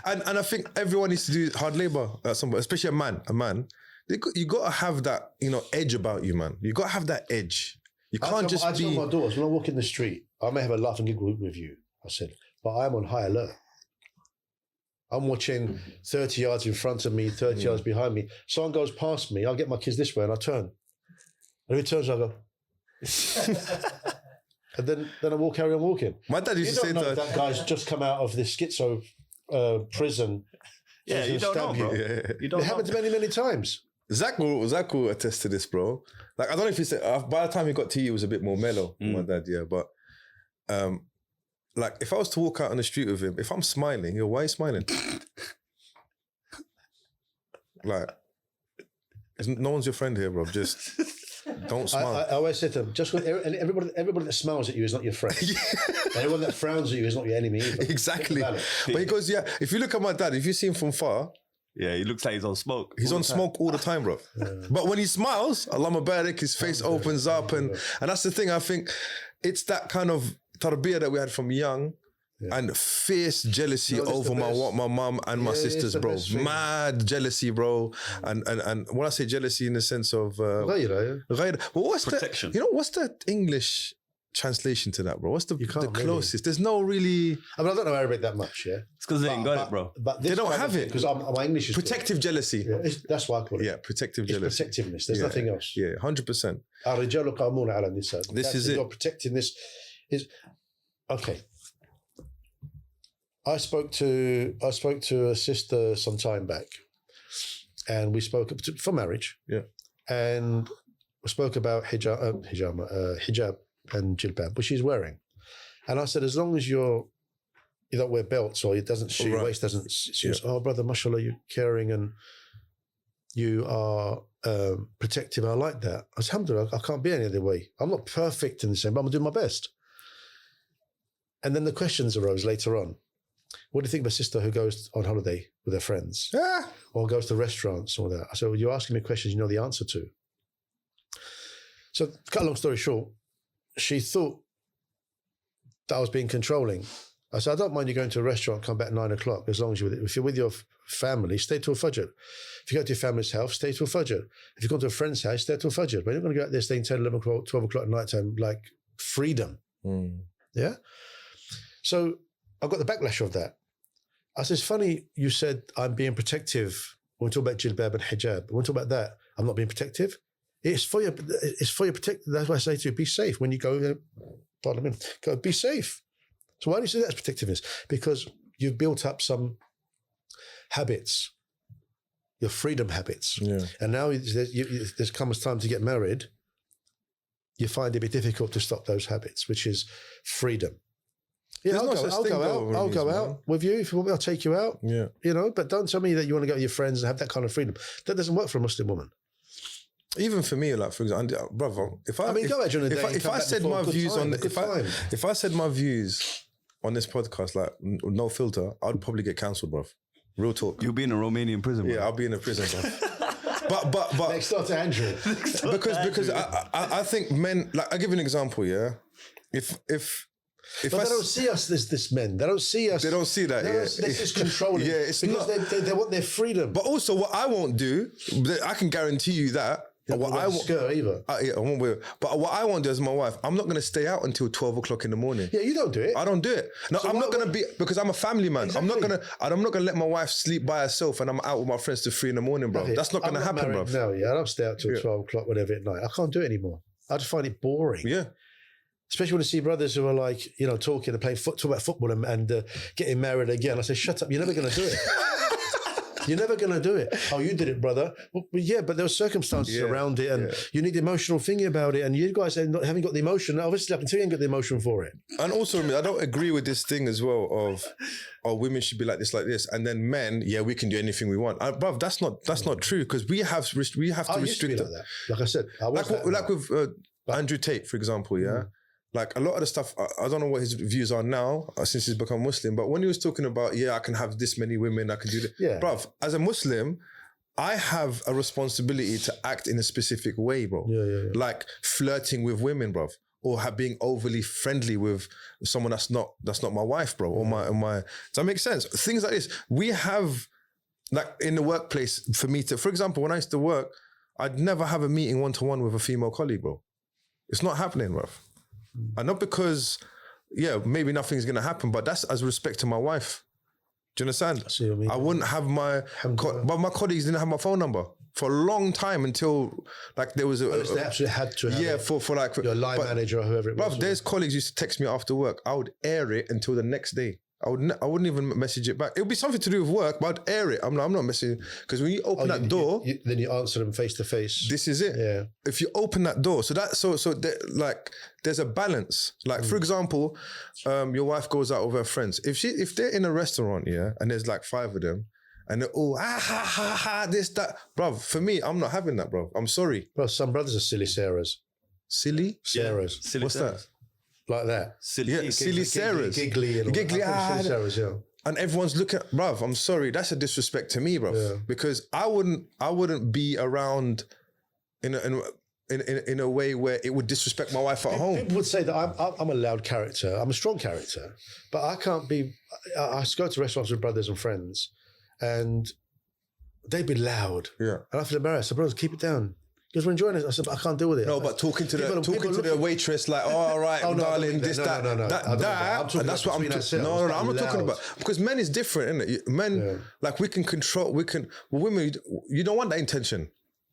And I think everyone needs to do hard labor at some point, especially a man. You got to have that, edge about you, man. You got to have that edge. You can't just I be. tell my daughters, when I walk in the street, I may have a laugh and giggle with you, I said, but I'm on high alert. I'm watching 30 yards in front of me, 30 yards behind me. Someone goes past me, I'll get my kids this way and I turn. And if he turns, I go. And then I will carry on walking. My dad used You to say don't know that. that guy's just come out of this schizo prison. Yeah, you don't know, bro. Yeah. You don't It know. happened to many, many times. Zach will attest to this, bro. Like, I don't know if he said, by the time he got to you, it was a bit more mellow, my dad, yeah. But, like, if I was to walk out on the street with him, if I'm smiling, why are you smiling? Like, no one's your friend here, bro. Just don't smile. I always say to them, everybody that smiles at you is not your friend. Everyone that frowns at you is not your enemy either. Exactly. Think about it. But he goes, yeah, if you look at my dad, if you see him from far, Yeah, he looks like he's on smoke. he's on smoke all the time, bro. But when he smiles, Allah Mubarak, his face opens up. And that's the thing, I think it's that kind of tarbiyah that we had from young and fierce jealousy No, that's over the best. my mum and my Yeah, it's sisters, the bro. best thing. Mad jealousy, bro. And when I say jealousy in the sense of... غيرة, yeah. غير. But what's Protection. what's the English translation to that, bro? What's the can't closest? really. There's no really... I mean, I don't know Arabic that much, yeah? It's because they ain't got it, bro. But They don't have it. Because my English is Protective jealousy. good. Yeah, that's why I call it. Yeah, protective It's jealousy. protectiveness. There's nothing else. Yeah, 100%. الرجال قوامون على النساء. This is it. You're protecting this. Okay. I spoke to a sister some time back, and we spoke for marriage. Yeah. And we spoke about hijab and jilbab, which she's wearing. And I said, as long as you don't wear belts or it doesn't show your waist, doesn't. She goes, oh brother, mashallah, you're caring and you are protective. I like that. I said, alhamdulillah, I can't be any other way. I'm not perfect in the same, but I'm gonna do my best. And then the questions arose later on. What do you think of a sister who goes on holiday with her friends or goes to restaurants or that? I said, well, you're asking me questions you know the answer to. So, cut a long story short, she thought that I was being controlling. I said, I don't mind you going to a restaurant, come back at 9 o'clock, as long as if you're with your family, stay till Fajr. If you go to your family's house, stay till Fajr. If you go to a friend's house, stay till Fajr. But you're not going to go out there staying 10, 11 o'clock, 12 o'clock at night time, like freedom. Yeah? So I got the backlash of that. I said, it's funny you said I'm being protective when we talk about jilbab and hijab. When we talk about that, I'm not being protective. It's for your protect. That's why I say to you, be safe when you go. Pardon me. Go be safe. So why do you say that's protectiveness? Because you've built up some habits, your freedom habits, and now there's comes time to get married. You find it a bit difficult to stop those habits, which is freedom. Yeah, I'll go out with you. If you want me, I'll take you out. Yeah. You know, but don't tell me that you want to go with your friends and have that kind of freedom. That doesn't work for a Muslim woman. Even for me, like for example, brother, if I said my views on this podcast, like no filter, I'd probably get cancelled, bro. Real talk. You'll be in a Romanian prison, bro. Yeah, I'll be in a prison, bro. but next door to Andrew. because I think men, like I give you an example, yeah. If they don't see us as this men. They don't see us. They don't see that. This is controlling. Yeah, it's because not. They want their freedom. But also, what I won't do, I can guarantee you that. What I won't skirt either. I won't wear. But what I won't do as my wife, I'm not going to stay out until 12 o'clock in the morning. Yeah, you don't do it. I don't do it. No, so I'm not going to be, because I'm a family man. Exactly. I'm not gonna let my wife sleep by herself and I'm out with my friends till 3 in the morning, bro. That's not going to happen, bro. No, I don't stay out till 12 o'clock, whatever at night. I can't do it anymore. I just find it boring. Yeah. Especially when I see brothers who are like, you know, talking and playing talk about football and getting married again. I say, shut up, you're never going to do it. You're never going to do it. Oh, you did it, brother. Well, yeah, but there were circumstances around it and you need the emotional thingy about it. And you guys haven't got the emotion. Obviously, I can tell you ain't got the emotion for it. And also, I don't agree with this thing as well of, women should be like this. And then men, we can do anything we want. Bruv, that's not true because we have to restrict like that. Like I said, like with Andrew Tate, for example, Like a lot of the stuff, I don't know what his views are now since he's become Muslim, but when he was talking about, I can have this many women, I can do that. Yeah. Bruv, as a Muslim, I have a responsibility to act in a specific way, bro. Yeah. Like flirting with women, bruv, or being overly friendly with someone that's not my wife, bro, or my. Does that make sense? Things like this. We have, like in the workplace, for example, when I used to work, I'd never have a meeting one-to-one with a female colleague, bro. It's not happening, bruv. And not because, maybe nothing's going to happen, but that's as respect to my wife. Do you understand? I see what you mean. I wouldn't have but my colleagues didn't have my phone number for a long time until like there was they absolutely had to have it. for like your line manager or whoever it was. But there's colleagues used to text me after work. I would air it until the next day. I wouldn't even message it back. It would be something to do with work, but I'd air it. I'm not messaging because when you open that door, then you answer them face to face. This is it. Yeah. If you open that door, there's a balance. Like for example, your wife goes out with her friends. If they're in a restaurant, and there's like 5 of them, and they're all this that, bruv. For me, I'm not having that, bro. I'm sorry, bro. Some brothers are silly Sarahs. Silly Sarahs. Yeah. Silly What's Sarahs. that? Like that. Silly Sarahs. Giggly and Giggly, silly Sarahs, yeah. And everyone's looking, bruv, I'm sorry, that's a disrespect to me, bruv. Yeah. Because I wouldn't be around in a way where it would disrespect my wife at home. People would say that I'm a loud character. I'm a strong character, but I can't be. I go to restaurants with brothers and friends, and they'd be loud. Yeah. And I feel embarrassed. So brothers, keep it down. Because we're enjoying it. I said, I can't deal with it. No, but talking to the waitress, like, oh, all right, darling, this, that. No. And that's what I'm talking. No, I'm not talking about. Because men is different, isn't it? Men, like, we can control. Women, you don't want that intention.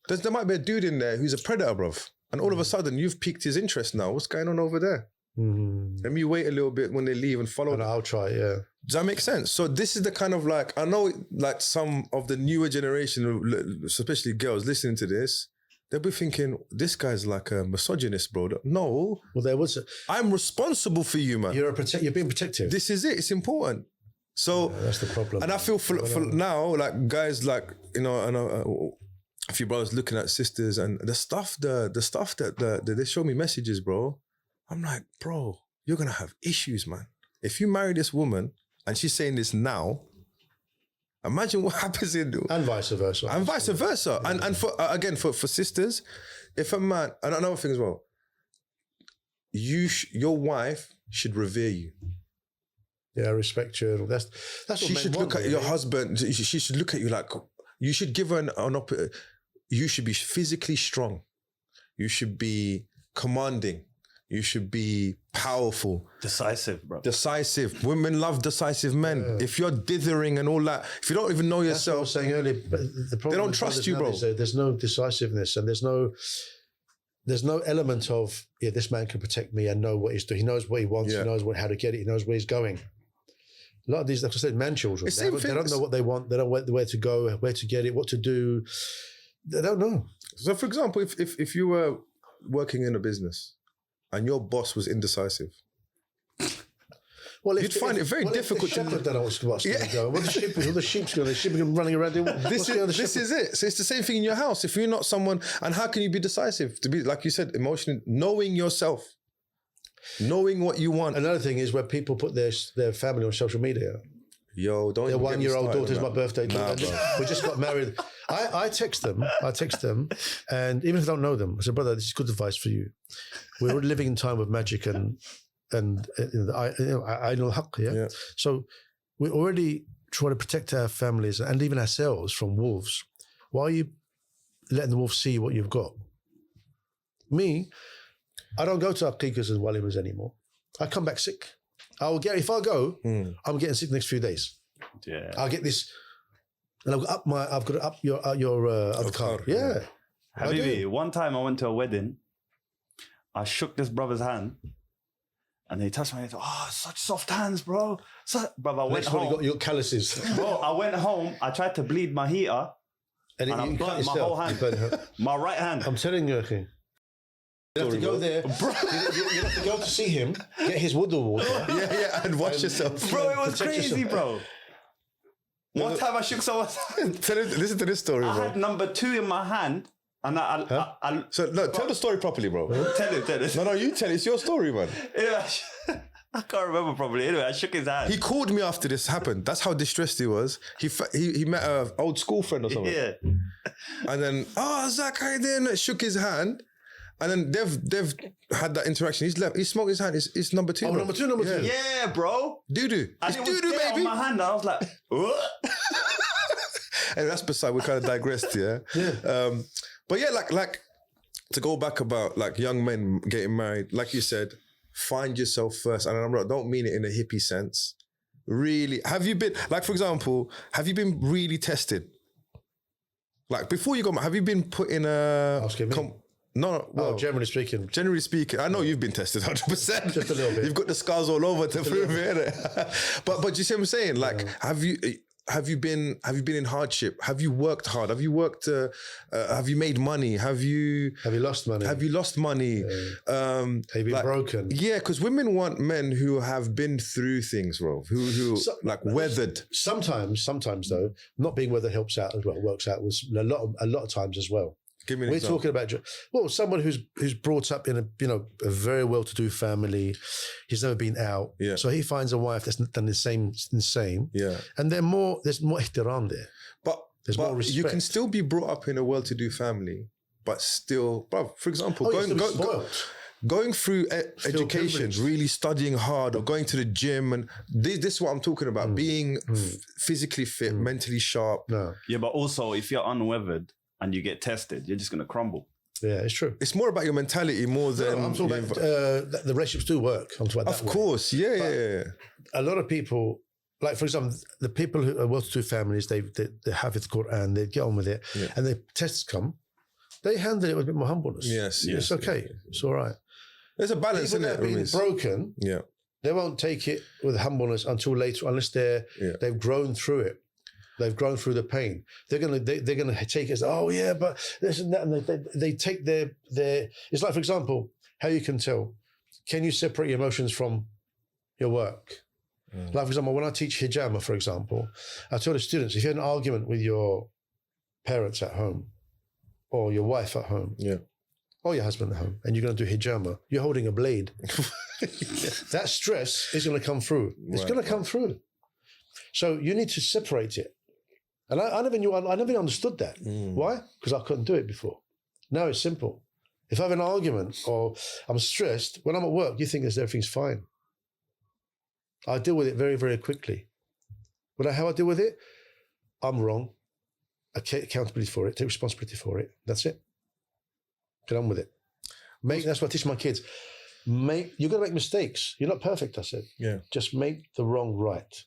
There might be a dude in there who's a predator, bruv, and all of a sudden you've piqued his interest. Now, what's going on over there? Let me wait a little bit when they leave and follow. And I'll try. Yeah. Does that make sense? So this is the kind of, like, I know, like, some of the newer generation, especially girls listening to this, they'll be thinking, this guy's like a misogynist, bro. No. Well, there was. I'm responsible for you, man. You're being protective. This is it. It's important. So that's the problem. And I feel for now, like, guys, like, you know, and a few brothers looking at sisters and the stuff that they show me messages, bro. I'm like, bro, you're gonna have issues, man. If you marry this woman and she's saying this now, imagine what happens in... And vice versa. And vice versa. Yeah. And for again, for sisters, if a man... And another thing as well, your wife should revere you. Yeah, respect you. That's what she should look at your husband. She should look at you like... You should give her an opportunity. You should be physically strong. You should be commanding. You should be powerful. Decisive, bro. Decisive. Women love decisive men. Yeah. If you're dithering and all that, if you don't even know yourself. That's what I was saying earlier. But the problem they don't trust you, bro. There's no decisiveness and there's no element of, yeah, this man can protect me and know what he's doing. He knows what he wants. Yeah. He knows how to get it. He knows where he's going. A lot of these, like I said, man children, they don't know what they want. They don't know where to go, where to get it, what to do. They don't know. So, for example, if you were working in a business and your boss was indecisive, well, you'd find it very difficult. The shepherd don't know what's going to go. What the sheep is? All the sheep's going. The sheep are running around. This is it. So it's the same thing in your house. If you're not someone, and how can you be decisive? To be, like you said, emotionally, knowing yourself, knowing what you want. Another thing is where people put their family on social media. Yo, don't. Their 1-year-old daughter's my birthday. We just got married. I text them, and even if I don't know them, I said, brother, this is good advice for you. We're already living in time with magic and I know haqq, yeah? So we're already trying to protect our families and even ourselves from wolves. Why are you letting the wolves see what you've got? Me, I don't go to aqiqahs and walimas anymore. I come back sick. If I go, I'm getting sick the next few days. Yeah. I'll get this, and I've got to up your adhkar. Yeah. Habibi, one time I went to a wedding. I shook this brother's hand, and he touched my hand. Oh, such soft hands, bro. Brother, I went home. Got your calluses. Bro, I went home. I tried to bleed my heater, and I burnt my whole hand. My right hand. I'm telling you, okay. You have to go there. Bro. You have to go to see him, get his wudu water. Yeah, and wash yourself. Bro, it was crazy, bro. One time I shook someone's hand. Listen to this story, bro. I had number 2 in my hand. And tell the story properly, bro. Tell it. No, you tell it. It's your story, man. Anyway, I can't remember properly. Anyway, I shook his hand. He called me after this happened. That's how distressed he was. He met an old school friend or something. Yeah. And then, Zach, how you doing? Shook his hand. And then they've had that interaction. He's left. He smoked his hand. It's number 2. Oh, bro. number two. Yeah, bro. Doo-doo. It's doo-doo, baby. On my hand. I was like, what? And that's beside. We kind of digressed, yeah. Yeah. But yeah, like to go back about like young men getting married. Like you said, find yourself first. And I don't mean it in a hippie sense. Really, have you been, like, for example, have you been really tested? Like, before you got married, have you been put in a... Well, generally speaking. I know you've been tested 100%. Just a little bit. You've got the scars all over to prove it, innit? But you see what I'm saying? Like, have you been in hardship? Have you worked hard? Have you worked? Have you made money? Have you lost money? Have you lost money? Have you been broken? Yeah, because women want men who have been through things, bro. Who weathered. Sometimes though, not being weathered helps out as well. Works out was a lot of times as well. We're example. Talking about someone who's brought up in a very well-to-do family. He's never been out, so he finds a wife that's done the same, and there's more ihtiram there. But there's more respect. You can still be brought up in a well-to-do family, but still, bro. For example, going through education, really studying hard, or going to the gym, and this is what I'm talking about: being physically fit, mentally sharp. Yeah, but also if you're unweathered and you get tested, you're just going to crumble. Yeah, it's true. It's more about your mentality more than... I'm talking about the relationships do work. I'm talking about that Of course, yeah. A lot of people, like for example, the people who are well-to-do families, they have it Quran, they get on with it, and the tests come, they handle it with a bit more humbleness. Yes. It's okay. It's all right. There's a balance in it. Being broken, they won't take it with humbleness until later, unless they've grown through it. They've grown through the pain. They're gonna take it as, oh yeah, but this and that, and they take their. It's like, for example, how you can tell. Can you separate your emotions from your work? Like, for example, when I teach Hijama, for example, I tell the students, if you had an argument with your parents at home, or your wife at home, or your husband at home, and you're going to do Hijama, you're holding a blade. That stress is going to come through. It's going to come through. So you need to separate it. And I never understood that. Why? Because I couldn't do it before. Now it's simple. If I have an argument or I'm stressed, when I'm at work, you think everything's fine. I deal with it very, very quickly. But how I deal with it, I'm wrong. I take accountability for it, take responsibility for it. That's it. Get on with it. That's what I teach my kids. You're going to make mistakes. You're not perfect, I said. Yeah. Just make the wrong right.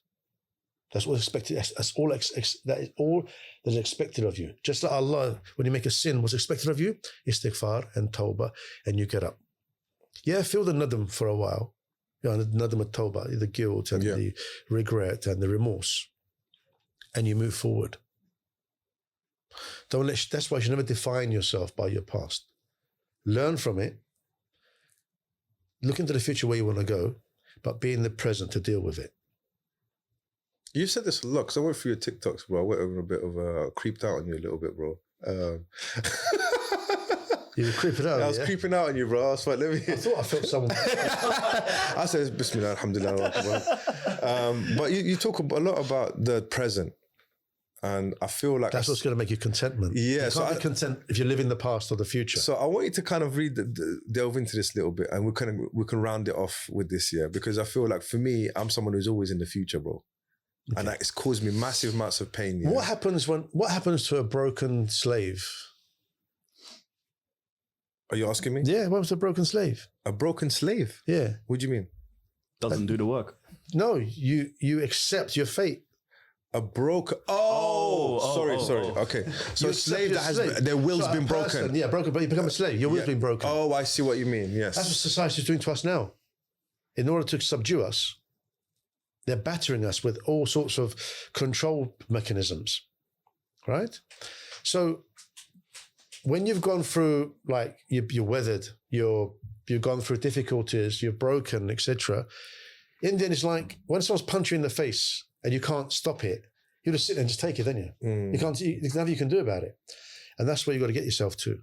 That's what's expected. That is all that's expected of you. Just like Allah, when you make a sin, what's expected of you? Istighfar and tawbah, and you get up. Yeah, feel the nadam for a while. The nadam and tawbah, the guilt and the regret and the remorse. And you move forward. That's why you should never define yourself by your past. Learn from it. Look into the future where you want to go, but be in the present to deal with it. You said this a lot, because I went through your TikToks, bro. I went over a bit of creeped out on you a little bit, bro. You were creeping out. I was creeping out on you, bro. I was like, let me. I thought I felt someone. I said, Bismillah, alhamdulillah. But you talk a lot about the present, and I feel like that's what's going to make you contentment. Yeah, you can't be content if you live in the past or the future. So I want you to kind of delve into this a little bit, and we can round it off with this year, because I feel like for me, I'm someone who's always in the future, bro. Okay. And it's caused me massive amounts of pain. Yeah? What happens to a broken slave? Are you asking me? Yeah, what was a broken slave? A broken slave? Yeah. What do you mean? Doesn't do the work. No, you accept your fate. A broken. Sorry. Okay, so a slave that has their will's been broken. Yeah, broken, but you become a slave. Your will's been broken. Oh, I see what you mean. Yes, that's what society is doing to us now. In order to subdue us, they're battering us with all sorts of control mechanisms, right? So when you've gone through, like, you're weathered, you've gone through difficulties, you're broken, etc. In the end, it's like when someone's punched you in the face and you can't stop it, you just sit there and just take it, don't you? You can't. There's nothing you can do about it, and that's where you've got to get yourself to.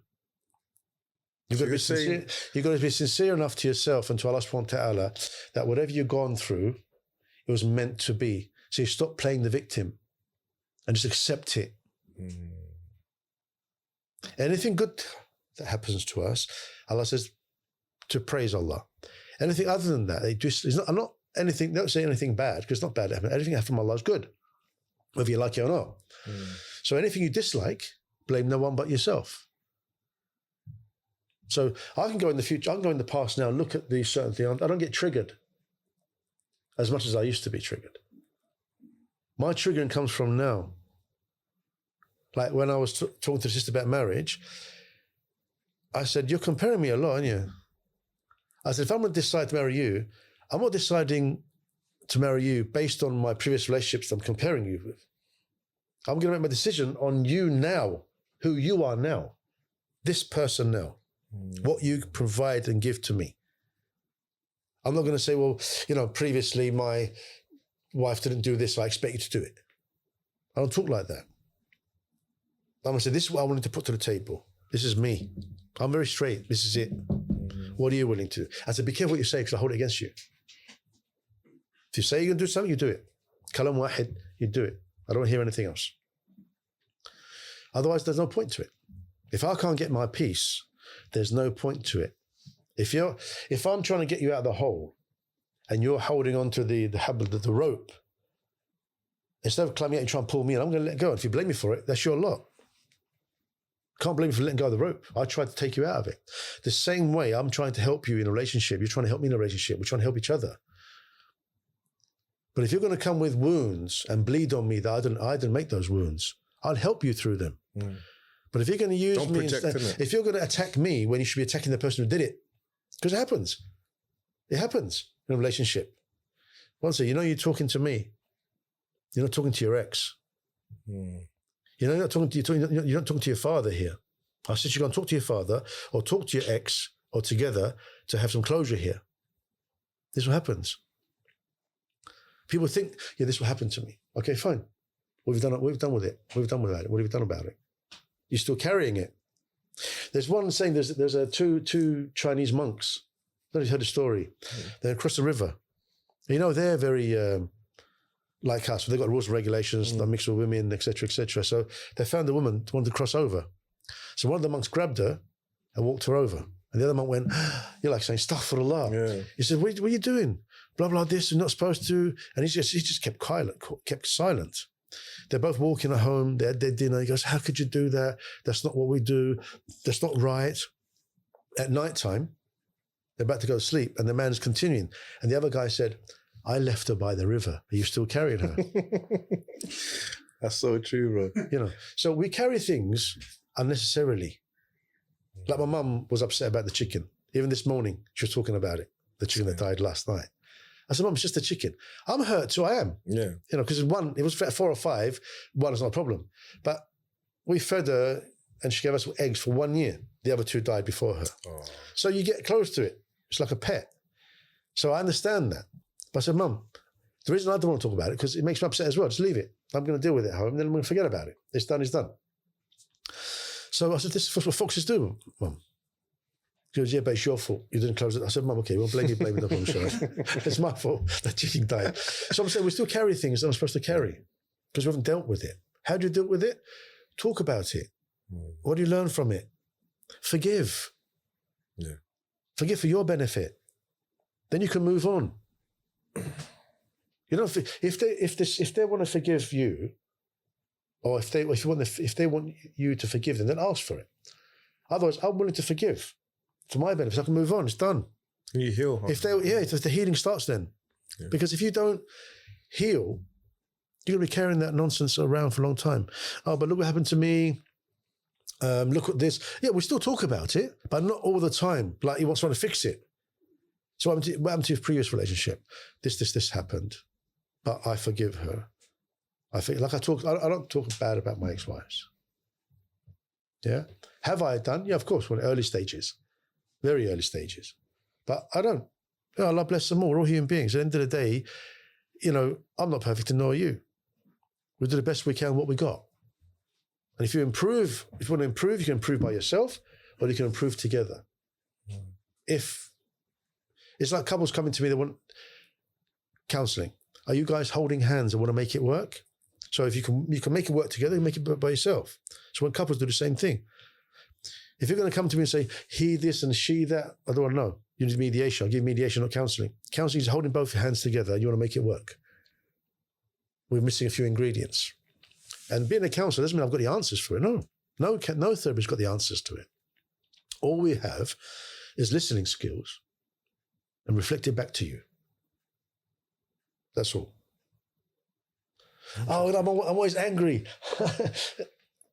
You've got to be sincere. You've got to be sincere enough to yourself and to Allah subhanahu wa ta'ala that whatever you've gone through, it was meant to be. So you stop playing the victim and just accept it. Anything good that happens to us, Allah says to praise Allah. Anything other than that, don't say anything bad, because it's not bad. Anything from Allah is good, whether you like it or not. So anything you dislike, blame no one but yourself. So I can go in the future, I can go in the past now and look at these certain things. I don't get triggered as much as I used to be triggered. My triggering comes from now. Like when I was talking to the sister about marriage, I said, you're comparing me a lot, aren't you? I said, if I'm going to decide to marry you, I'm not deciding to marry you based on my previous relationships that I'm comparing you with. I'm going to make my decision on you now, who you are now, this person now, what you provide and give to me. I'm not going to say, well, previously my wife didn't do this, so I expect you to do it. I don't talk like that. I'm going to say, this is what I wanted to put to the table. This is me. I'm very straight. This is it. What are you willing to do? I said, be careful what you say, because I hold it against you. If you say you're going to do something, you do it. Kalam wahid, you do it. I don't hear anything else. Otherwise, there's no point to it. If I can't get my peace, there's no point to it. If I'm trying to get you out of the hole and you're holding on to the rope, instead of climbing out and trying to pull me in, I'm going to let go. If you blame me for it, that's your lot. Can't blame you for letting go of the rope. I tried to take you out of it. The same way I'm trying to help you in a relationship, you're trying to help me in a relationship, we're trying to help each other. But if you're going to come with wounds and bleed on me that I didn't make those wounds, I'll help you through them. But if you're going to use me instead, if you're going to attack me when you should be attacking the person who did it, because it happens. It happens in a relationship. Once you're talking to me. You're not talking to your ex. You're not talking to your father here. I said you're going to talk to your father or talk to your ex or together to have some closure here. This is what happens. People think, this will happen to me. Okay, fine. What have you done with it? What have you done with it? What have you done about it? You're still carrying it. There's one saying there's two Chinese monks. I don't know if you heard the story. They're across the river. They're very like us. They've got rules and regulations, they mix with women, etc., etc. So they found a woman who wanted to cross over. So one of the monks grabbed her and walked her over. And the other monk went, you're like saying, astaghfirullah. Yeah. He said, what are you doing? Blah, blah, this, you're not supposed to. And he just kept silent. They're both walking at home, they had their dinner. He goes, how could you do that? That's not what we do. That's not right. At night time, they're about to go to sleep and the man's continuing. And the other guy said, I left her by the river. Are you still carrying her? That's so true, bro. So we carry things unnecessarily. Like my mum was upset about the chicken. Even this morning, she was talking about it, the chicken that died last night. I said, Mum, it's just a chicken. I'm hurt, so I am. Yeah. Because one, it was 4 or 5, one is not a problem. But we fed her and she gave us eggs for 1 year. The other 2 died before her. Oh. So you get close to it. It's like a pet. So I understand that. But I said, Mum, the reason I don't want to talk about it, because it makes me upset as well. Just leave it. I'm going to deal with it at home, and then I'm going to forget about it. It's done, it's done. So I said, this is what foxes do, Mum. She goes, yeah, but it's your fault. You didn't close it. I said, Mum, okay, well, blame it on the show. It's my fault. That chicken died. So I'm saying we still carry things that I'm supposed to carry because we haven't dealt with it. How do you deal with it? Talk about it. What do you learn from it? Forgive. Yeah. Forgive for your benefit. Then you can move on. If they want to forgive you, or if they want you to forgive them, then ask for it. Otherwise, I'm willing to forgive for my benefit. So I can move on. It's done. You heal. If the healing starts then, because if you don't heal, you're going to be carrying that nonsense around for a long time. Oh, but look what happened to me. Look at this. Yeah, we still talk about it, but not all the time. Like you want someone to fix it. So what happened to your previous relationship? This happened, but I forgive her. I don't talk bad about my ex-wives. Yeah. Have I done? Yeah, of course. Well, early stages, very early stages, but I don't. Allah bless them all. We're all human beings. At the end of the day, I'm not perfect, and nor are you. We do the best we can with what we got. And if you want to improve, you can improve by yourself, or you can improve together. If it's like couples coming to me, they want counselling. Are you guys holding hands and want to make it work? So if you can make it work together, you make it by yourself. So when couples do the same thing. If you're going to come to me and say, he this and she that, I don't want to know. You need mediation. I'll give mediation, not counselling. Counselling is holding both your hands together and you want to make it work. We're missing a few ingredients. And being a counsellor doesn't mean I've got the answers for it. No therapist's got the answers to it. All we have is listening skills and reflect it back to you. That's all. Oh, I'm always angry.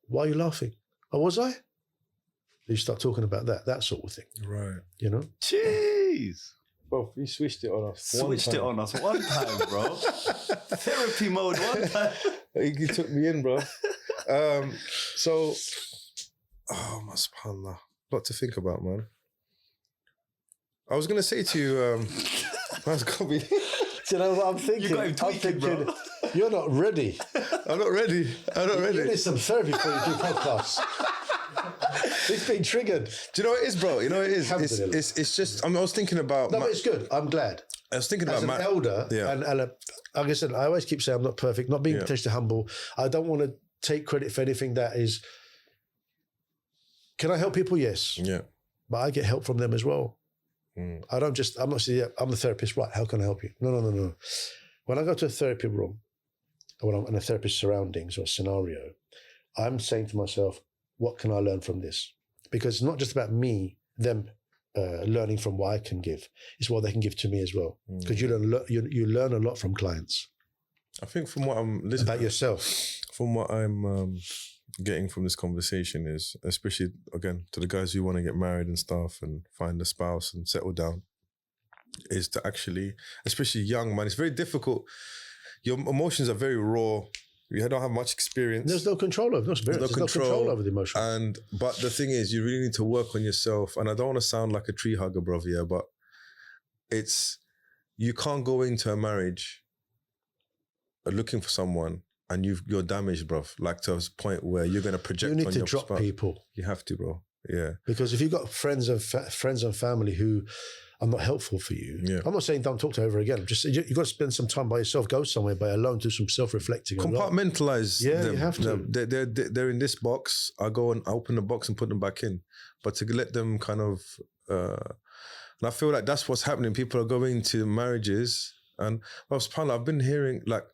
Why are you laughing? Oh, was I? You start talking about that sort of thing. Right. Jeez. Bro, you switched it on us. Switched it on us one time, bro. Therapy mode one time. You took me in, bro. My subhanallah. Lot to think about, man. I was going to say to you, that's got to be... Do you know what I'm thinking? You got him tweaking, bro. You're not ready. I'm not ready. You need some therapy before you do podcasts. It's been triggered. Do you know what it is, bro? You know what it is? It's just, I was thinking about... No, but it's good. I'm glad. I was thinking about... As an elder, and like I said, I always keep saying I'm not perfect, not being potentially humble. I don't want to take credit for anything that is... Can I help people? Yes. Yeah. But I get help from them as well. I'm not saying, I'm the therapist, right? How can I help you? No. When I go to a therapy room, or when I'm in a therapist's surroundings or scenario, I'm saying to myself, what can I learn from this? Because it's not just about them learning from what I can give. It's what they can give to me as well. Because you learn a lot from clients. I think from what I'm listening about yourself. From what I'm getting from this conversation is, especially again to the guys who want to get married and stuff and find a spouse and settle down, is to actually, especially young man, it's very difficult. Your emotions are very raw. You don't have much experience. There's no control over There's no control over the emotion. But the thing is, you really need to work on yourself. And I don't want to sound like a tree hugger, bro, yeah, but you can't go into a marriage looking for someone and you're damaged, bro. Like to a point where you're going to project on your spouse. You need to drop people. You have to, bro. Yeah. Because if you've got friends and family who are not helpful for you, I'm not saying don't talk to her ever again. Just you've got to spend some time by yourself, go somewhere by alone, do some self-reflecting. Compartmentalize them. You have to. They're in this box. I go and open the box and put them back in. But to let them kind of, and I feel like that's what's happening. People are going to marriages, and I've been hearing like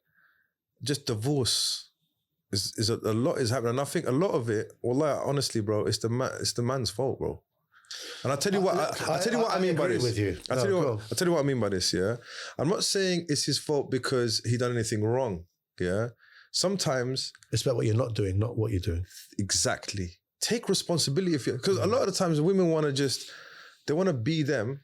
just divorce is a lot is happening. And I think a lot of it, honestly, bro, it's the man's fault, bro. And I'll tell you what I mean by this. I'll tell you what I mean by this, yeah. I'm not saying it's his fault because he done anything wrong, yeah. Sometimes it's about what you're not doing, not what you're doing. Exactly. Take responsibility because a lot of the times women want to be them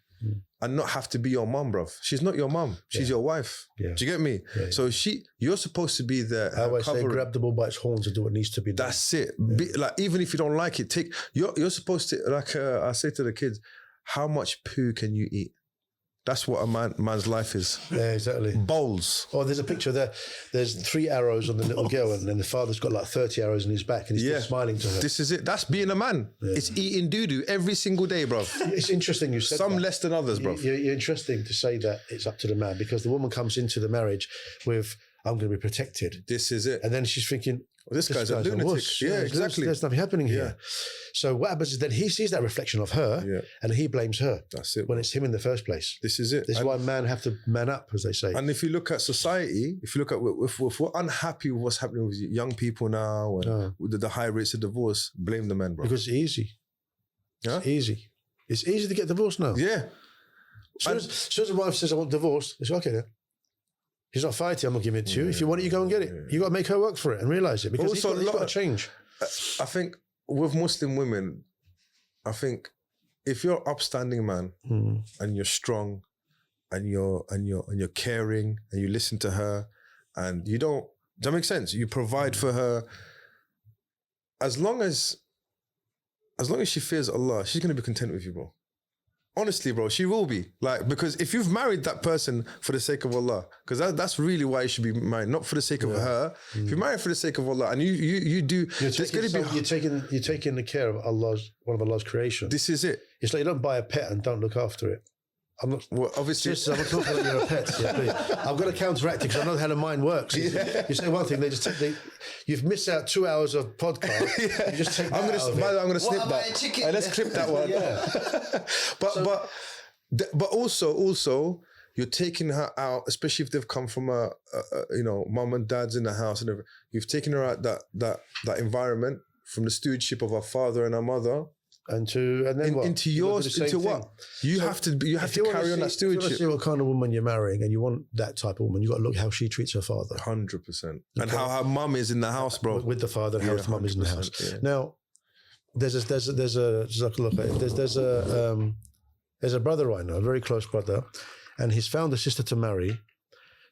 and not have to be your mum, bruv. She's not your mum. She's your wife. Yeah. Do you get me? Yeah. So you're supposed to be there. I always say grab the bull by its horns and do what needs to be done. That's it. Yeah. Even if you don't like it, you're supposed to, I say to the kids, how much poo can you eat? That's what a man's life is. Yeah, exactly. Bowls. Oh, there's a picture there. There's 3 arrows on the little girl, and then the father's got like 30 arrows in his back, and he's still smiling to her. This is it. That's being a man. Yeah. It's eating doo-doo every single day, bro. It's interesting you said Some less than others, bro. You're interesting to say that it's up to the man, because the woman comes into the marriage with, I'm going to be protected. This is it. And then she's thinking, this guy's a lunatic. Yeah, exactly. There's nothing happening here. So what happens is then he sees that reflection of her and he blames her. That's it. When it's him in the first place. This is it. This is why men have to man up, as they say. And if you look at society, if we're unhappy with what's happening with young people now and with the high rates of divorce, blame the men, bro. Because it's easy. Yeah? It's easy. It's easy to get divorced now. Yeah. As soon as a wife says, I want divorce, it's okay then. He's not fighting, I'm not giving it to you. If you want it, you go and get it. You got to make her work for it and realise it, because also, he's got to change. I think with Muslim women, I think if you're an upstanding man and you're strong and you're caring and you listen to her and you don't, does that make sense? You provide for her. As long as she fears Allah, she's going to be content with you, bro. Honestly, bro, she will be. Because if you've married that person for the sake of Allah, because that's really why you should be married, not for the sake of her. If you're married for the sake of Allah, and you do, you're taking the care of one of Allah's creation. This is it. It's like you don't buy a pet and don't look after it. I'm not. Well, obviously, I'm not talking about you're a pet. Yeah, please. I've got to counteract it because I know how the mind works. You say one thing, you've missed out 2 hours of podcast. You just take. I'm going to snip that. Let's clip that one. But also, you're taking her out, especially if they've come from a mum and dad's in the house and everything. You've taken her out that environment from the stewardship of our father and our mother. Into what? You have to carry on that stewardship. If you want to see what kind of woman you're marrying and you want that type of woman, you got to look how she treats her father. 100%. And how her mum is in the house, bro. With the father, how his mum is in the house. Yeah. Now, there's a brother I know, a very close brother, and he's found a sister to marry,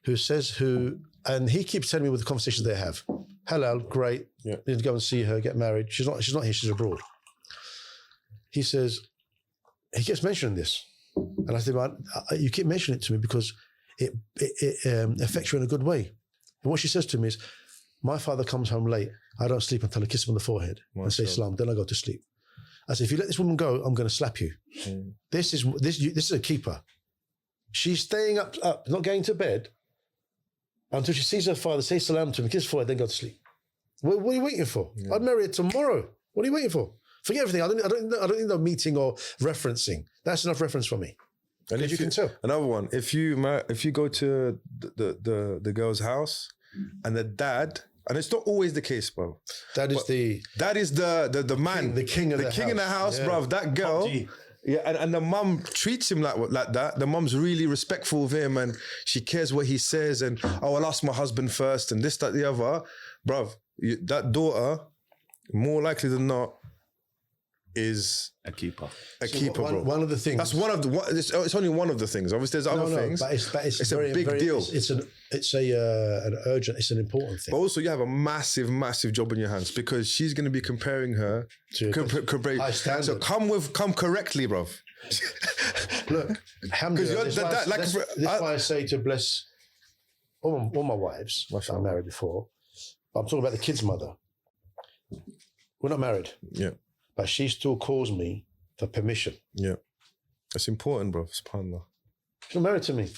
and he keeps telling me with the conversations they have. Halal, great. Yeah. Need to go and see her, get married. She's not here. She's abroad. He says, he keeps mentioning this. And I said, well, you keep mentioning it to me because it affects you in a good way. And what she says to me is, my father comes home late. I don't sleep until I kiss him on the forehead and say salam. Then I go to sleep. I said, if you let this woman go, I'm going to slap you. This is a keeper. She's staying up, not going to bed until she sees her father, say salam to him, kiss his forehead, then go to sleep. What are you waiting for? Yeah. I'd marry her tomorrow. What are you waiting for? Forget everything. I don't need no meeting or referencing. That's enough reference for me. And if you can tell. Another one, if you go to the girl's house and the dad And it's not always the case, bro. That is the man. the king of the king in the house, yeah. bro. That girl. PUBG. Yeah, and the mum treats him like that. The mum's really respectful of him and she cares what he says and, I'll ask my husband first and this, that, the other. Bruv, that daughter, more likely than not, is A keeper. bro. One of the things. That's one of the. It's only one of the things. Obviously, there's other things. But it's a big deal. It's an urgent. It's an important thing. But also, you have a massive, massive job in your hands because she's going to be comparing her To high standard. So come correctly, bro. Look, alhamdulillah, you're this is why I say to bless all my wives that I married before. But I'm talking about the kid's mother. We're not married. Yeah. But she still calls me for permission. Yeah. That's important, bro. SubhanAllah. She's not married to me.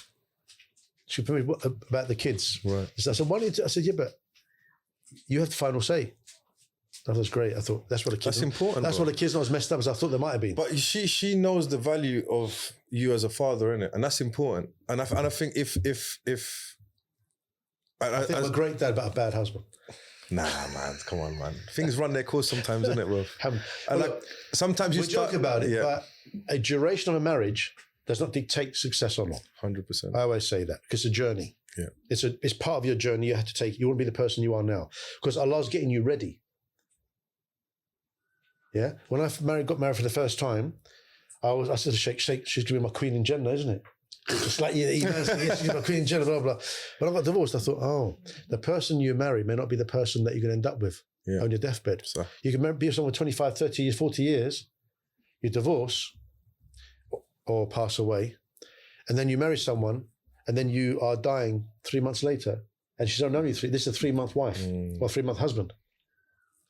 She told me about the kids. Right. So I said, why don't you? I said, yeah, but you have the final say. That was great. I thought that's what the kids. That's important. That's bro. what the kids not as messed up as I thought they might have been. But she knows the value of you as a father, innit? And that's important. And I think if I think I'm a great dad, but a bad husband. Nah, man, come on, man. Things run their course sometimes, innit, bro? And look, sometimes you we joke about it, but a duration of a marriage does not dictate success or not. 100%. I always say that because it's a journey. Yeah, it's part of your journey. You have to take. You want to be the person you are now because Allah's getting you ready. Yeah, when I got married for the first time, I said to Sheikh, she's gonna be my queen in Jannah, isn't it? Just like she's my queen in Jannah, blah blah. When I got divorced, I thought, the person you marry may not be the person that you're going to end up with on your deathbed. So. You can be with someone 25, 30 years, 40 years, you divorce or pass away, and then you marry someone, and then you are dying 3 months later, and she's only this is a 3-month wife or 3-month husband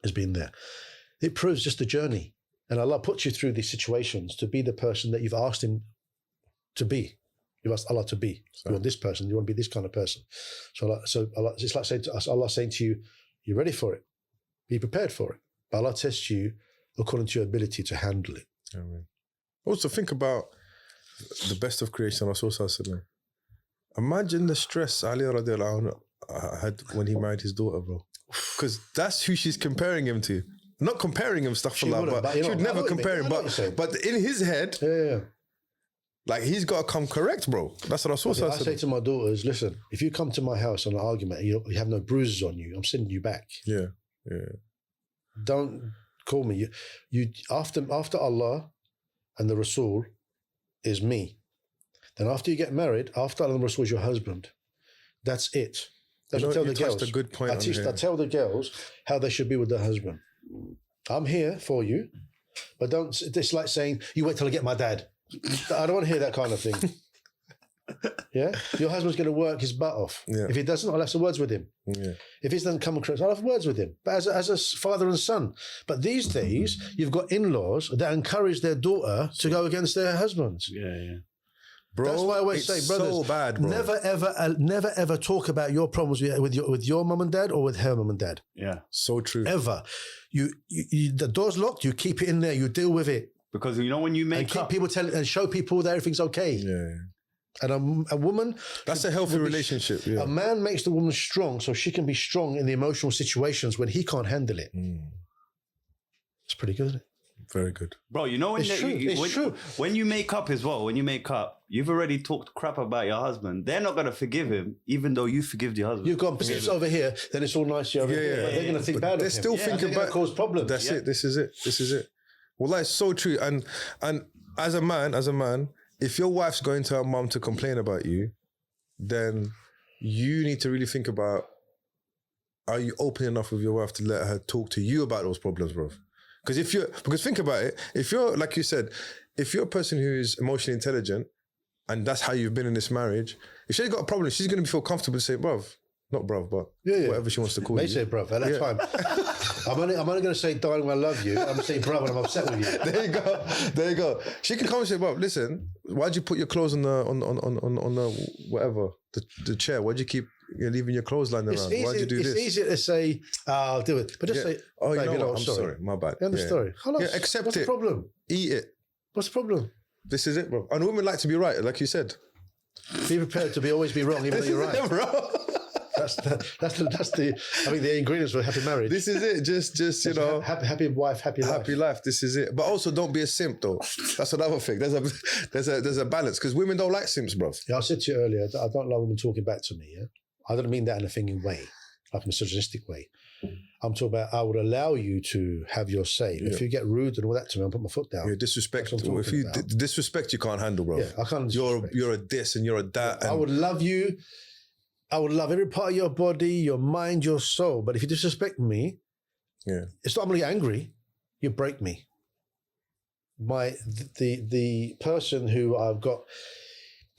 has been there. It proves just a journey, and Allah puts you through these situations to be the person that you've asked Him to be. You've asked Allah to be. You want this person. You want to be this kind of person. So Allah, it's like saying to us, Allah saying to you, "You're ready for it. Be prepared for it." But Allah tests you according to your ability to handle it. Amen. Also, think about the best of creation, Rasulullah. Imagine the stress Ali radiallahu anhu had when he married his daughter, bro. Because that's who she's comparing him to. Not comparing him, stuff for that, but she would never compare him. But in his head, like he's got to come correct, bro. That's what I saw. I say to my daughters, listen, if you come to my house on an argument and you have no bruises on you, I'm sending you back. Yeah. Don't call me. You after Allah and the Rasul is me. Then after you get married, after Allah and the Rasul is your husband. That's it. That's what I tell the girls. A good point I tell the girls how they should be with their husband. I'm here for you, but don't. It's like saying you wait till I get my dad. I don't want to hear that kind of thing. Yeah, your husband's going to work his butt off. Yeah. If he doesn't, I'll have some words with him. Yeah. If he doesn't come across, I'll have words with him. But as a father and son. But these days, you've got in-laws that encourage their daughter to go against their husbands. Yeah. Bro, that's why I always say, brothers, so bad, bro. Never ever talk about your problems with your mum and dad or with her mum and dad. Yeah, so true. Ever, you the door's locked. You keep it in there. You deal with it because you know when you make and people tell and show people that everything's okay. Yeah, and a woman. That's a healthy relationship. Yeah. A man makes the woman strong so she can be strong in the emotional situations when he can't handle it. It's pretty good, isn't it? Very good. Bro, you know when it's true. When you make up as well, you've already talked crap about your husband. They're not going to forgive him, even though you forgive your husband. You've gone persist over here, then it's all nice over here. But they're going to think bad of him. They're still thinking about cause problems. That's it. This is it. Well, that's so true. And as a man, if your wife's going to her mum to complain about you, then you need to really think about, are you open enough with your wife to let her talk to you about those problems, bro? Because think about it, if you're, like you said, if you're a person who is emotionally intelligent and that's how you've been in this marriage, if she's got a problem, she's going to feel comfortable to say, bruv, not bruv, but whatever she wants to call you. They say bruv, at that time. I'm only going to say, darling, I love you. I'm going to say bruv when I'm upset with you. There you go. She can come and say, bruv, listen, why'd you put your clothes on the whatever, the chair? Why'd you keep leaving your clothes lying around? Why'd you do this? It's easier to say, I'll do it. But just say, oh, you know what? I'm sorry, my bad. End of story. Accept What's it. the problem? Eat it. What's the problem? This is it, bro. And women like to be right, like you said. Be prepared to always be wrong, even though you're right. Bro. That's the. I mean, the ingredients for a happy marriage. This is it. Just you know, happy wife, happy life. This is it. But also, don't be a simp though. That's another thing. There's a balance because women don't like simps, bro. Yeah, I said to you earlier that I don't like women talking back to me. Yeah, I don't mean that in a thinking way, like a misogynistic way. I'm talking about I would allow you to have your say. If you get rude and all that to me, I'll put my foot down. Yeah, disrespect. If you disrespect, you can't handle, bro. Yeah, I can't. You're a this and you're a that. I would love you. I would love every part of your body, your mind, your soul. But if you disrespect me, it's not I'm gonna get angry. You break me. The person who I've got.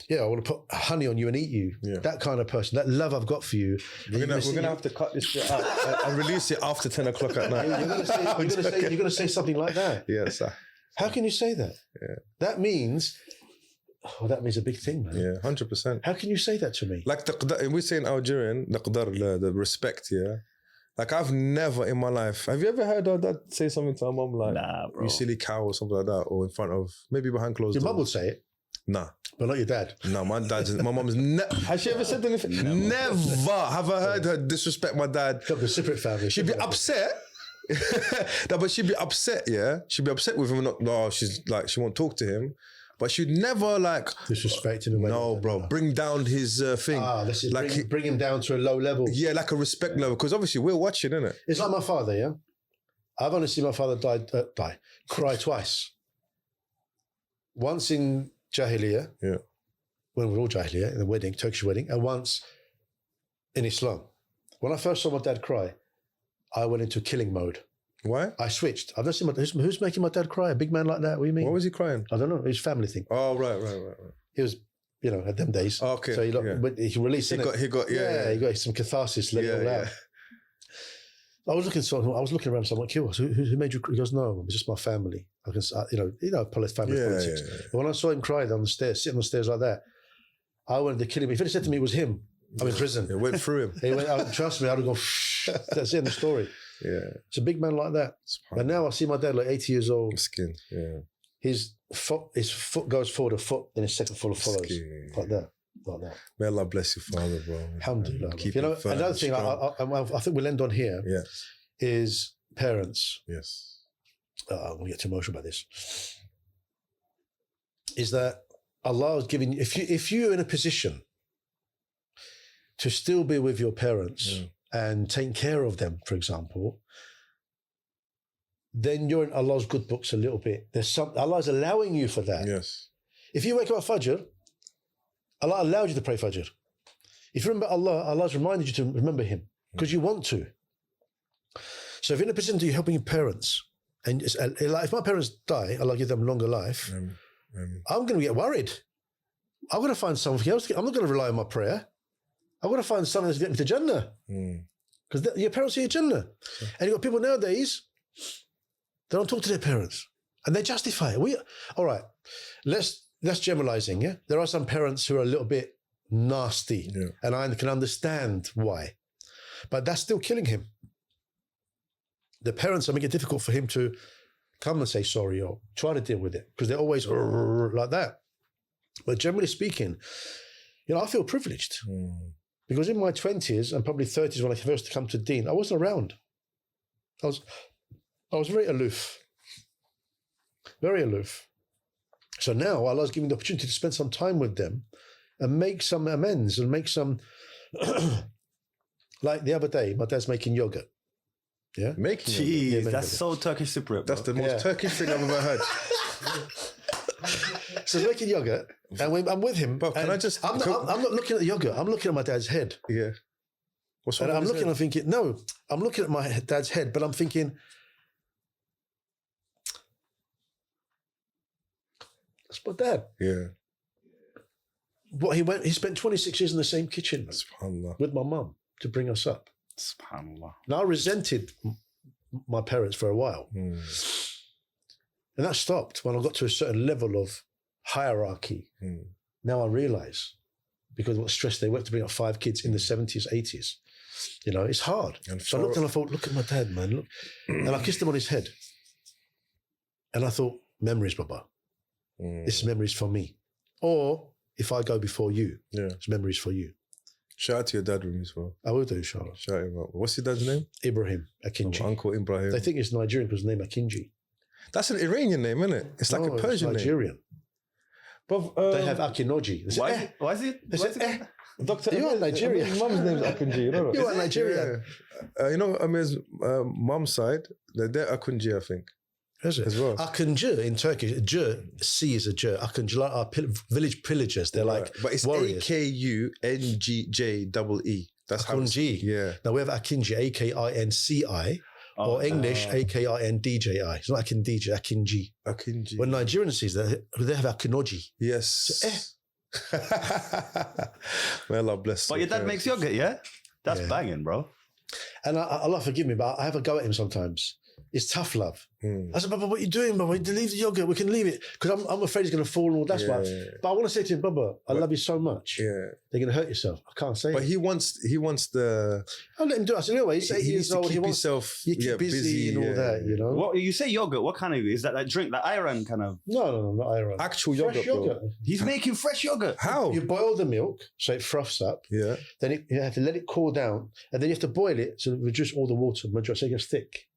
Yeah, I want to put honey on you and eat you. Yeah. That kind of person, that love I've got for you. We're gonna have to cut this bit out and release it after 10 o'clock at night. You're gonna say something like that. Yes. Sir. How can you say that? Yeah. That means a big thing, man. Yeah, 100%. How can you say that to me? Like we say in Algerian, the respect. Yeah. Like I've never in my life. Have you ever heard our dad say something to our mum like, "Nah, bro, you silly cow" or something like that, or in front of maybe behind closed doors? Your mum would say it. Nah. But not your dad. No, my mum's has she ever said anything? Never have I heard her disrespect my dad. Got the separate family. She'd be upset. No, but she'd be upset, yeah. She'd be upset with him. No, she's like, she won't talk to him. But she'd never like disrespect him. No, bro. Bring down his thing. This is like bring him down to a low level. Yeah, like a respect level. Because obviously we're watching, innit? It's like my father, yeah. I've only seen my father cry twice. Once in Jahiliyyah, when we were all Jahiliyyah, in the wedding, Turkish wedding, and once in Islam. When I first saw my dad cry, I went into killing mode. Why? I switched. I've never seen who's making my dad cry? A big man like that? What do you mean? What was he crying? I don't know. It was a family thing. Oh, right. He was, at them days. Oh, okay. So he released it. He got some catharsis, let it all out. I was looking around someone, who made you cry? He goes, no, it's just my family. I can, family politics. But when I saw him cry down the stairs, sitting on the stairs like that, I wanted to kill him. If he said to me it was him, I'm in prison. It went through him. He went, trust me, I'd have gone, that's it in the story. Yeah. It's a big man like that. And now I see my dad like 80 years old. Skin, yeah. His foot goes forward a foot, then his second foot follows. Like that. May Allah bless your father, bro. Alhamdulillah. Another thing I think we'll end on here is parents. Yes. I'm going to get too emotional about this. Is that Allah is giving, if you're in a position to still be with your parents and take care of them, for example, then you're in Allah's good books a little bit. Allah is allowing you for that. Yes. If you wake up at Fajr, Allah allowed you to pray Fajr. If you remember Allah, Allah's reminded you to remember Him because you want to. So if you're in a position to helping your parents, and if my parents die, Allah give them a longer life, I'm going to get worried. I'm going to find something else. I'm not going to rely on my prayer. I'm going to find something that's getting me to Jannah. Because your parents are your Jannah. And you've got people nowadays, they don't talk to their parents. And they justify it. All right, that's generalizing, yeah? There are some parents who are a little bit nasty. Yeah. And I can understand why. But that's still killing him. The parents are making it difficult for him to come and say sorry or try to deal with it because they're always like that. But generally speaking, I feel privileged because in my 20s and probably 30s when I first come to Deen, I wasn't around. I was very aloof. Very aloof. So now Allah's giving the opportunity to spend some time with them and make some amends and make some, like the other day, my dad's making yogurt. Yeah, Jeez, that's so Turkish Cypriot. That's the most Turkish thing I've ever heard. So he's making yogurt, and I'm with him. But I'm not looking at the yogurt. I'm looking at my dad's head. Yeah. What's wrong? And I'm looking. I'm thinking. No, I'm looking at my dad's head, but I'm thinking. That's my dad. Yeah. What he spent 26 years in the same kitchen with my mum to bring us up. SubhanAllah. Now I resented my parents for a while. And that stopped when I got to a certain level of hierarchy. Now I realise, because of what stress they went to bring up 5 kids in the 70s, 80s. It's hard. So I looked and I thought, look at my dad, man. Look. And I kissed him on his head. And I thought, memories, Baba. This is memories for me. Or if I go before you, it's memories for you. Shout out to your dad, Ramiz, as well. I will do, inshallah. Shout him out. What's your dad's name? Ibrahim Akinji. Uncle Ibrahim. They think it's Nigerian because the name Akinji. That's an Iranian name, isn't it? It's like a Persian it's Nigerian. name. They have Akinoji. They say, Why is it? They say, Doctor, you are Nigerian. Mum's name's Akunji. You know, You are Nigerian. You know, Amir's mum's side, they're Akunji, I think. Is it? As well. Akıncı in Turkish, C is a J. Akıncılar are village pillagers. They're like but it's warriors. AKUNGJEE. That's how it's, Akunji. yeah. Now we have Akinji, AKINCI, or English, AKINDJI. It's not Akindiji, Akinji. Akinji. When Nigerians see that, they have Akinoji. Yes. May Allah bless. But your dad makes yogurt, yeah? That's Yeah. banging, bro. And Allah forgive me, but I have a go at him sometimes. It's tough love. I said, Baba, what are you doing, Baba? Leave the yogurt. We can leave it. Because I'm afraid he's going to fall and all that stuff. But I want to say to him, Baba, I love you so much. Yeah. They're going to hurt yourself. I can't say But it. he wants the. I'll let him do it. I said, anyway, he's 8 He needs years to old. keep He wants himself you keep busy and all that, you know? What you say yogurt? What kind of is that? Like drink, like iron kind of? No, not iron. actual Fresh yogurt, bro. He's making fresh yogurt. How? You boil the milk so it froths up. Yeah. Then you have to let it cool down. And then you have to boil it to reduce all the water, so it gets thick.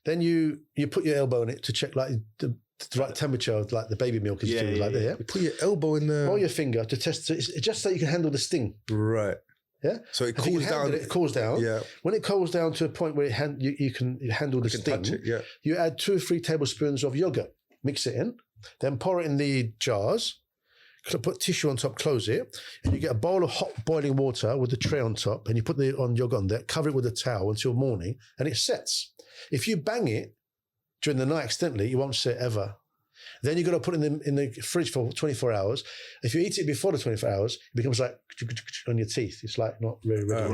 Then you put your elbow in it to check like the right temperature of like the baby milk is doing like that. Yeah. You put your elbow in the. Or your finger to test it, just so you can handle the sting. Right. Yeah. So it And so you cools down. handle it cools down. Yeah. When it cools down to a point where you can handle the You can sting, touch it. Yeah. you add 2 or 3 tablespoons of yogurt, mix it in, then pour it in the jars, put tissue on top, close it, and you get a bowl of hot boiling water with the tray on top, and you put the yogurt on there, cover it with a towel until morning, and it sets. If you bang it during the night accidentally, you won't set ever. Then you've got to put it in the fridge for 24 hours. If you eat it before the 24 hours, it becomes like on your teeth. It's like not really ready.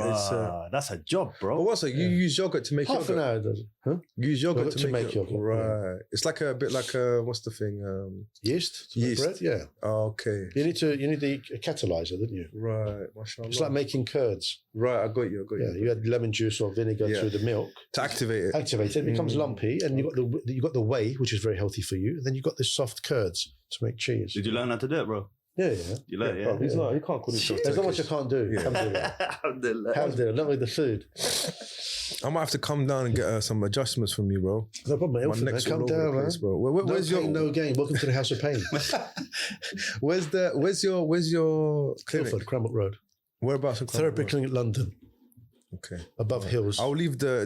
That's a job, bro. But what's it? You use yogurt to make Half yogurt. an hour does it? Huh? You use yogurt to make yogurt. Right. It's like a bit like what's the thing? Yeast? To make Yeast. bread? Yeah. Oh, okay. You need the catalyzer, didn't you? Right. Mashallah. It's like making curds. Right. I got you. Yeah, you add lemon juice or vinegar Yeah. through the milk. To activate it. Activate it, it becomes lumpy, and you got the whey, which is very healthy for you. And then you got the soft curds to make cheese. Did you learn how to do it, bro? Yeah. You learned, Bro, he's not. He can't call himself. There's not much I Turkish. can't do. Yeah. Alhamdulillah. Alhamdulillah, not with the food. I might have to come down and get some adjustments from you, bro. No problem, mate. My Ilford, neck's man. all Come over the down, man. place, bro. Where's no your pain, no gain. Welcome to the House of Pain. Where's your clinic? Ilford, Cranbrook Road. Whereabouts in Therapy Cranbrook? Clinic, London. Okay. Above hills. I'll leave your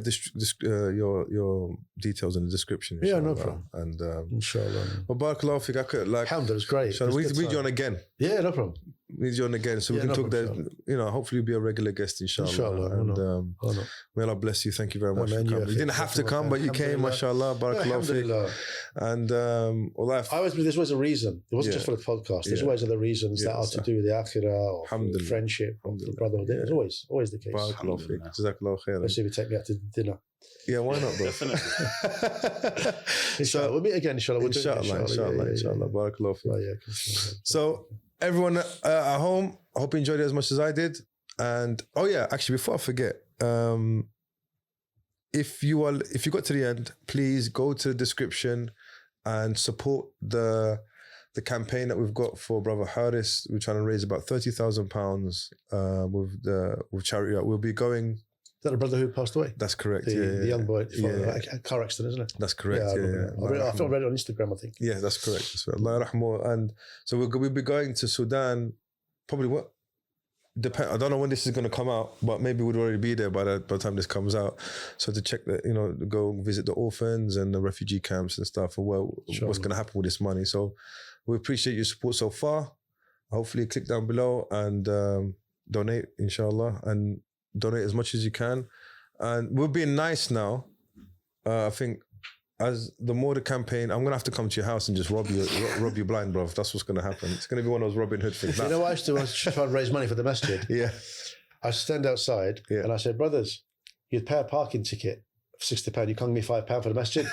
details in the description. Yeah, no inshallah. problem. And Inshallah. well, barakallahu fik, I could like. Alhamdulillah, it's great. Shall It's we good read you time. on again? Yeah, no problem. Need you on again so we Yeah, can no talk there. problem, You know, hopefully you'll be a regular guest, inshallah. Inshallah, And why not? may Allah bless you. Thank you very much man, for you coming. You didn't have to come, but you came, mashallah. Barakallahu fik. Alhamdulillah. And I always believe there's always a reason. It wasn't Yeah. just for the podcast. There's Yeah. always other reasons that Yeah, are to do with the akhirah or Alhamdulillah. friendship or Alhamdulillah. brotherhood. Yeah. It's always the case. barakallahu fik. Jazakallahu khairan. Especially if you take me out to dinner. Yeah, why not, bro? Definitely. Inshallah. We'll meet again, inshallah. We'll do it, Inshallah. Barakallahu fik. Yeah. So, everyone at home, I hope you enjoyed it as much as I did. And oh yeah, actually, before I forget, if you got to the end, please go to the description and support the campaign that we've got for Brother Haris. We're trying to raise about £30,000 with charity. We'll be going. Is that the brother who passed away? That's correct. The young boy, Yeah. a car accident, isn't it? That's correct. I Yeah. remember that. I read it on Instagram, I think. Yeah, that's correct. That's right. Allah yarhamhu. And so we'll be going to Sudan. Probably what? I don't know when this is going to come out, but maybe we'd already be there by the time this comes out. So to check that, go visit the orphans and the refugee camps and stuff, and what's going to happen with this money. So we appreciate your support so far. Hopefully, click down below and donate, inshallah, and donate as much as you can. And we're being nice now. I think as the more the campaign, I'm gonna have to come to your house and just rob you blind, bro. That's what's gonna happen. It's gonna be one of those Robin Hood things. You know what I used to try to raise money for the masjid? Yeah. I stand outside and I said, brothers, you'd pay a parking ticket for £60. You can't give me £5 for the masjid.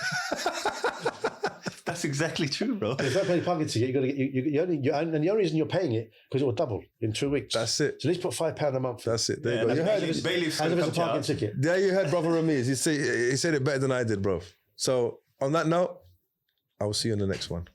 That's exactly true, bro. If you don't pay a parking ticket, you're going to get and the only reason you're paying it because it will double in 2 weeks. That's it. So at least put £5 a month. That's it. There you go. and You heard that's it. bailiffs As if gonna it's a come to parking us. ticket. There you heard Brother Ramiz. He said it better than I did, bro. So on that note, I will see you in the next one.